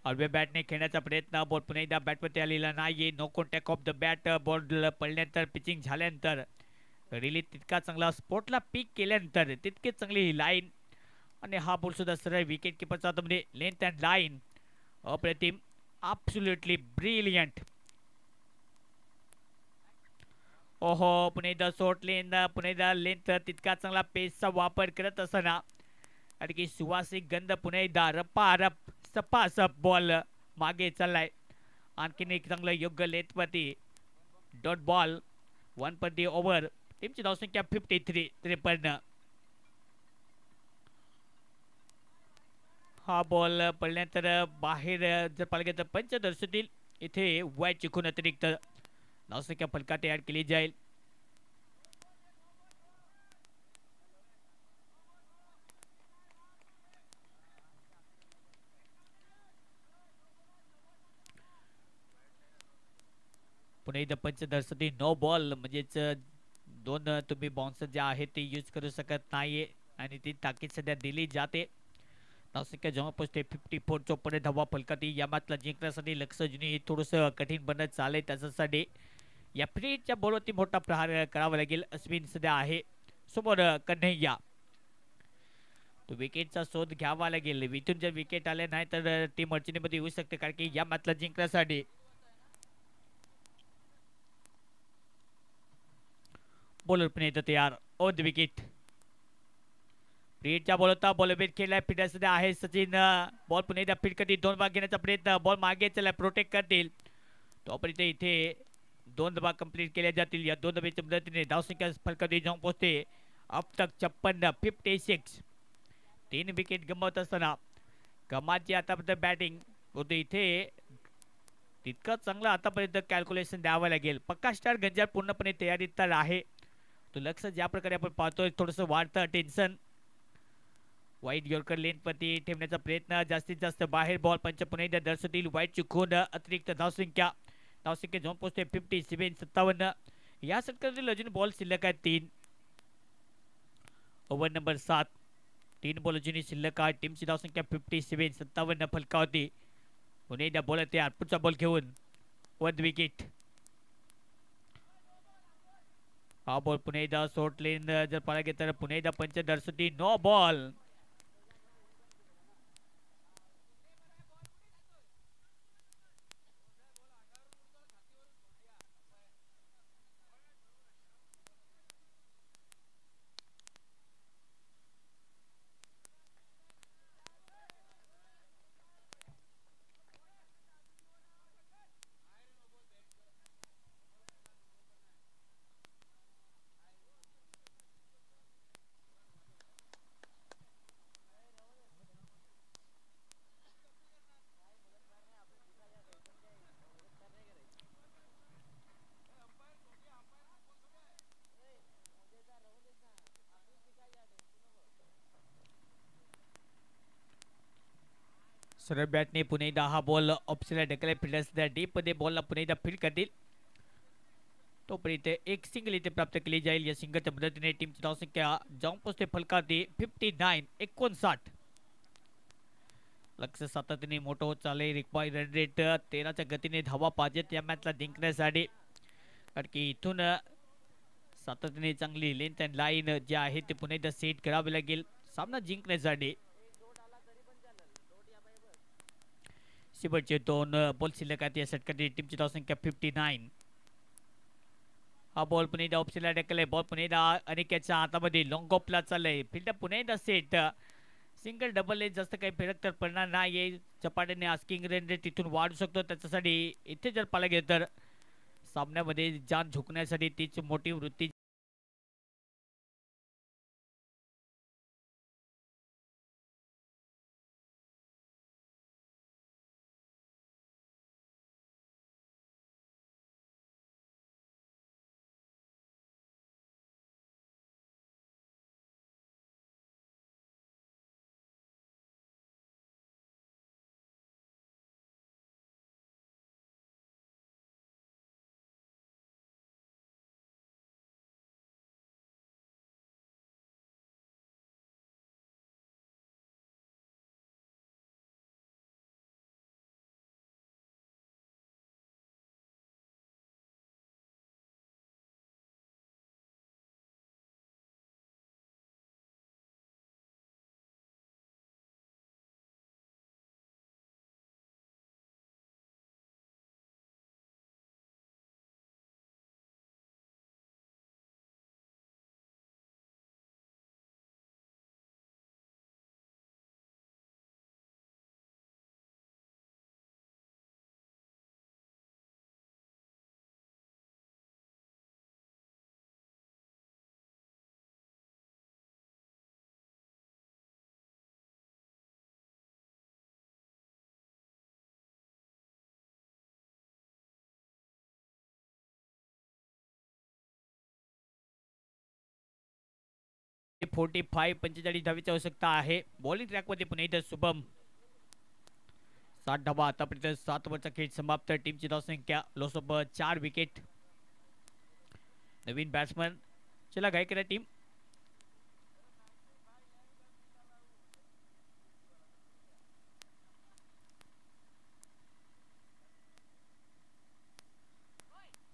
अल्वे बॅटने खेळण्याचा प्रयत्न, बॉल पुन्हा एकदा बॅटवरती आलेला नाही. No contact of the bat. Ball पडल्यानंतर पिचिंग झाल्यानंतर रिलीज तितका चांगला स्पोर्टला पीक केल्यानंतर तितकीच चांगली ही लाईन, आणि हा बॉल सुद्धा सरळ विकेट किपरचा हातामध्ये. लेंथ अँड लाईन अप्रतिम, ॲब्सोल्युटली ब्रिलियंट. ओहो, पुन्हा एकदा शॉर्ट लेन, पुन्हा एकदा लेंथ तितका चांगला पेसचा वापर करत असताना आणि की सुवासिक गंध पुन्हा एकदा रप्पा सपासप बॉल मागे चाललाय. आणखीन एक चांगलं योग्य लेंथवरती डॉट बॉल. 1 पर दी ओव्हर. टीमची धावसंख्या 53. हा बॉल पडल्यानंतर बाहेर जर पाहिलं गेलं तर पंचदर्शतील इथे वाईट चिकून अतिरिक्त धावसंख्या फलकात ॲड केली जाईल. पुन्हा एकदा पंचदर्शती नो बॉल, म्हणजेच दोन तुम्ही बाउन्सर जे आहेत ते यूज करू शकत नाहीये, आणि ती ताकीद सध्या दिली जाते. धावसंख्या जेव्हा पोहोचते 54, 54 धावा फलकाती. या मॅचला जिंकण्यासाठी लक्ष जुनी थोडंसं कठीण बनत चाललंय. त्याच्यासाठी या फ्रीच्या बॉलवरती मोठा प्रहार करावा लागेल. अश्विन सध्या आहे समोर. कन्हैया, तो विकेटचा शोध घ्यावा लागेल. इथून जर विकेट आले नाही तर टीम अडचणीमध्ये येऊ शकते, कारण की या मॅचला जिंकण्यासाठी बॉलर पण येतं तयार. On the wicket. फ्रीडच्या बॉल होता, बॉल वेट खेळलाय. फिटर सध्या आहे सचिन. बॉल पुन्हा एकदा फीड करतील, 2 भाग घेण्याचा प्रयत्न. बॉल मागे चला, प्रोटेक्ट करतील. तोपर्यंत इथे 2 धावा कंप्लीट केल्या जातील. या 2 धावेच्या मदतीने धावसंख्या फलकात जाऊन पोहोचते अब तक 56, 56. 3 विकेट गमावत असताना कमालची आतापर्यंत बॅटिंग होते इथे. तितकं चांगलं आतापर्यंत कॅल्क्युलेशन द्यावं लागेल. पक्का स्टार गंजार पूर्णपणे तयारीत तर आहे. तो लक्ष ज्या प्रकारे आपण पाहतोय थोडंसं वाढतं टेन्शन. वाईट यॉर्कर लेनवरती ठेवण्याचा प्रयत्न, जास्तीत जास्त बाहेर बॉल. पंच पुन्हा एकदा दर्शवतील वाईट चुकून अतिरिक्त धावसंख्या जाऊन पोहोचते 57, 57. या षटकातील अजून बॉल शिल्लक आहेत 3. Over number 7. 3 बॉल अजूनही शिल्लक आहे. टीमची धावसंख्या 57, 57 फलकावती. पुन्हा एकदा बॉल तयार, पुढचा बॉल घेऊन 1 विकेट. हा बॉल पुन्हा एकदा शॉर्ट लेन जर पाहायला गेलं तर पुन्हा एकदा पंच दर्शवती नो बॉल. सरळ बॅटने पुन्हा एकदा हा बॉल ऑप्शनला ढकलला. फिल्डर सध्या डीप मध्ये बॉलला पुन्हा एकदा फील्ड करतील. तोपर्यंत एक सिंगल इथे प्राप्त केली जाईल. या सिंगलच्या मदतीने टीमची धावसंख्या जाऊन पोहोचते फलकावती 59, 59. लक्ष सातत्याने मोठं होत चाललंय. रिक्वायर्ड रन रेट 13च्या गतीने धावा पाहिजेत या मॅचला जिंकण्यासाठी, कारण की इथून सातत्याने चांगली लेंथ अँड लाईन जे आहे ते पुन्हा एकदा सेट करावे लागेल सामना जिंकण्यासाठी. शेवटचे 2 बॉल शिल्लक आहेत या षटकातील. टीमची धावसंख्या 59. हा बॉल पुन्हा एकदा ऑप्शनला ढकललाय. बॉल पुन्हा एकदा अनिकेतच्या हातामध्ये लॉंग ऑफला चाललंय. फिल्डर पुन्हा एकदा सेट. सिंगल डबल जास्त काही फरक तर पडणार नाही. झपाट्याने आस्किंग रन रेट तिथून वाढू शकतो. त्याच्यासाठी इथे जर पाहायला गेलं तर सामन्यामध्ये जान झुकण्यासाठी तीच मोठी वृत्ती 45 45 धावेची आवश्यकता आहे. बॉलिंग ट्रॅकमध्ये पुन्हा एकदा शुभम 60 धावा. आतापर्यंत 7 ओव्हरचा खेळ समाप्त. टीमची धावसंख्या loss of 4 wicket. Naveen batsman चला काय करा टीम.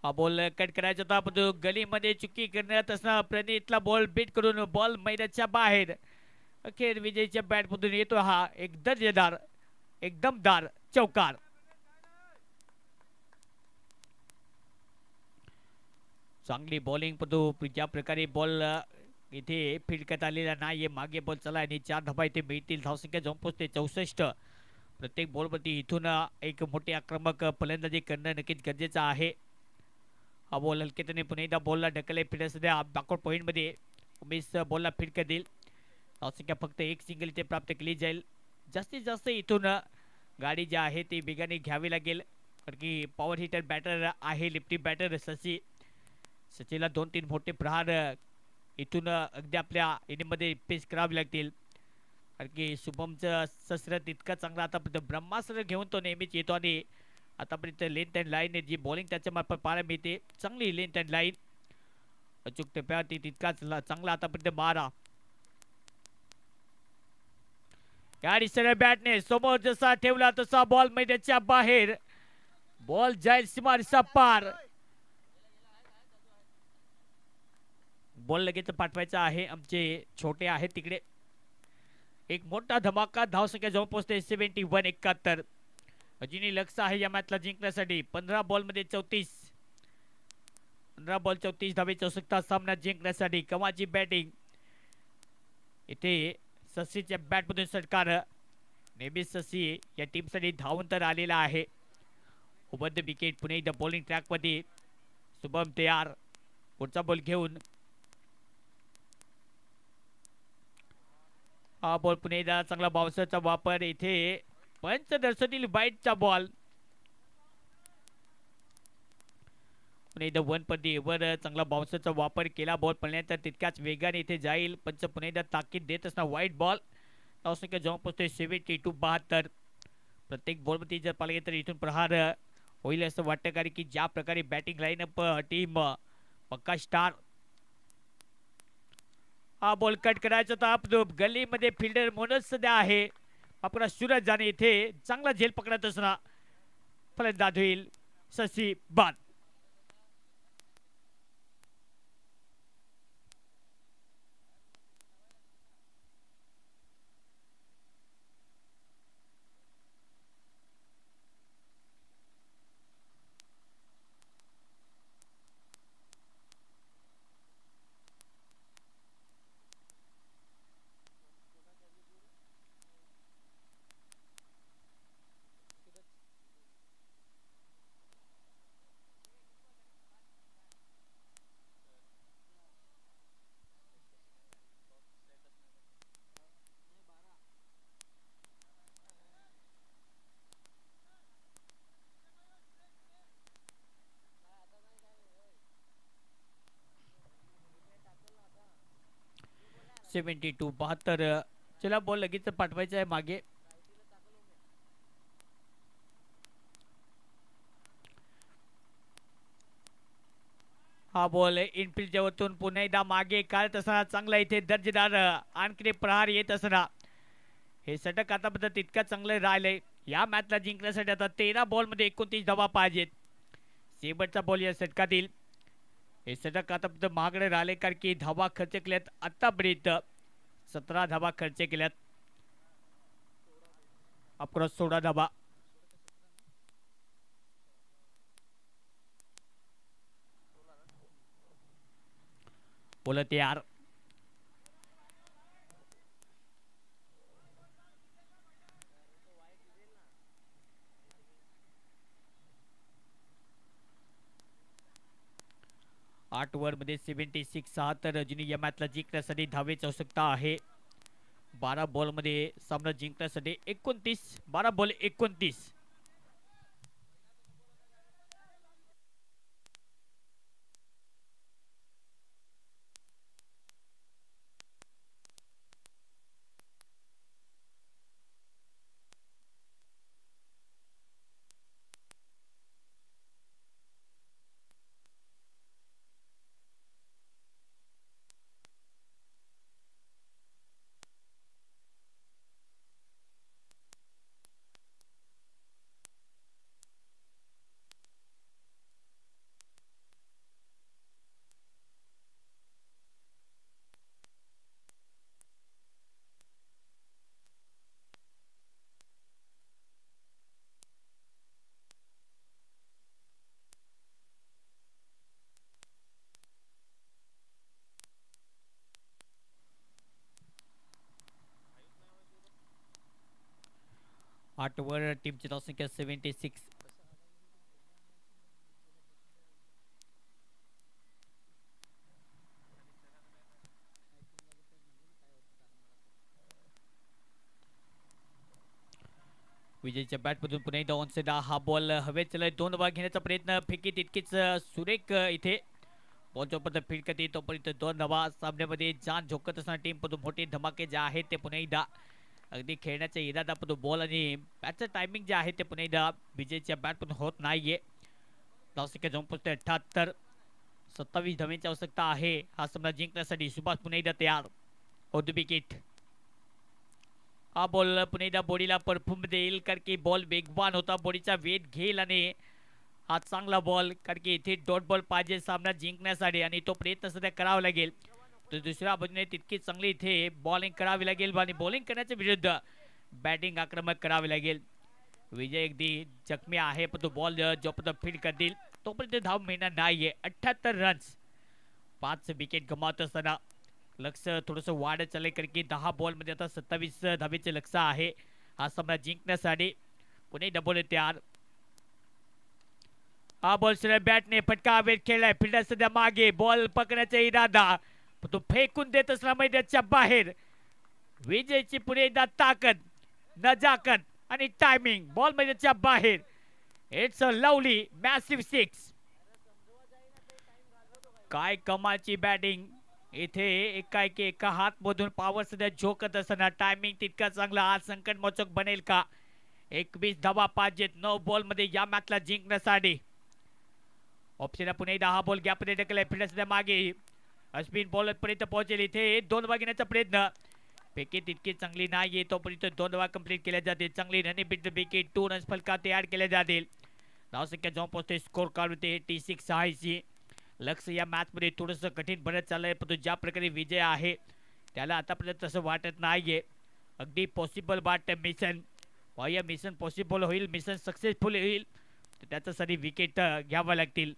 हा बॉल कट करायचा होता पण गलीमध्ये चुकी करण्यात असताना प्रणितला बॉल बीट करून बॉल मैदानाच्या बाहेर. अखेर विजयच्या बॅटमधून येतो हा एक दर्जेदार एक दमदार चौकार. चांगली बॉलिंग पण ज्या प्रकारे बॉल इथे फील्ड करता आलेला नाहीये. मागे बॉल चला आणि 4 धाबा इथे मिळतील. धावसंख्या जाऊन पोहोचते 64. प्रत्येक बॉलवरती इथून एक मोठी आक्रमक फलंदाजी करणं नक्कीच गरजेचं आहे. हा बॉल हलकेतने पुन्हा एकदा बॉलला ढकलले. फिल्डर सध्या बॅकवर्ड पॉईंटमध्ये उमेश बॉलला फील्ड कर देईल. धावसंख्या फक्त एक सिंगल इथे प्राप्त केली जाईल. जास्तीत जास्त इथून गाडी जी आहे ती वेगाने घ्यावी लागेल कारण की पॉवर हिटर बॅटर आहे लिफ्टी बॅटर सची. सचीला 2-3 मोठे प्रहार इथून अगदी आपल्या इनिंगमध्ये पेश करावे लागतील कारण की शुभमचं शस्त्र तितकं चांगलं आतापर्यंत ब्रह्मास्त्र घेऊन तो नेहमीच येतो आणि आतापर्यंत लेंथ अँड लाईन जी बॉलिंग त्याच्या मार्फत पाहायला मिळते चांगली लेंथ अँड लाईन. अचूक टप्प्यावरती तितकाच चांगला आतापर्यंत मारा. गाडी सरळ बॅटने समोर जसा ठेवला तसा बॉल मैदानाच्या बाहेर. बॉल जाईल सीमारेषा पार. बॉल लगेच पाठवायचा आहे. आमचे छोटे आहेत तिकडे. एक मोठा धमाका. धावसंख्या जाऊन पोहोचते 71 71. अजूनही लक्ष आहे या मॅचला जिंकण्यासाठी. 15 बॉलमध्ये 34. 15 बॉल 34 धावेची आवश्यकता सामना जिंकण्यासाठी. कमाची बॅटिंग इथे ससीच्या बॅटमधून षटकार. नेहमीच ससी या टीमसाठी धावून तर आलेला आहे. उबंद विकेट. पुणे एकदा बॉलिंग ट्रॅकमध्ये शुभम तयार. पुढचा बॉल घेऊन हा बॉल पुणे एकदा चांगला बाउन्सरचा वापर. इथे पंच दर्शनील बाईटचा बॉल. पुणे एकदा वन वर चांगला बाउन्सरचा वापर केला. बॉल पडल्यानंतर तितक्याच वेगाने इथे जाईल. पंच पुणे एकदा ताकीद देत असताना वाईट बॉल. धावसंख्या जाऊन पोहोचते 72 72. प्रत्येक बॉलमध्ये जर पाहिलं तर इथून प्रहार होईल असं वाटतं कारण की ज्या प्रकारे बॅटिंग लाईनअप टीम पक्का स्टार. हा बॉल कट करायचा होता. गल्लीमध्ये फिल्डर म्हणून सध्या आहे आपला सूरज जाणे इथे चांगला झेल पकडत असणार. फलंदाज होईल शशी बाद. Seventy two 72. चला बॉल लगेच पाठवायचा आहे मागे. हा बॉल इनफिल्डच्या वरतून पुन्हा एकदा मागे काढत असताना चांगला इथे दर्जेदार आणखी प्रहार येत असताना हे षटक आतापर्यंत तितकं चांगलं राहिलंय. या मॅचला जिंकण्यासाठी आता 13 बॉलमध्ये 29 धावा पाहिजेत. शेवटचा बॉल या षटकातील. हे षटक आतापर्यंत महागडे राहिले कारण की धावा खर्च केल्यात. आतापर्यंत 17 धावा खर्च केल्यात. अक्रॉस 16 धावा. बोलत यार 8 ओव्हरमध्ये 76 6. तर अजूनही या मॅचला जिंकण्यासाठी धावेची आवश्यकता आहे. 12 बॉलमध्ये सामना जिंकण्यासाठी 29. 12 बॉल 29. 8 ओव्हर टीमची धावसंख्या 76. विजयच्या बॅटमधून पुन्हा एकदा ऑन साइड हा बॉल हवेत चलाय 2 धावा घेण्याचा प्रयत्न फेकी तितकीच सुरेख इथे बॉलच्या पर्यंत फील्ड करते तोपर्यंत 2 धावा सामन्यामध्ये जान झोकत असणारी टीम पण मोठे धमाके जे आहेत ते पुन्हा एकदा अगदी खेळण्याचा इरादा पण बॉल आणि बॅटचं टायमिंग जे आहे ते पुन्हा एकदा विजयच्या बॅटमधून होत नाहीये. धावसंख्या जाऊन पोहोचते 78. 27 धावांची आवश्यकता आहे हा सामना जिंकण्यासाठी. सुभाष पुन्हा एकदा तयार. On the wicket. हा बॉल पुन्हा एकदा बॉडीला परफॉर्म देईल कारण की बॉल वेगवान होता. बॉडीचा वेट घेईल आणि हा चांगला बॉल कारण की इथे डॉट बॉल पाहिजे सामना जिंकण्यासाठी आणि तो प्रयत्न सध्या करावा लागेल. तर दुसऱ्या बाजूने तितकी चांगली इथे बॉलिंग करावी लागेल आणि बॉलिंग करण्याच्या विरुद्ध बॅटिंग आक्रमक करावी लागेल. विजय अगदी जखमी आहे पण तो बॉल जोपर्यंत फील्ड करतील तोपर्यंत धाव मिळणार नाहीये. 78 रन्स. 5 विकेट गमावत असताना लक्ष थोडंसं वाढत चाललंय कारण की 10 बॉलमध्ये आता 27 धावेचे लक्ष आहे हा सामना जिंकण्यासाठी. पुणे डबल तयार. हा बॉल सध्या बॅटने फटका वेट खेळलाय. फिल्डर सध्या मागे बॉल पकडण्याचा इरादा तो फेकून देत असला मैदानाच्या बाहेर. विजयची पुढे एकदा ताकद नजाकत आणि टायमिंग बॉल मैदानाच्या बाहेर. It's a lovely massive 6. काय कमालची बॅटिंग इथे एका हातमधून पॉवर सध्या झोकत असताना टायमिंग तितका चांगला. आज संकटमोचक बनेल का? 21 धावा पाहिजेत 9 बॉल मध्ये या मॅचला जिंकण्यासाठी. ऑप्शन पुन्हा एकदा हा बॉल गॅप मध्ये ढकललाय. फिल्डर सध्या मागे अश्विन बॉलर पर्यंत पोहोचेल. इथे 2 धावा घेण्याचा प्रयत्न पैकी तितकी चांगली नाही तोपर्यंत 2 धावा कंप्लीट केल्या जातील. चांगली रनिंग बिट विकेट 2 रन्स फलका तयार केल्या जातील. धावसंख्या जाऊन पोहोचते स्कोर कार्ड होते 86 आहे. लक्ष या मॅच मध्ये थोडंसं कठीण बनत चाललंय पण ज्या प्रकारे विजय आहे त्याला आतापर्यंत तसं वाटत नाहीये. अगदी पॉसिबल वाटतं मिशन. या मिशन पॉसिबल होईल मिशन सक्सेसफुल होईल तर त्याच्यासाठी विकेट घ्यावं लागतील.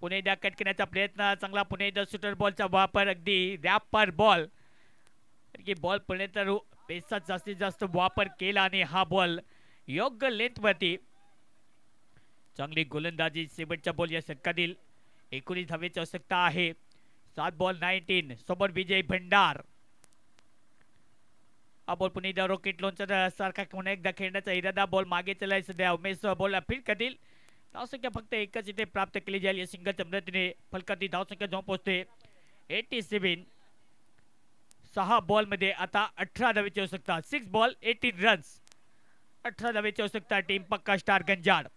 पुणे एकदा कट करण्याचा प्रयत्न चांगला. पुणे एकदा शूटर बॉलचा वापर अगदी रॅपर बॉल की बॉल पर्यंत पेसचा जास्तीत जास्त वापर केला आणि हा बॉल योग्य लेंथ वरती. चांगली गोलंदाजी शेवटच्या बॉल या षटकातील 19 धावेची आवश्यकता आहे. 7 बॉल 19 सोबत विजय भंडार. हा बॉल पुणे एकदा रॉकेट लॉन्चर सारखा पुन्हा एकदा खेळण्याचा इरादा. बॉल मागे चलाय सध्या उमेश बॉल फील्ड करतील. धावसंख्या फक्त एकच इथे प्राप्त केली जाईल. या सिंगलच्या मदतीने फलकाची धावसंख्या जाऊन पोहोचते 87. 6 बॉल मध्ये आता 18 धावेची आवश्यकता. 6 बॉल 18 रन्स. 18 धावेची आवश्यकता टीम पक्का स्टार गंजाड.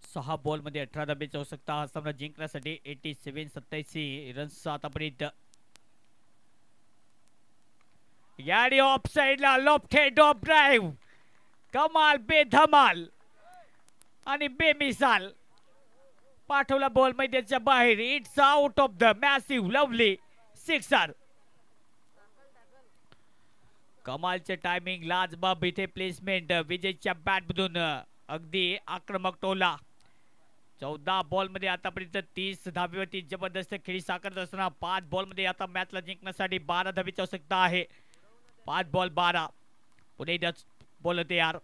सहा बॉल मध्ये 18 धावेची आवश्यकता हा सामना जिंकण्यासाठी. 87 87 रन्स आतापर्यंत. याडी ऑफ साइडला लॉफ्ट हेड ऑफ ड्राइव्ह. कमाल बेधमाल आणि बेमिसाल पाठवला बॉल मैदानाच्या बाहेर. It's out of the massive lovely sixer. कमालचे टायमिंग लाजबाब इथे प्लेसमेंट विजयच्या बॅटमधून अगदी आक्रमक टोला. 14 बॉल मध्ये आतापर्यंत 30 धावेवरती जबरदस्त खेळी साकारत असताना 5 बॉल मध्ये आता मॅचला जिंकण्यासाठी 12 धावेची आवश्यकता आहे. 5 बॉल 12. पुणे बॉल तयार.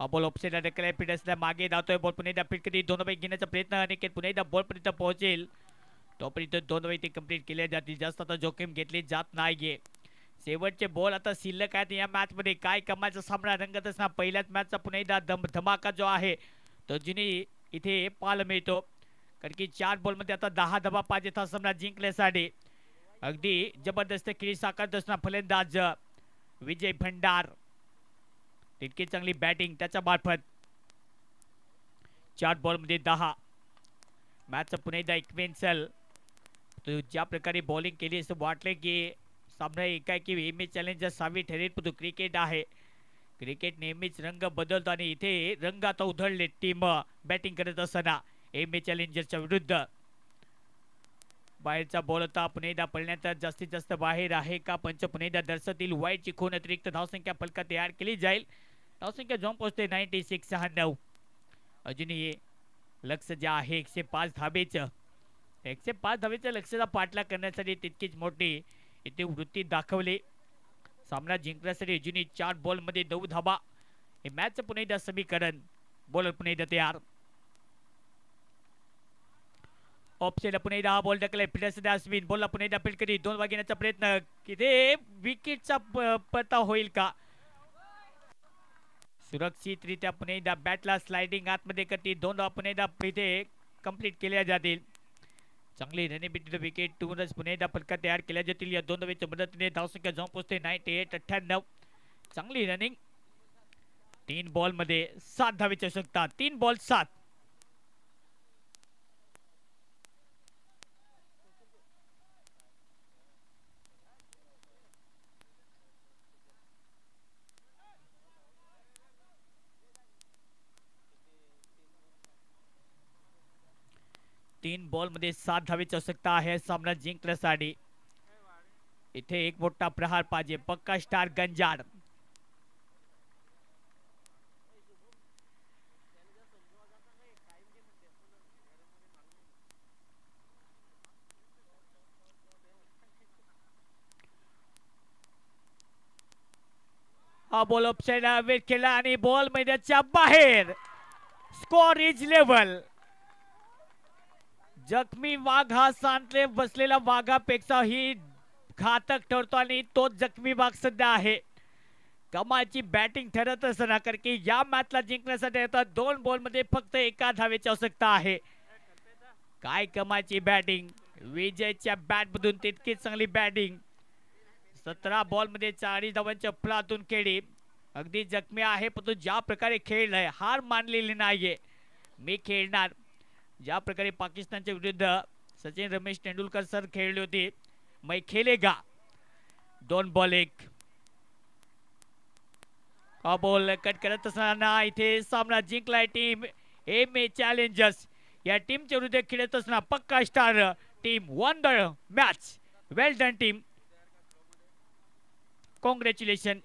बॉल ऑप्शन ढकललाय. फिल्डर्सला मागे धावतोय बॉल. पुणे फिटकरी 2 धावे घेण्याचा प्रयत्न अनिकेत पुणे बॉल पर्यंत पोहोचेल तोपर्यंत 2 धावे ते कंप्लीट केले जातील. जास्त आता जोखीम घेतली जात नाहीये. शेवटचे बॉल आता शिल्लक आहेत या मॅच मध्ये. काय कमालचा सामना रंगत असणार. पहिल्याच मॅचचा पुन्हा एकदा धमाका जो आहे तो जुनी इथे पाहायला मिळतो कारण की 4 बॉल मध्ये आता 10 धावा पाहिजेत हा सामना जिंकण्यासाठी. अगदी जबरदस्त खेळी साकारत असताना फलंदाज विजय भंडार, तितकी चांगली बॅटिंग त्याच्या मार्फत 4 बॉलमध्ये 10. मॅच पुन्हा एकदा इक्वेन्सल. तो ज्या प्रकारे बॉलिंग केली असं वाटलं की सामना एकाएकी एम ए चॅलेंजर सावी ठरेल, पण तो क्रिकेट आहे. क्रिकेट नेहमीच रंग बदलतो आणि इथे रंग आता उधळले टीम बॅटिंग करत असताना एम ए चॅलेंजरच्या विरुद्ध. बाहेरचा बॉल होता, पुन्हा एकदा पळण्यात जास्तीत जास्त बाहेर आहे का? पंच पुन्हा एकदा दर्शवतील. वाईट चिखून अतिरिक्त धावसंख्या फलकात तयार केली जाईल. धावसंख्या जाऊन पोहोचते 96-96. अजूनही लक्ष जे आहे 105 धाबेचं, 105 धाबेचं लक्षाचा पाठलाग करण्यासाठी तितकीच मोठी इथे वृत्ती दाखवली. सामना जिंकण्यासाठी अजूनही 4 बॉलमध्ये 9 धाबा. हे मॅच पुन्हा एकदा समीकरण. बॉलर पुन्हा एकदा तयार. ऑफसाइड पुन्हा एकदा हा बॉल टाकलाय. फिल्डर सध्या अश्विन. बॉलला पुन्हा एकदा फील्ड करी 2 वागण्याचा प्रयत्न. किती विकेटचा पता होईल का? सुरक्षितरित्या पुन्हा एकदा बॅटला स्लाइडिंग आतमध्ये करते. 2 धावा पुन्हा एकदा इथे कंप्लीट केल्या जातील. चांगली रनिंग विकेट 2 रन्स पुन्हा एकदा फलका तयार केल्या जातील. या 2 धावेच्या मदतीने धावसंख्या जाऊन पोहोचते 98-98. चांगली रनिंग. 3 बॉलमध्ये 7 धावेची आवश्यकता. 3 बॉल 7. तीन बॉलमध्ये 7 धावेची आवश्यकता आहे सामना जिंकण्यासाठी. इथे एक मोठा प्रहार पाहिजे. पक्का स्टार गंजाड. हा बॉल ऑफसाइड वेट केला आणि बॉल मैदानाच्या बाहेर. Score is level. जखमी वाघ हा सांतले बसलेल्या वाघापेक्षाही घातक ठरतो आणि तो जखमी वाघ सध्या आहे. कमालची बॅटिंग ठरत असताना, कारण की या मॅचला जिंकण्यासाठी आता 2 बॉलमध्ये फक्त 1 धावेची आवश्यकता आहे. काय कमालची बॅटिंग. विजयच्या बॅटमधून तितकीच चांगली बॅटिंग. 17 बॉलमध्ये 40 धावांच्या फलातून खेळी. अगदी जखमी आहे, पण तो ज्या प्रकारे खेळलाय हार मानलेली नाहीये. मी खेळणार. ज्या प्रकारे पाकिस्तानच्या विरुद्ध सचिन रमेश तेंडुलकर सर खेळले होते, मैं खेलेगा. 2 बॉल 1. हा बॉल कट करत असताना इथे सामना जिंकलाय टीम एम ए चॅलेंजर्स. या टीमच्या विरुद्ध खेळत असताना पक्का star team one the match. Well done team. Congratulation.